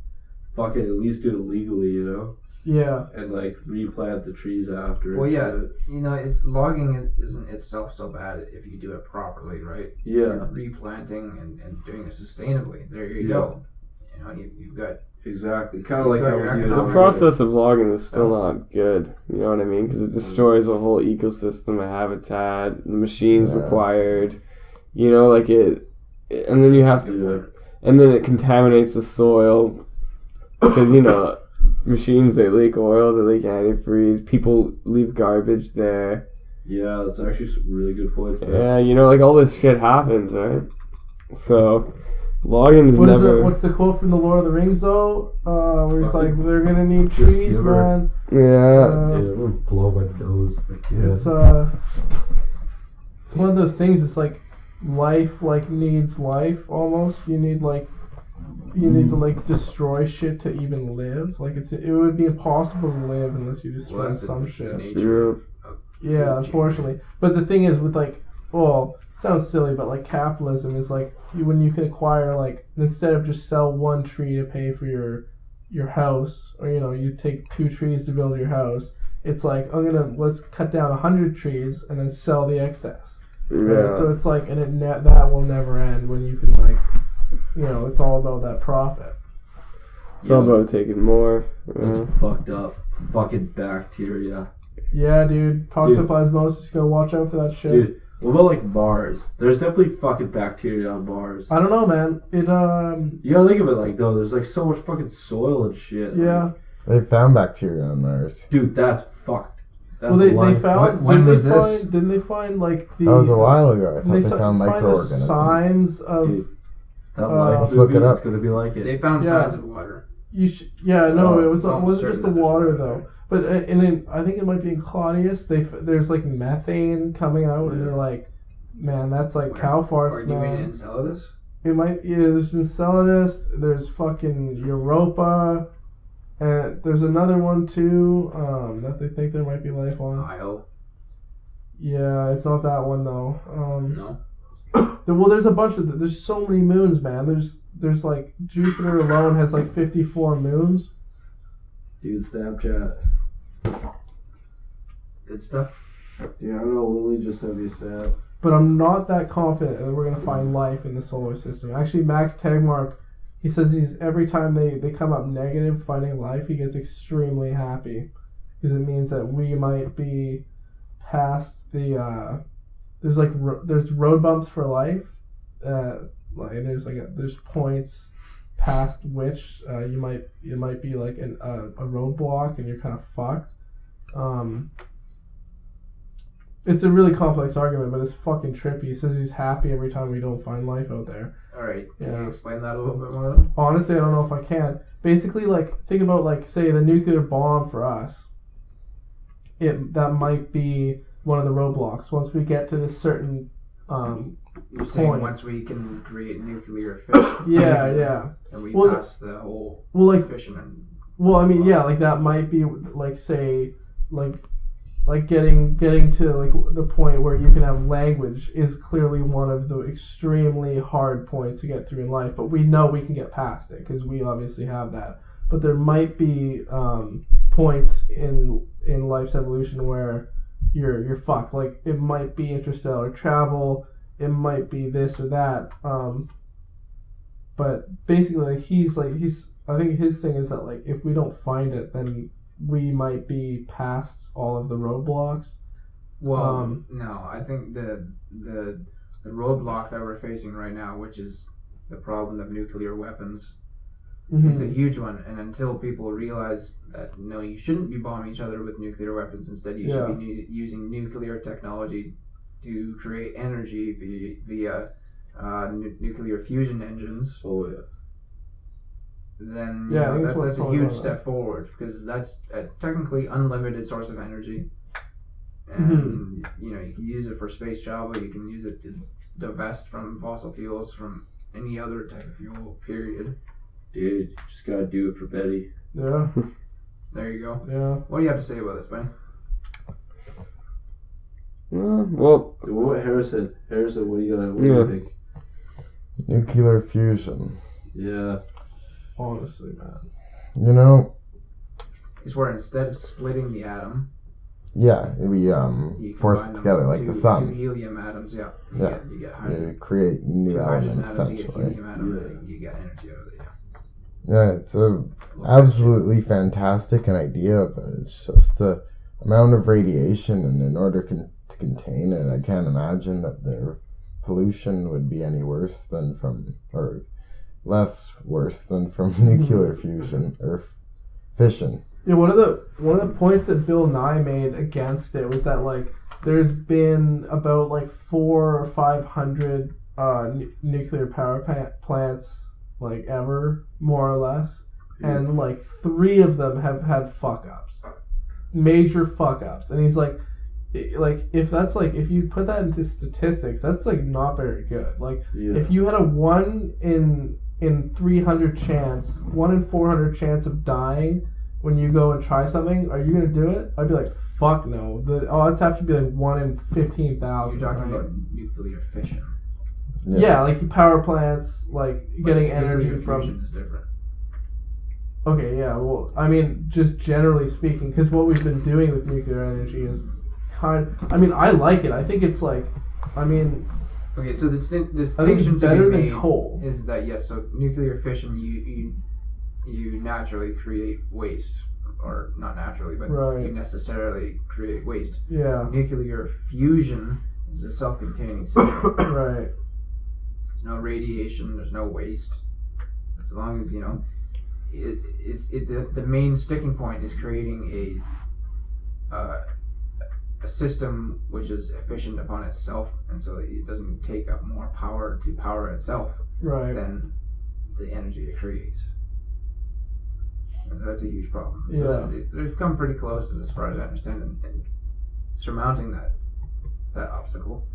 fucking at least do it legally, you know? Yeah. And, like, replant the trees after. Well, and yeah, shit. you know, logging isn't itself so bad if you do it properly, right? Yeah, Replanting and doing it sustainably. There you Yeah. go. You know, you've got exactly. Kind of like Got how your we do The economic- it. process of logging is still not good. You know what I mean? Because it destroys the whole ecosystem, a habitat, the machines Yeah. required. You know, like and then you have to, and then it contaminates the soil because you know machines they leak oil, they leak antifreeze. People leave garbage there. Yeah, that's actually some really good points, man. Yeah, you know, like all this shit happens, right? So logging is never. What's the quote from the Lord of the Rings though? Where he's Fucking like, "They're gonna need just trees, give her- man." Yeah. Yeah, I'm gonna blow my nose. It's it's one of those things. It's like life like needs life almost. You need to like destroy shit to even live. Like it would be impossible to live unless you destroy well, that's some the shit. nature of Yeah, unfortunately. But the thing is with like, well, sounds silly, but like capitalism is like when you can acquire like instead of just sell one tree to pay for your house, or you know you take 2 trees to build your house. It's like let's cut down 100 trees and then sell the excess. Right? Yeah. So it's like, and that will never end when you can like, you know, it's all about that profit. It's all about taking more. That's fucked up. Fucking bacteria. Yeah, dude. Toxoplasmosis. Gotta watch out for that shit. Dude, what about like Mars? There's definitely fucking bacteria on Mars. I don't know, man. You gotta think of it like, though, there's like so much fucking soil and shit. Yeah. Like, They found bacteria on Mars. dude, that's fucked. That's Well, they life. found. When was this? Didn't they find like the? That was a while ago. I thought they They found find the microorganisms. signs of. Dude, that let's life look movie, it up. it's gonna be like it. They found Yeah. signs of water. Yeah, no, it I'm wasn't certain just the that there's water water though. there. But I think it might be in Claudius. There's like methane coming out, and they're like, man, that's like Where? cow Or farts, do you mean man. Enceladus? It might. Yeah, there's Enceladus. There's fucking Europa, and there's another one too. That they think there might be life on. Io? Yeah, it's not that one though. No. Well, there's a bunch of. There's so many moons, man. There's like Jupiter alone has like 54 moons. Dude, Snapchat. Good stuff. Yeah, I don't know. Lily just sent me a snap. But I'm not that confident that we're gonna find life in the solar system. Actually, Max Tegmark, he says every time they come up negative finding life, he gets extremely happy because it means that we might be past the there's road bumps for life. There's points past which you might be like a roadblock and you're kind of fucked. It's a really complex argument, but it's fucking trippy. He says he's happy every time we don't find life out there. Alright, can Yeah. you explain that a little bit more then? Honestly, I don't know if I can. Basically, like, think about, like, say, the nuclear bomb for us. That might be one of the roadblocks. Once we get to this certain, You're saying point. once we can create nuclear fission. yeah. And we Well, pass the whole Well, like, fission and well, I mean, yeah, like, that might be, like, say, getting to like the point where you can have language is clearly one of the extremely hard points to get through in life, but we know we can get past it because we obviously have that. But there might be points in life's evolution where you're fucked. Like it might be interstellar travel, it might be this or that. But basically, I think his thing is that like if we don't find it, then we might be past all of the roadblocks. Well, no, I think the roadblock that we're facing right now, which is the problem of nuclear weapons, is a huge one. And until people realize that no, you shouldn't be bombing each other with nuclear weapons. Instead, you should be using nuclear technology to create energy via nuclear fusion engines. Oh yeah. Then that's a huge step forward because that's a technically unlimited source of energy, and you can use it for space travel. You can use it to divest from fossil fuels, from any other type of fuel. Period. Dude, you just gotta do it for Betty. Yeah. There you go. Yeah. What do you have to say about this, Benny? Well, What Harrison, what do you think? Nuclear fusion. Yeah. Honestly, man. You know, It's where instead of splitting the atom, yeah, we you force combine it together them like two, the sun. Two helium atoms. You get hydrogen. You create new Two hydrogen elements atoms. You get essentially. helium atom. You get energy out of it. Yeah, it's absolutely fantastic an idea, but it's just the amount of radiation, and in order to contain it, I can't imagine that their pollution would be any worse than or less worse than from nuclear fusion or fission. Yeah, one of the points that Bill Nye made against it was that like there's been about like 400 or 500 nuclear power plants like ever, more or less, and like 3 of them have had fuck ups, major fuck ups, and he's like if you put that into statistics, that's like not very good. Like if you had a 1 in 300 chance, 1 in 400 chance of dying when you go and try something, are you gonna do it? I'd be like, fuck no. The odds have to be like 1 in 15,000. You're talking about nuclear fission. Yes. Yeah, like power plants, like getting energy from. Fusion is different. Okay, yeah. Well, I mean, just generally speaking, because what we've been doing with nuclear energy is I like it. I think it's like, Okay, so the I think distinction it's better to be than made coal. is that yes, so nuclear fission you naturally create waste, or not naturally, but Right. you necessarily create waste. Yeah. Nuclear fusion is a self-containing system. Right. There's no radiation. There's no waste. As long as the main sticking point is creating a system which is efficient upon itself, and so it doesn't take up more power to power itself Right. than the energy it creates. And that's a huge problem. Yeah. So they've come pretty close, as far as I understand, in surmounting that obstacle.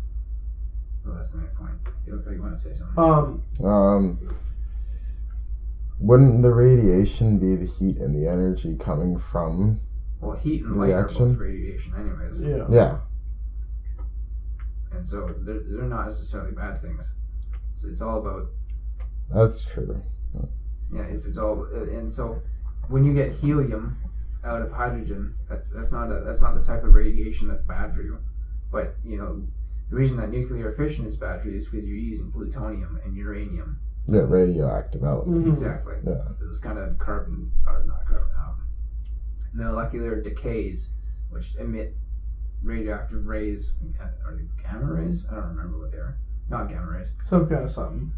Well, that's the main point. You look like you want to say something. Wouldn't the radiation be the heat and the energy coming from? Well, heat and light are reaction? both radiation, anyways. Yeah. Yeah. And so they're not necessarily bad things. It's all about. That's true. Yeah, it's all, and so when you get helium out of hydrogen, that's not the type of radiation that's bad for you. But the reason that nuclear fission is bad for you is because you're using plutonium and uranium. Yeah, radioactive elements. Mhm. Exactly. Yeah. Those kind of molecular decays, which emit radioactive rays. Are they gamma rays? I don't remember what they are. Not gamma rays. Some kind of something.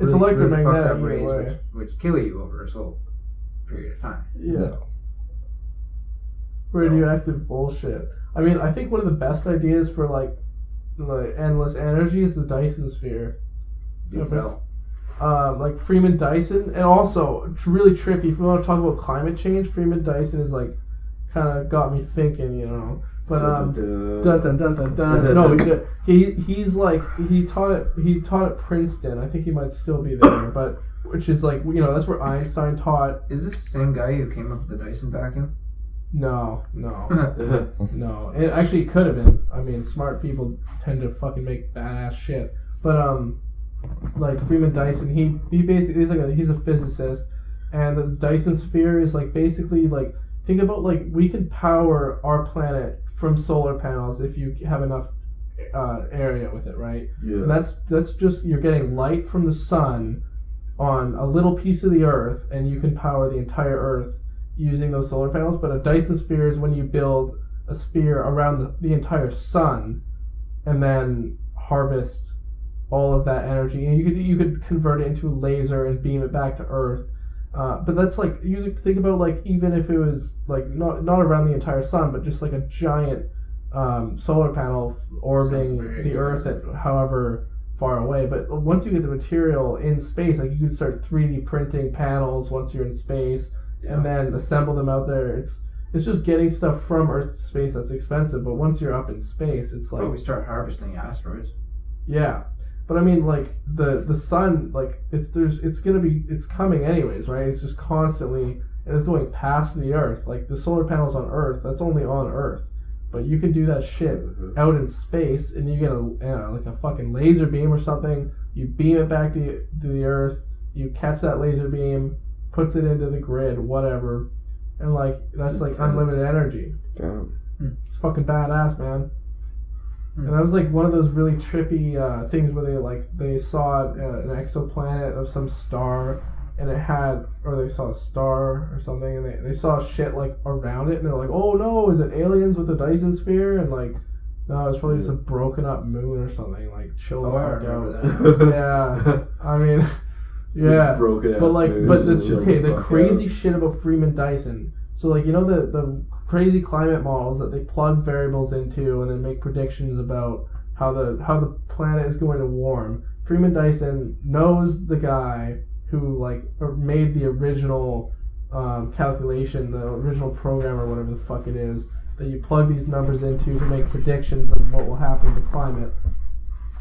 It's electromagnetic fucked up either rays, way. which kill you over a slow period of time. Yeah. Radioactive bullshit. I think one of the best ideas for like endless energy is the Dyson sphere. Do tell. Like Freeman Dyson, and also it's really trippy. If we want to talk about climate change, Freeman Dyson is like kind of got me thinking, But dun dun dun dun dun. No, he's like he taught at Princeton. I think he might still be there, but which is like that's where Einstein taught. Is this the same guy who came up with the Dyson vacuum? No. No. It actually could have been. I mean, smart people tend to fucking make badass shit. But like Freeman Dyson, he basically he's a physicist, and the Dyson sphere is like basically like, think about like we can power our planet from solar panels if you have enough area with it, right? Yeah. And that's just, you're getting light from the sun on a little piece of the Earth, and you can power the entire Earth using those solar panels. But a Dyson sphere is when you build a sphere around the entire sun, and then harvest all of that energy, and you could convert it into a laser and beam it back to Earth. But that's like, you could think about like, even if it was like not around the entire sun, but just like a giant solar panel orbiting the Earth at however far away. But once you get the material in space, like you can start 3D printing panels once you're in space, and then assemble them out there. It's just getting stuff from Earth to space that's expensive, but once you're up in space, it's like, we start harvesting asteroids. Yeah. But I mean, like the sun, like it's coming anyways, right? It's just constantly, and it's going past the Earth. Like the solar panels on Earth, that's only on Earth, but you can do that shit out in space, and you get like a fucking laser beam or something. You beam it back to the Earth. You catch that laser beam, puts it into the grid, whatever, and like that's like unlimited energy. Damn. It's fucking badass, man. And that was like one of those really trippy things where they saw an exoplanet of some star, and it had, or they saw a star or something, and they saw shit like around it, and they're like, oh no, is it aliens with a Dyson sphere? And like, no, it's probably just a broken up moon or something. Like, chill the fuck out. Yeah, I mean, yeah, but the crazy shit about Freeman Dyson. So like, you know the crazy climate models that they plug variables into and then make predictions about how the planet is going to warm. Freeman Dyson knows the guy who like made the original calculation, the original program or whatever the fuck it is that you plug these numbers into to make predictions of what will happen to climate.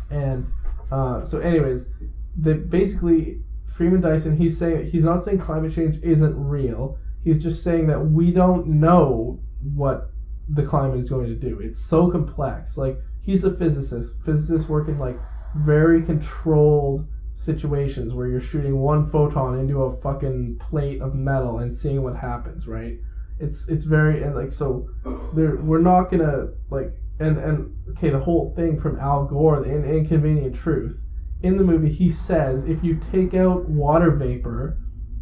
And so anyways, basically Freeman Dyson, he's not saying climate change isn't real. He's just saying that we don't know what the climate is going to do. It's so complex. Like, he's a physicist. Physicists work in like very controlled situations where you're shooting one photon into a fucking plate of metal and seeing what happens, right? It's very, and like, so we're not gonna like, and okay, the whole thing from Al Gore, the Inconvenient Truth. In the movie, he says if you take out water vapor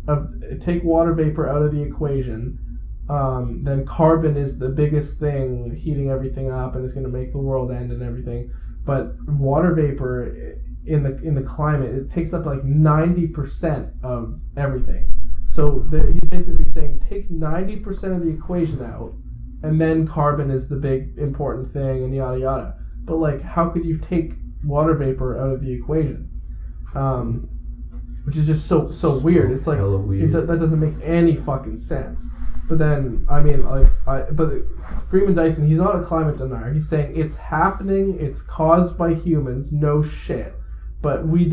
out of the equation, then carbon is the biggest thing heating everything up and it's going to make the world end and everything. But water vapor in the climate, it takes up like 90% of everything. So he's basically saying take 90% of the equation out, and then carbon is the big important thing, and yada yada. But like, how could you take water vapor out of the equation? Which is just so weird. It's like, that doesn't make any fucking sense. But then, I mean, but Freeman Dyson, he's not a climate denier. He's saying it's happening, it's caused by humans, no shit. But we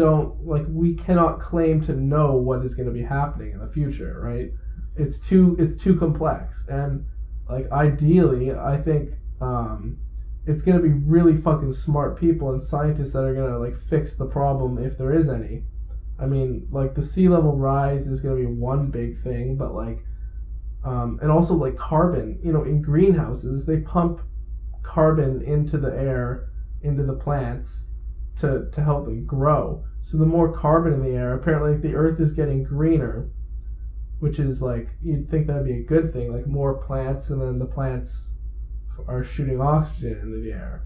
cannot claim to know what is going to be happening in the future, right? It's too complex. And like, ideally, I think it's going to be really fucking smart people and scientists that are going to like fix the problem if there is any. I mean, like, the sea level rise is going to be one big thing, but like, and also like carbon, you know, in greenhouses, they pump carbon into the air, into the plants to help them grow. So the more carbon in the air, apparently the earth is getting greener, which is like, you'd think that'd be a good thing, like more plants, and then the plants are shooting oxygen into the air.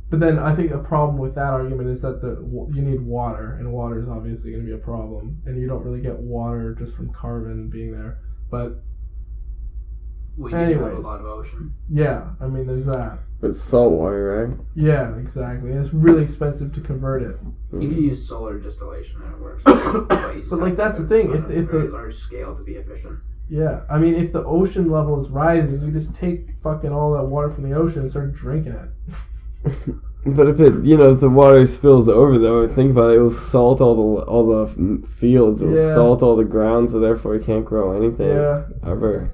But then I think a problem with that argument is that you need water, and water is obviously going to be a problem, and you don't really get water just from carbon being there. But we do have a lot of ocean. Yeah, I mean, there's that. But salt water, right? Yeah, exactly. And it's really expensive to convert it. You can use solar distillation and it works. But like, that's the thing. If the large scale to be efficient. Yeah, I mean, if the ocean level is rising, you just take fucking all that water from the ocean and start drinking it. But if the water spills over, though, think about it, it will salt all the fields, it will salt all the ground, so therefore you can't grow anything ever.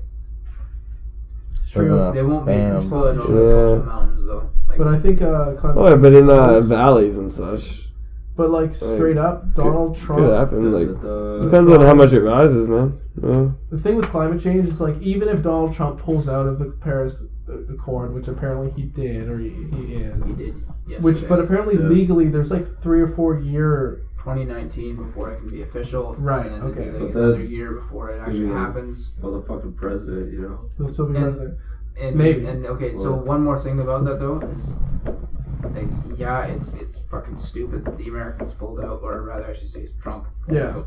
true. living off They won't make spam. this flood over Yeah. the mountains though. Like, But I think climate Oh, yeah, but in valleys and such. but like straight up, Donald Trump. Could happen. Like The- depends on how much it rises, man. Yeah. The thing with climate change is like even if Donald Trump pulls out of the Paris Accord, which apparently he did or he is, he did. which but apparently Yeah. legally there's like 3 or 4 year 2019 before it can be official. Right, And then okay. it'll be like But another then- year before it gonna actually be like- happens. motherfucking president, you know. he'll still be And- president. And Maybe. And okay, so Well- one more thing about that though is, like, yeah, it's fucking stupid that the Americans pulled out, or rather, I should say, Trump pulled Yeah.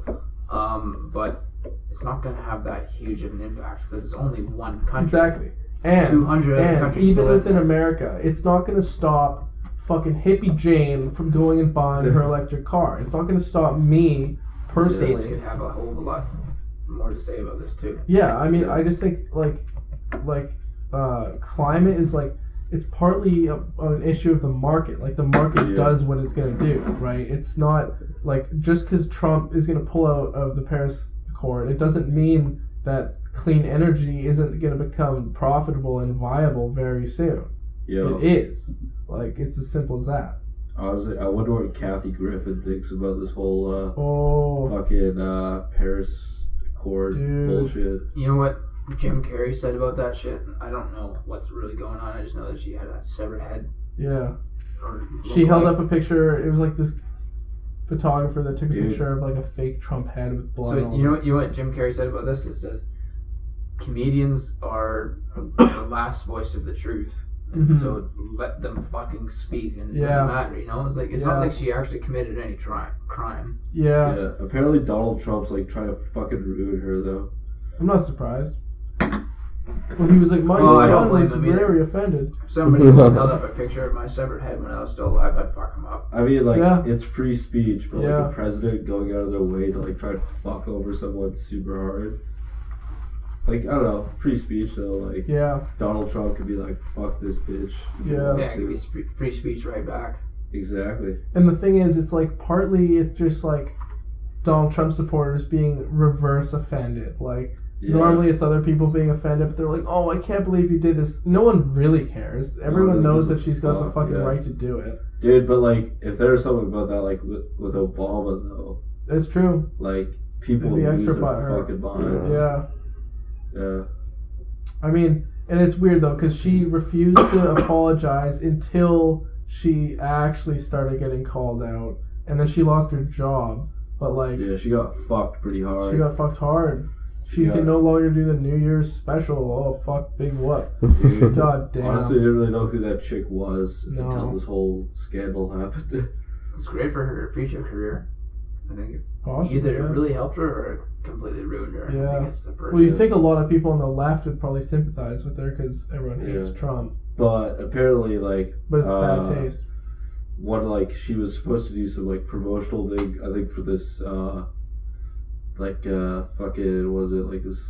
out. But it's not going to have that huge of an impact because it's only one country. Exactly. And 200 other and countries even still within have- America, it's not going to stop fucking hippie Jane from going and buying her electric car. It's not going to stop me The states personally. could have a whole lot more to say about this too. Yeah, I mean, I just think like climate is like it's partly an issue of the market. Like the market Yeah. does what it's gonna do, right? It's not like just because Trump is gonna pull out of the Paris Accord, it doesn't mean that clean energy isn't gonna become profitable and viable very soon. Yo, It is. Like it's as simple as that. honestly, I wonder what Kathy Griffin thinks about this whole Oh, fucking Paris Accord Dude. bullshit. You know what Jim Carrey said about that shit? I don't know what's really going on. I just know that she had a severed head. yeah. Or She held up a picture. It was like this photographer that took a Dude. picture of like a fake Trump head with blood. So all you know over. what Jim Carrey said about this? It says comedians are the last voice of the truth. And Mhm. so let them fucking speak, and it Yeah. doesn't matter. You know, it's like it's Yeah. not like she actually committed any crime. Yeah, Yeah, apparently Donald Trump's like trying to fucking ruin her though. I'm not surprised. Well, he was like, my Oh, I don't son blame was him either. very offended. If somebody held up a picture of my severed head when I was still alive, I'd fuck him up. I mean, like Yeah. it's free speech, but Yeah. like a president going out of their way to like try to fuck over someone super hard. Like I don't know, free speech though. Like Yeah, Donald Trump could be like, "Fuck this bitch." if he Yeah. wants Yeah, it to. could be free speech right back. Exactly. and the thing is, it's like partly it's just like Donald Trump supporters being reverse offended. Like Yeah. normally it's other people being offended, but they're like, oh, I can't believe you did this. No one really cares. Everyone No, knows gives that a she's got the fuck, fucking yeah. right to do it. Dude, but like, if there's something about that, like with Obama though, It's true. like people They'd be lose extra their butthurt. fucking minds. Yeah. Yeah. I mean, and it's weird though, because she refused to apologize until she actually started getting called out, and then she lost her job. But like, Yeah, she got fucked pretty hard. she got fucked hard. She Yeah. can no longer do the New Year's special. Oh fuck, big what? Dude, God damn. honestly, I didn't really know who that chick was No. until this whole scandal happened. It's great for her future career. I think Possibly, either yeah. it really helped her or it completely ruined her. I Yeah. think it's the first. Well, you think a lot of people on the left would probably sympathize with her because everyone hates Yeah. Trump, But apparently, like, but it's bad taste. she was supposed to do some like promotional thing, I think, for this fucking, was it like this,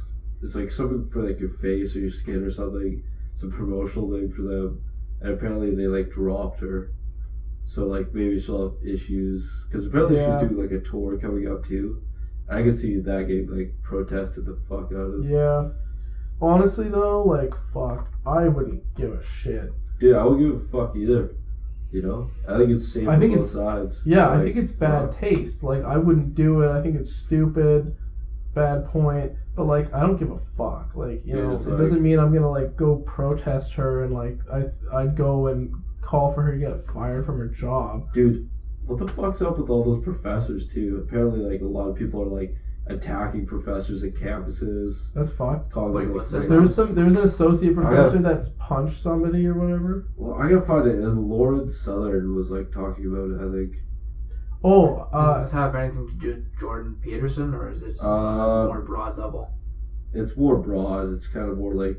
it's like something for like your face or your skin or something, some promotional thing for them, and apparently they like dropped her, so like maybe she'll have issues, because apparently Yeah. she's doing like a tour coming up too. I could see that getting like protested the fuck out of. Yeah. Honestly though, like fuck, I wouldn't give a shit. Dude, I wouldn't give a fuck either. You know, I think it's safe I on think both it's- sides. Yeah, I like, think it's bad fuck. taste. Like I wouldn't do it. I think it's stupid, bad point. But like I don't give a fuck. Like you Yeah, know, it's it like- doesn't mean I'm gonna like go protest her and like I'd go and call for her to get fired from her job. Dude, what the fuck's up with all those professors too? Apparently, like a lot of people are like attacking professors at campuses, That's fucked. calling Wait, them, what's like, this? There was an associate got- professor that's punched somebody or whatever. Well, I gotta find it. As Lauren Southern was like talking about it, I think. Oh, Does this have anything to do with Jordan Peterson, or is it more broad level? It's more broad. It's kind of more like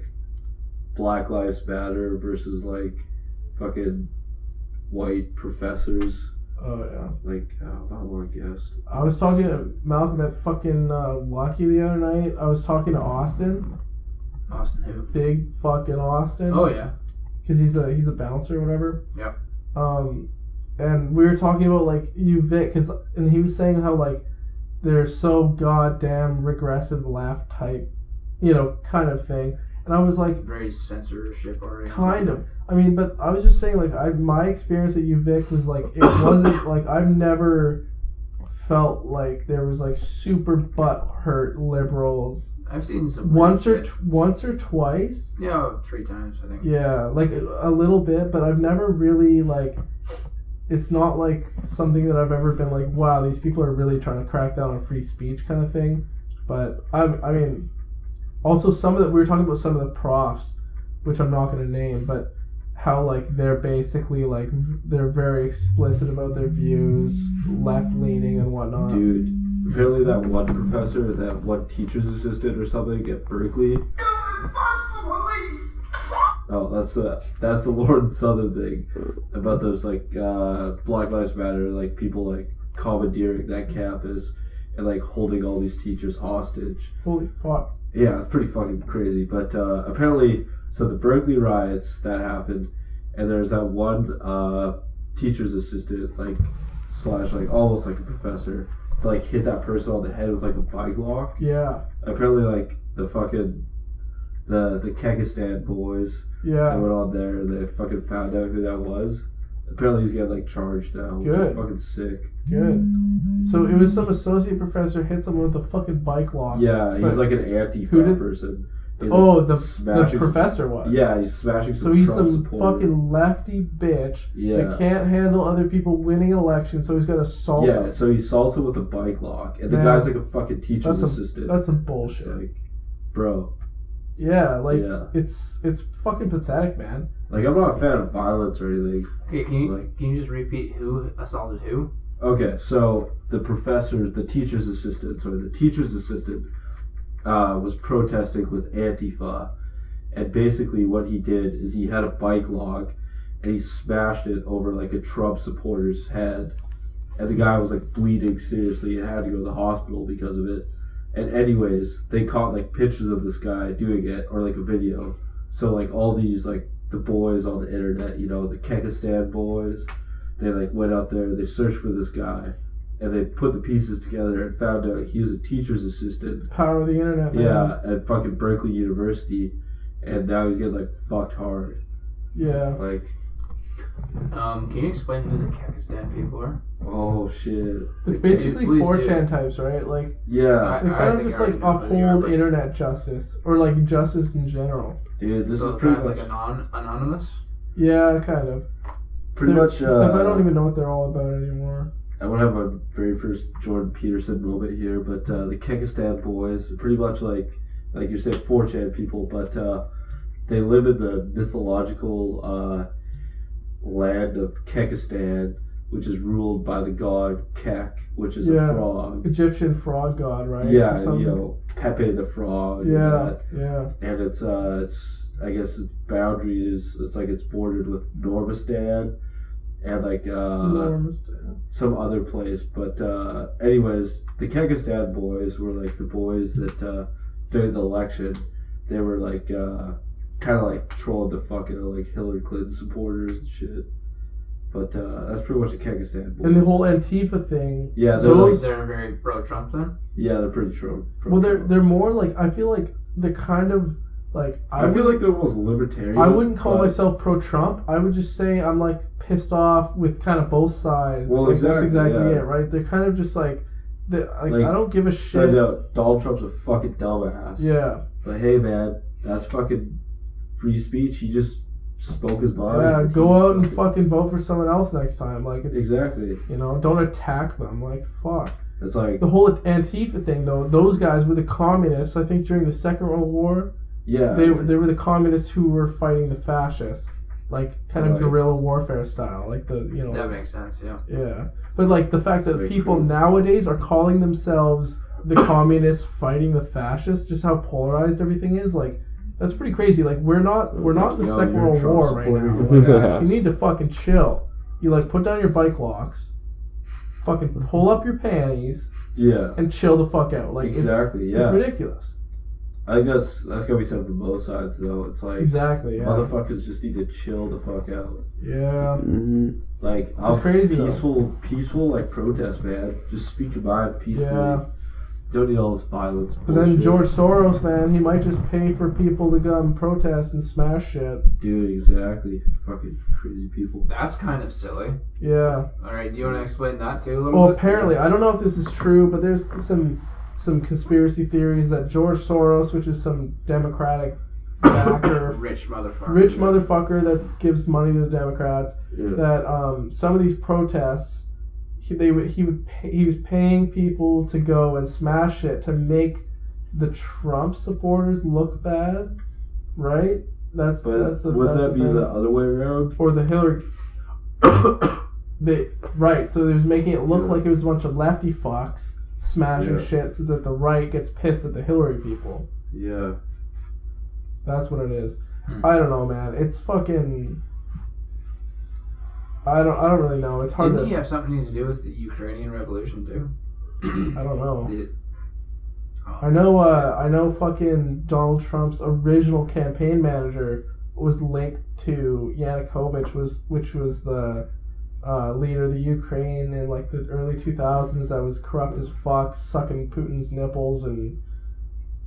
Black Lives Matter versus like fucking white professors. oh yeah. Like, not Lauren Guest. I was talking to Malcolm at fucking Lucky the other night. I was talking to Austin, Austin who? big fucking Austin. Oh yeah. Because he's a bouncer or whatever. Yeah. And we were talking about like UVic, and he was saying how like they're so goddamn regressive left type, you know, kind of thing. and I was like, Very censorship oriented. kind of. I mean, but I was just saying, like, my experience at UVic was like, it wasn't like I've never felt like there was like super butthurt liberals. I've seen some Once weird or twice. Yeah, 3 times I think. Yeah, like a little bit, but I've never really like. It's not like something that I've ever been like, wow, these people are really trying to crack down on free speech kind of thing. But I mean, also we were talking about some of the profs, which I'm not going to name, but how like they're basically like they're very explicit about their views, left leaning and whatnot. Dude, apparently that one professor, that one teacher's assistant or something at Berkeley. Oh, that's the Lord Southern thing about those like Black Lives Matter, like people like commandeering that campus and like holding all these teachers hostage. Holy fuck. Yeah, it's pretty fucking crazy. But apparently, so the Berkeley riots that happened, and there's that one teacher's assistant, like slash like almost like a professor, that, like hit that person on the head with like a bike lock. Yeah. Apparently, like the fucking the Kekistan boys. Yeah. I went on there and they fucking found out who that was. Apparently he's getting like charged now, which Good. is fucking sick. Good. So it was some associate professor hit someone with a fucking bike lock. Yeah, he's But like an who anti-fat did- person. He's Oh, like the smashing professor was. Yeah, he's smashing So some he's Trump some supporters. fucking lefty bitch Yeah. that can't handle other people winning an election, so he's got to assault Yeah, them. so he assaults him with a bike lock, and the Man. guy's like a fucking teacher's assistant. That's some It's bullshit. like, bro, Yeah, like Yeah. it's fucking pathetic, man. like I'm not a fan of violence or anything. Okay, can you just repeat who assaulted who? Okay, so the teacher's assistant was protesting with Antifa, and basically what he did is he had a bike lock, and he smashed it over like a Trump supporter's head, and the guy was like bleeding seriously and had to go to the hospital because of it. And anyways, they caught like pictures of this guy doing it, or like a video. So like all these like the boys on the internet, you know, the Kekistan boys, they like went out there, they searched for this guy, and they put the pieces together and found out he was a teacher's assistant. Power of the internet, man. Yeah, at fucking Berkeley University, and now he's getting like fucked hard. Yeah. Like, Can you explain who the Kekistan people are? oh shit. It's basically Please do. 4chan types, right? Like Yeah, they I kind of think just I like already know who they are, uphold but- internet justice or like justice in general. dude, this So is pretty kind of much like anonymous. Yeah, kind of. pretty They're- much. except I don't even know what they're all about anymore. I would have my very first Jordan Peterson moment here, but the Kekistan boys are pretty much like you said, 4chan people, but they live in the mythological land of Kekistan, which is ruled by the god Kek, which is a Yeah. frog. Egyptian frog god, right? Or Yeah, something. you know, Pepe the frog. and Yeah, that. yeah. And it's I guess its boundary is it's bordered with Normistan and like Enormous. some other place. But anyways, the Kekistan boys were like the boys that during the election they were like kind of like trolling the fucking like Hillary Clinton supporters and shit. But that's pretty much the Kekistan boys. And the whole Antifa thing. Yeah, they're those, They're very pro-Trump then. yeah, they're pretty true. well, they're more like, I feel like they're kind of like I feel like they're almost libertarian. I wouldn't call but- myself pro-Trump. I would just say I'm like pissed off with kind of both sides. Well, like, exactly, that's exactly yeah. it, right? They're kind of just like I don't give a shit. Turns out Donald Trump's a fucking dumbass. Yeah, But hey, man, that's fucking free speech. He just spoke his mind. yeah. and Go he out and fucking vote for someone else next time. Like it's Exactly. you know, don't attack them. Like fuck. It's like, The whole Antifa thing though. Those guys were the communists. I think during the Second World War, yeah. they were the communists who were fighting the fascists, like kind of Right. guerrilla warfare style, like the you know. That makes sense. Yeah. Yeah, but like the fact That's that very people crude. nowadays are calling themselves the communists fighting the fascists, just how polarized everything is, like that's pretty crazy. Like we're not in the Yo, Second you're a World Trump War right supporter, now. you're a Like, fascist. you need to fucking chill. You like put down your bike locks, fucking pull up your panties, Yeah. and chill the fuck out. Like Exactly. it's Yeah. ridiculous. I think that's gotta be said from both sides, though. It's like Exactly. Yeah. motherfuckers just need to chill the fuck out. Yeah. Mm-hmm. Like, It's crazy, though. peaceful like protest, man. Just speak your mind peacefully. Yeah. Don't need all this violence. But then bullshit. George Soros, man, he might just pay for people to come protest and smash shit. Dude, exactly. Fucking crazy people. That's kind of silly. Yeah. Alright, do you want to explain that too a little Well, bit? apparently, I don't know if this is true, but there's some conspiracy theories that George Soros, which is some Democratic backer, Rich motherfucker that gives money to the Democrats, Yeah. that some of these protests, he was paying people to go and smash it to make the Trump supporters look bad, right? That's But that's the wouldn't that's that be thing. the other way around? Or the Hillary. Right, so they was making it look like it was a bunch of lefty fucks smashing shit so that the right gets pissed at the Hillary people. Yeah. That's what it is. I don't know, man. It's fucking. I don't really know. It's hard Didn't he to. have something to do with the Ukrainian Revolution too? I don't know. Oh, I know fucking Donald Trump's original campaign manager was linked to Yanukovych, which was the leader of the Ukraine in like the early 2000s that was corrupt as fuck, sucking Putin's nipples and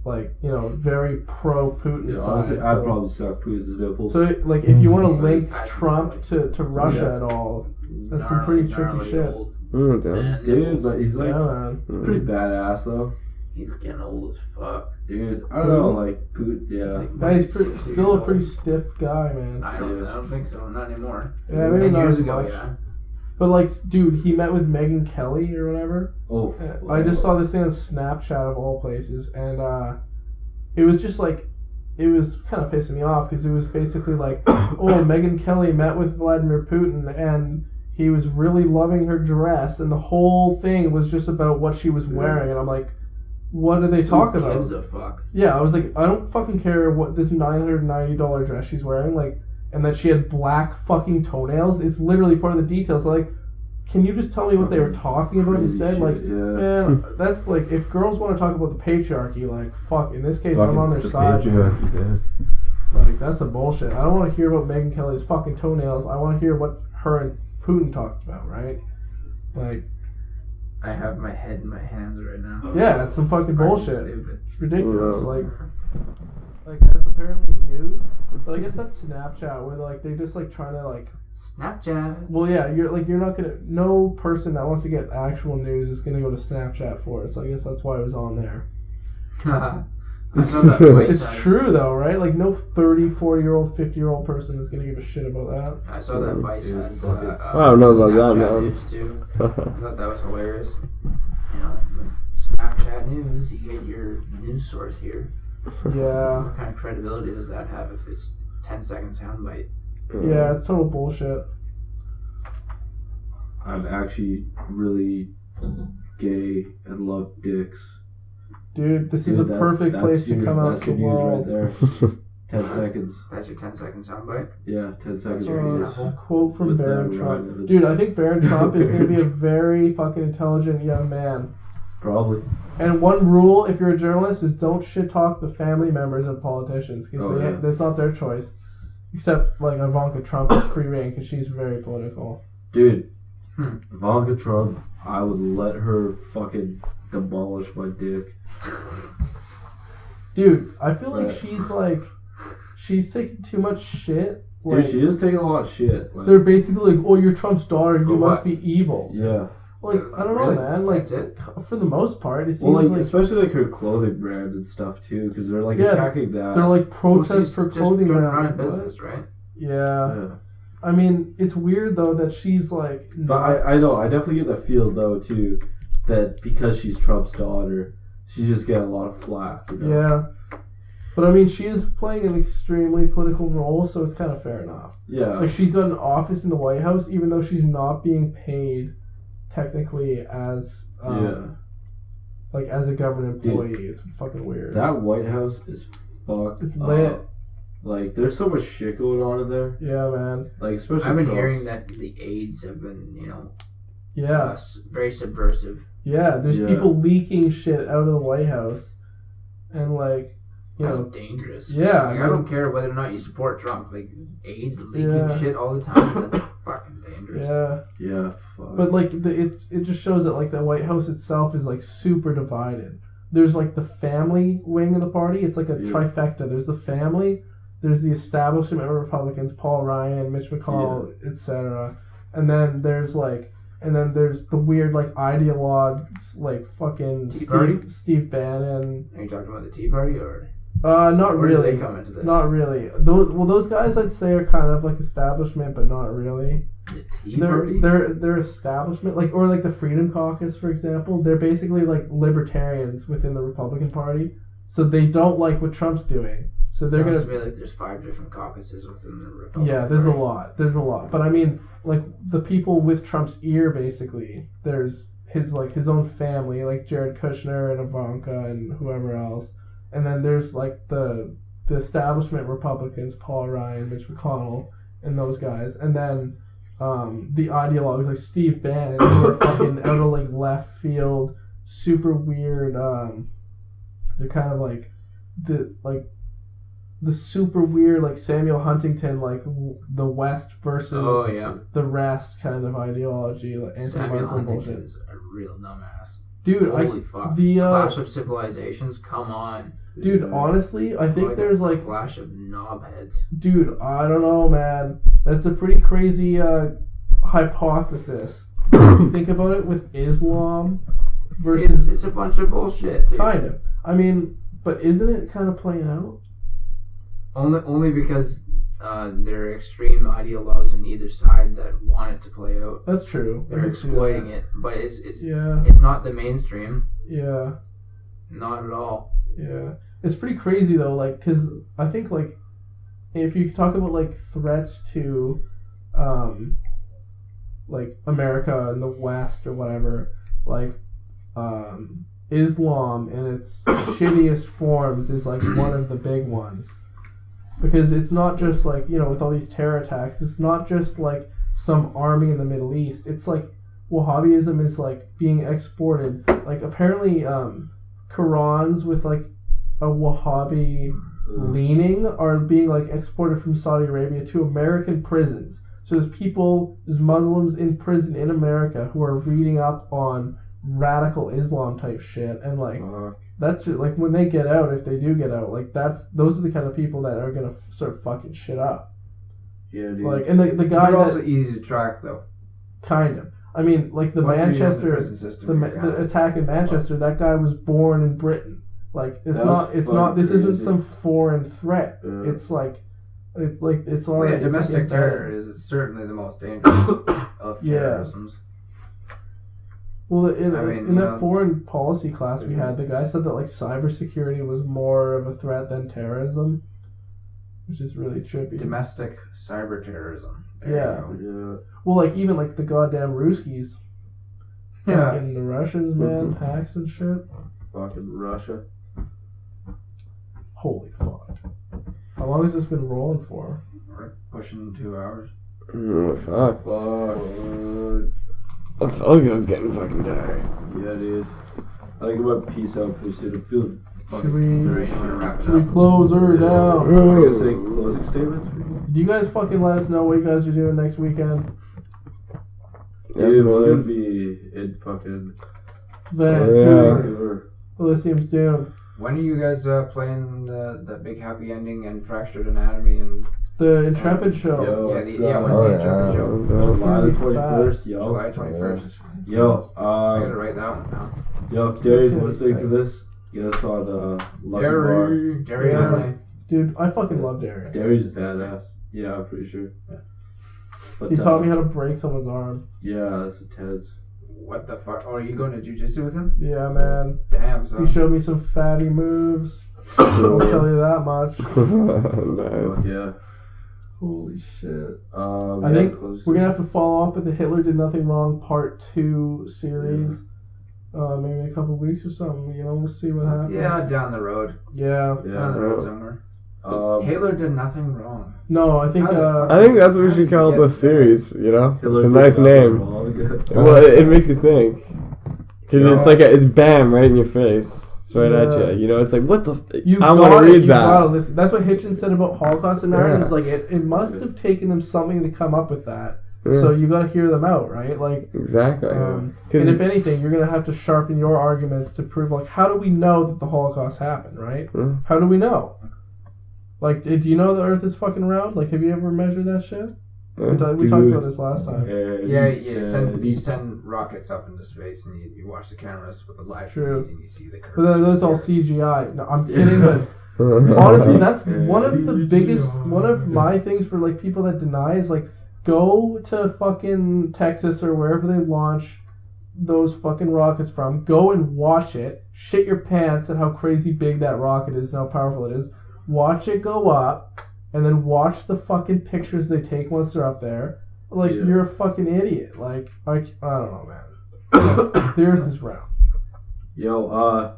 like, you know, very pro-Putin Yeah, side. honestly, So- I'd probably suck Putin's nipples. So, like, if you want to link Trump to Russia at all, that's some pretty tricky gnarly shit. old Dude. man. Dude, but he's like Yeah, man. pretty badass though. He's getting old as fuck. Dude, I don't know, like Putin. He's Yeah. like Yeah, he's 60 still a years pretty old. stiff guy, man. I don't think so. Not anymore. Yeah, maybe 10 not years as ago, much. yeah. But, like, dude, he met with Megyn Kelly or whatever. Oh. I just saw this thing on Snapchat of all places, and it was just like, it was kind of pissing me off because it was basically like, oh, Megyn Kelly met with Vladimir Putin and he was really loving her dress, and the whole thing was just about what she was wearing, and I'm like, what do they talk Who about? gives a fuck? Yeah, I was like, I don't fucking care what this $990 dress she's wearing, like, and that she had black fucking toenails. It's literally part of the details. So, like, can you just tell me what they were talking about Crazy instead? shit, Like, yeah. man, that's like, if girls want to talk about the patriarchy, like, fuck, in this case, I'm Fucking on their the side. patriarchy, man. Like, that's some bullshit. I don't want to hear about Megyn Kelly's fucking toenails. I want to hear what her and Putin talked about, right? Like, I have my head in my hands right now. yeah, it's some fucking bullshit. Stupid. It's ridiculous. Yeah. Like that's apparently news, but I guess that's Snapchat where like they just like trying to like. Snapchat. Well, yeah, you're not gonna. No person that wants to get actual news is gonna go to Snapchat for it. So I guess that's why it was on there. I saw that Vice It's has- true though, right? Like no 30, 40-year-old, 50-year-old person is gonna give a shit about that. I saw that Vice Dude, has. fuck it. I don't know about that, Snapchat man. news too. I thought that was hilarious. You know, like Snapchat news. You get your news source here. Yeah, What kind of credibility does that have if it's 10-second soundbite? yeah, it's total bullshit. I'm actually really gay and love dicks. Dude, this is Dude, a perfect place to come out That's to your the news wall. right there. 10 seconds. That's your 10-second soundbite. Yeah, 10 seconds. That's right your there. example. Quote from With Barron that Trump. line. Dude, I think Barron Trump is going to be a very fucking intelligent young man. Probably. And one rule, if you're a journalist, is don't shit talk the family members of politicians because Oh, yeah. that's not their choice. Except like Ivanka Trump is free reign because she's very political. Dude, Ivanka Trump, I would let her fucking demolish my dick. Dude, I feel like Right. she's taking too much shit. Like, Dude, she is taking a lot of shit. Like, they're basically like, oh, you're Trump's daughter, you For must what? be evil. yeah. Like, I don't know, Really? man. Like, That's it? for the most part, it seems Well, like, like especially like her clothing brand and stuff too, because they're like Yeah, attacking that. they're like Well, protests she's for just clothing trying to brand. run a What? business, right? Yeah. Yeah. I mean, it's weird though that she's like. But I know, I definitely get the feel though too, that because she's Trump's daughter, she's just getting a lot of flack. You know? Yeah. But I mean, she is playing an extremely political role, so it's kind of fair enough. Yeah. Like, she's got an office in the White House, even though she's not being paid technically as, like, as a government employee. It's fucking weird. That White House is fucked It's lit. up. Like, there's so much shit going on in there. Yeah, man. Like, especially I've been Trump's. hearing that the aides have been, you know, Yeah. very subversive. Yeah, there's Yeah. people leaking shit out of the White House. And, like, you That's know. dangerous. Yeah, Like, I don't care whether or not you support Trump. Like, aides leaking Yeah. shit all the time. That's fucking dangerous. Yeah. Yeah, fuck. But, like, it just shows that, like, the White House itself is, like, super divided. there's like the family wing of the party. It's like a trifecta. There's the family, there's the establishment Republicans, Paul Ryan, Mitch McConnell, etc. And then there's the weird like ideologues like fucking Steve Bannon. Are you talking about the Tea Party or? Not Where really. do they come into this? Not really. Those guys I'd say are kind of like establishment, but not really. The Tea Party? They're establishment, like, or like the Freedom Caucus, for example. They're basically like libertarians within the Republican Party, so they don't like what Trump's doing. So they're Sounds gonna to me like there's 5 different caucuses within the Republican Yeah, there's Party. There's a lot. But I mean, like the people with Trump's ear, basically. There's his own family, like Jared Kushner and Ivanka and whoever else. And then there's like the establishment Republicans, Paul Ryan, Mitch McConnell, and those guys. And then the ideologues like Steve Bannon, who are fucking out of like left field, super weird. They're kind of like the super weird like Samuel Huntington, like the West versus the rest kind of ideology, like anti-Muslim bullshit. Is a real dumbass. Dude, holy fuck! The Clash of Civilizations, come on. Dude, honestly, I think there's like Clash of knobheads. Dude, I don't know, man. That's a pretty crazy hypothesis. Think about it with Islam versus. It's a bunch of bullshit, dude. Kind of. I mean, but isn't it kind of playing out? Only because there are extreme ideologues on either side that want it to play out. That's true. They're exploiting it, but it's not the mainstream. Yeah. Not at all. Yeah, it's pretty crazy though. Like, because I think like if you talk about like threats to, like America and the West or whatever, like, Islam in its shittiest forms is like one of the big ones. Because it's not just like, you know, with all these terror attacks, it's not just like some army in the Middle East. It's like Wahhabism is like being exported. Like apparently Qurans with like a Wahhabi leaning are being like exported from Saudi Arabia to American prisons. So there's Muslims in prison in America who are reading up on radical Islam type shit, and like that's just like when they get out, if they do get out, like those are the kind of people that are gonna start fucking shit up. Yeah, dude. Like, and the guy They're also easy to track though. Kind of. I mean, like the Manchester, the attack in Manchester, that guy was born in Britain. Like this isn't some foreign threat. It's like already domestic terror is certainly the most dangerous of terrorisms. Well, in that foreign policy class we had, the guy said that like cybersecurity was more of a threat than terrorism, which is really trippy. Domestic cyber terrorism. Yeah. Well, like even like the goddamn Ruskies. Yeah. Fucking the Russians, man, hacks and shit. Fucking Russia. Holy fuck! How long has this been rolling for? We're pushing 2 hours. Oh, fuck. I felt like I was getting fucking tired. Yeah, dude. I think I'm gonna peace out pretty soon. I'm feeling Should we wrap it should we up? close her down? I guess any closing statements? Do you guys fucking let us know what you guys are doing next weekend? Dude, we're gonna be in fucking Vancouver. Elysium's Doom. When are you guys playing the big happy ending and Fractured Anatomy and The Intrepid show. Yo, when's the Oh, Intrepid yeah. show? July the It's gonna be 21st, yo. July 21st. Yo, I gotta write that one down. yo, if Derry's gonna listening say- to this, get us on Lucky Bar. Derry Yeah. Hanley. Dude, I fucking love Derry. Derry's badass. Yeah, I'm pretty sure. But, He taught me how to break someone's arm. Yeah, that's the tenets. What the fuck? Oh, are you going to jiu-jitsu with him? Yeah, man. Damn, son. He showed me some fatty moves. I'll tell you that much. Nice. Fuck yeah. Holy shit. I think we're gonna have to follow up with the Hitler Did Nothing Wrong Part 2 series. Maybe in a couple weeks or something. You know, we'll see what happens. Yeah, down the road. Yeah. Down the road somewhere. Hitler did nothing wrong. No, I think. I think that's what we should call this series, you know? Hitler It's a did nice nothing name. wrong. Well, it makes you think. Because it's like, it's bam, right in your face. It's right at you. You know, it's like, what the... I want to read you that. gotta listen. That's what Hitchens said about Holocaust and Yeah. Is like, it must have taken them something to come up with that. Yeah. So you got to hear them out, right? Like, Exactly. and if anything, you're going to have to sharpen your arguments to prove, like, how do we know that the Holocaust happened, right? Yeah. How do we know? Like, do you know the Earth is fucking round? Like, have you ever measured that shit? We talked about this last time. You send rockets up into space and you watch the cameras with the live feed True. and you see the curve. But those all CGI. No, I'm kidding, but honestly, that's one of the biggest, one of my things for, like, people that deny is, like, go to fucking Texas or wherever they launch those fucking rockets from. Go and watch it. Shit your pants at how crazy big that rocket is and how powerful it is. Watch it go up, and then watch the fucking pictures they take once they're up there. Like, you're a fucking idiot. Like, I don't know, man. The Earth is round. Yo,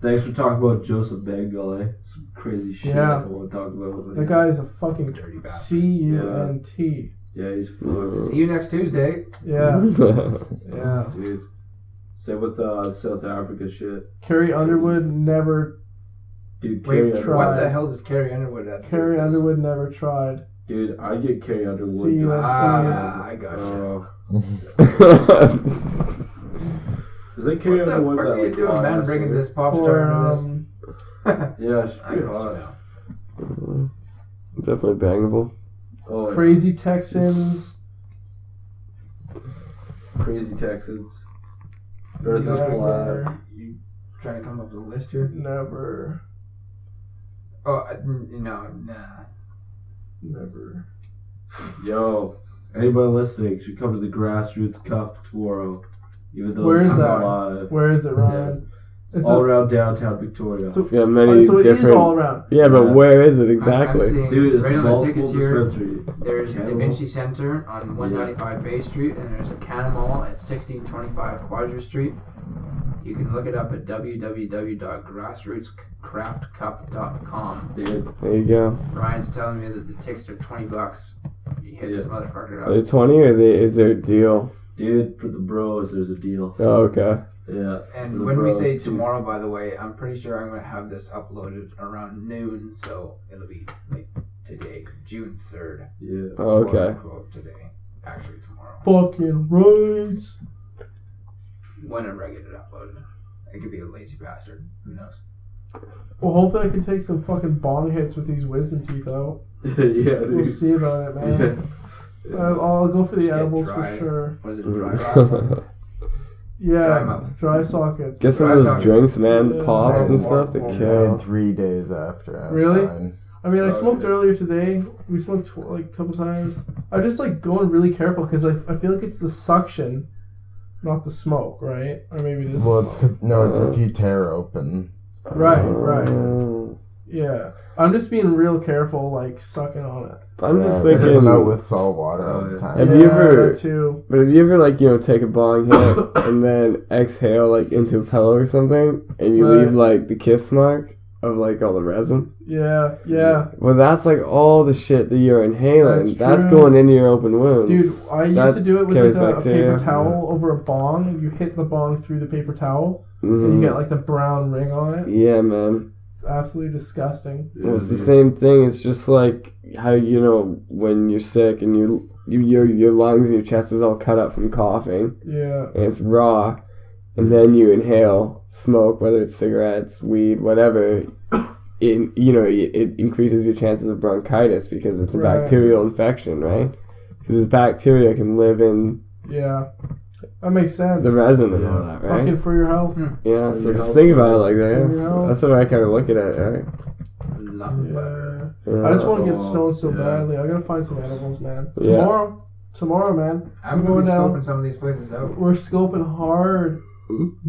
thanks for talking about Josef Mengele. Some crazy shit I want to talk about. That guy is a fucking dirty bastard. C-U-N-T. Yeah, he's full. See you next Tuesday. Yeah. Yeah. Dude. Same with South Africa shit. Carrie Underwood never... Dude, Wait, Carrie what Underwood. the hell does Carrie Underwood have to do Carrie with this? Underwood never tried. Dude, I get Carrie Underwood. See you I got you. Is that Carrie What the Underwood fuck that are you like doing, man? hot-ass Bringing singer? this pop star into this? Yeah, she's I pretty got you hot. now. Definitely bangable. Oh, Crazy Texans. Crazy Texans. Earth is flat. You trying to come up with a list here? Never. Oh, no, nah. Never. Yo, anybody listening should come to the Grassroots Cup tomorrow. Even though Where it's is not that? live. Where is it, Ryan? It's All around downtown Victoria. So, Yeah, many so it is different. all around. Yeah, but Yeah. where is it I'm exactly? seeing Dude, it's right on the multiple tickets here. dispensary. There's Da Cannibal. Vinci Center on 195 Bay Street, and there's a Canamall at 1625 Quadra Street. You can look it up at www.grassrootscraftcup.com. Dude, There you go. Ryan's telling me that the tickets are $20. You hit this motherfucker Are they up. 20 or is there a deal? dude, for the bros, there's a deal. Oh, okay. Yeah. And the when we bros, say too. tomorrow, by the way, I'm pretty sure I'm going to have this uploaded around noon, so it'll be like today, June 3rd. Yeah. Oh, Quote, okay. unquote, today. Actually, tomorrow. Fucking rights. Whenever I get it uploaded. I could be a lazy bastard. Who knows? Well, hopefully I can take some fucking bong hits with these wisdom teeth out. Yeah, dude. We'll see about it, man. I'll go for the Just get edibles dry. for sure. What is it? Dry Yeah, Dry mouth. dry sockets. Get some Dry of those sockets. drinks, man. Yeah. Pops and stuff. They And kill. 3 days after. I was Really? fine. I mean, I Oh, smoked yeah. earlier today. We smoked like a couple times. I'm just like going really careful because I feel like it's the suction, not the smoke, right? Or maybe it is. Well, the it's smoke. because if you tear open. Right, right. Oh. Yeah, I'm just being real careful, like sucking on it. I'm just Because thinking. I'm out with salt water all the yeah. time. Have yeah, you ever- that too? But have you ever, like, take a bong hit and then exhale, like, into a pillow or something, and you Right. leave, like, the kiss mark of, like, all the resin? Yeah, yeah, Well, that's, like, all the shit that you're inhaling. That's true. going into your open wounds. dude. I used That to do it with carries like a bacteria. paper towel over a bong. And you hit the bong through the paper towel, and Mhm. you get like the brown ring on it. Yeah, man. It's absolutely disgusting. Well, it's the same thing. It's just like how, when you're sick and your lungs and your chest is all cut up from coughing, Yeah, and it's raw, and then you inhale smoke, whether it's cigarettes, weed, whatever. It increases your chances of bronchitis because it's a Right. bacterial infection, right? Because this bacteria can live in yeah, that makes sense. the resin and all that, right? Fucking for your health. Yeah, For so your just health. think about it like that. For your Yeah. health. That's the way I kind of look at it, right? Love butter. Yeah. I just want to get Oh, stoned so yeah. badly. I gotta find some edibles, man. Yeah. Tomorrow, man. I'm We're going going down. scoping some of these places out. We're scoping hard.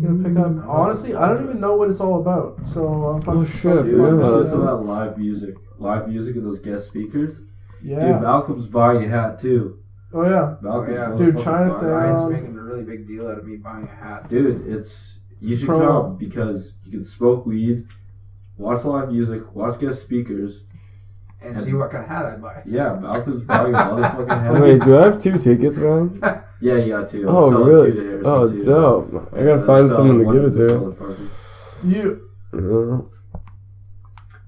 Gonna pick up. Honestly, I don't even know what it's all about. So I'm fucking. Oh, shit, fucking Dude, yeah. fun listen shit to out. that live music. Live music and those guest speakers. Yeah. Dude, Malcolm's buying a hat too. Oh yeah. Malcolm's yeah. Dude, motherfucking Chinatown. buying a hat. Ryan's making a really big deal out of me buying a hat. Dude, you should Promo. come because you can smoke weed, watch live music, watch guest speakers. And see what kind of hat I buy. Yeah, Malcolm's buying a motherfucking hat. Wait, do I have 2 tickets, man? Yeah, you got two. I'm Oh, selling really? 2 to Harrison, Oh, too. dope. I gotta I'm find selling someone to one give it this to. motherfucker. You. Mhm.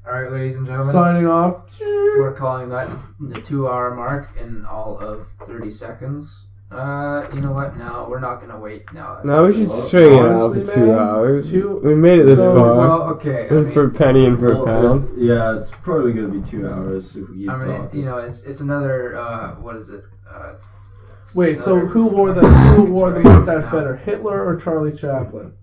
All Alright, ladies and gentlemen. Signing off. We're calling that the 2-hour mark in all of 30 seconds. You know what? No, we're not gonna wait. No, we should string it out for Honestly, 2 man, hours. 2 We made it this so- far. Well, okay. I And mean, for a penny and for a pound. It's probably gonna be 2 hours if we keep I mean, talking. you know, it's another what is it? Wait, so Another who wore the 20 minutes right mustache now. better, Hitler or Charlie Chaplin?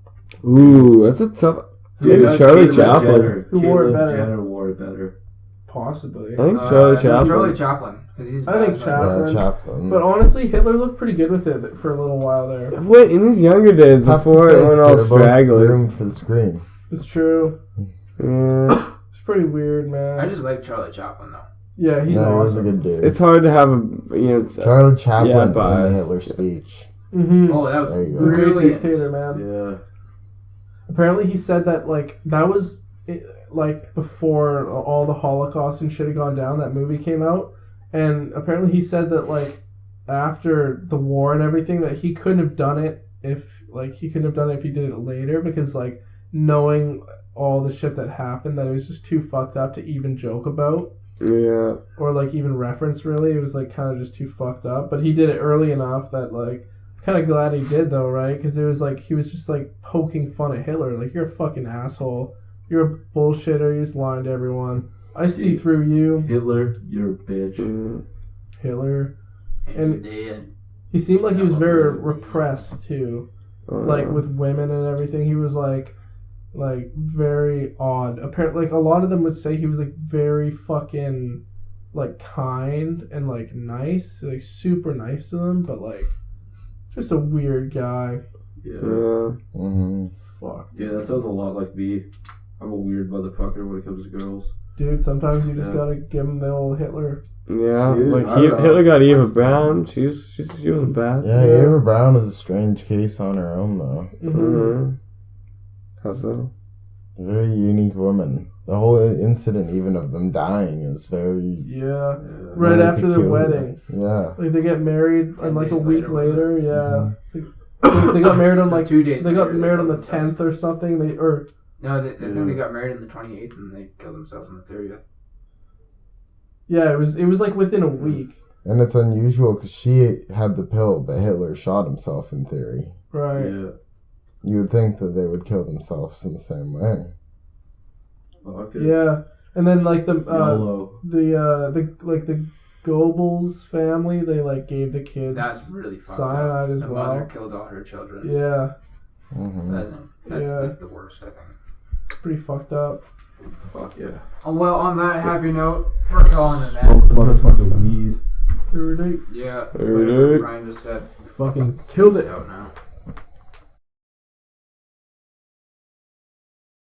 Ooh, that's a tough. Maybe Dude, Charlie Caitlyn Chaplin. Jenner. Who wore it Caitlyn better? Jenner wore it better. Possibly. I think Charlie Chaplin. Charlie Chaplin. 'Cause he's I think bad, Chaplin. Yeah, Chaplin. But honestly, Hitler looked pretty good with it for a little while there. What in his younger days It's tough to before say it went 'cause all they're both straggly? groomed for the screen. It's true. Yeah. It's pretty weird, man. I just like Charlie Chaplin though. Yeah, he's No, he was a awesome. good dude. It's hard to have a Charlie Chaplin Yeah, in the bias. Hitler speech. Mm-hmm. Oh, that There was you The go. great brilliant. dictator, man. Yeah. Apparently, he said that that was before all the Holocaust and shit had gone down. That movie came out, and apparently he said that after the war and everything that he couldn't have done it if he did it later because knowing all the shit that happened that it was just too fucked up to even joke about. Yeah. Or even reference really. It was kind of just too fucked up. But he did it early enough that kind of glad he did though, right? Because it was he was just poking fun at Hitler. You're a fucking asshole. You're a bullshitter. You just lying to everyone. I see through you, Hitler, you're a bitch. Mm. Hitler. And He seemed like he was very repressed too. Uh, With women and everything. He was very odd. Apparently, a lot of them would say he was very fucking kind and nice, super nice to them, but just a weird guy. Yeah. Mm-hmm. Fuck, Yeah, that sounds a lot like me. I'm a weird motherfucker when it comes to girls. dude. Sometimes you just Yeah. gotta give him the old Hitler. Yeah, Dude, I don't know. Hitler got Eva Brown. She wasn't bad. Yeah, Ava Brown is a strange case on her own, though. Mm-hmm. How so? Very unique woman. The whole incident, even of them dying, is very. Yeah, right very after their peculiar. wedding, Yeah. they get married, and 10 a days week later, was it? later. Yeah, they got married on 2 days. They got later, married on the killed themselves. 10th or something. No, I think they got married on the 28th and they killed themselves on the 30th. Yeah, it was within a week. And it's unusual because she had the pill, but Hitler shot himself in theory. Right. Yeah. You would think that they would kill themselves in the same way. Okay. Yeah. And then YOLO. the Goebbels family, they gave the kids That's really fucked cyanide up. as The well. mother killed all her children. Yeah, Mm-hmm. That's Yeah. the worst, I think. it's pretty fucked up. Fuck yeah. Oh, well, on that happy note, we're calling it Smoke that. motherfucking weed. Every day. Yeah. Every day. Ryan just said. Fucking killed Peace it. out now.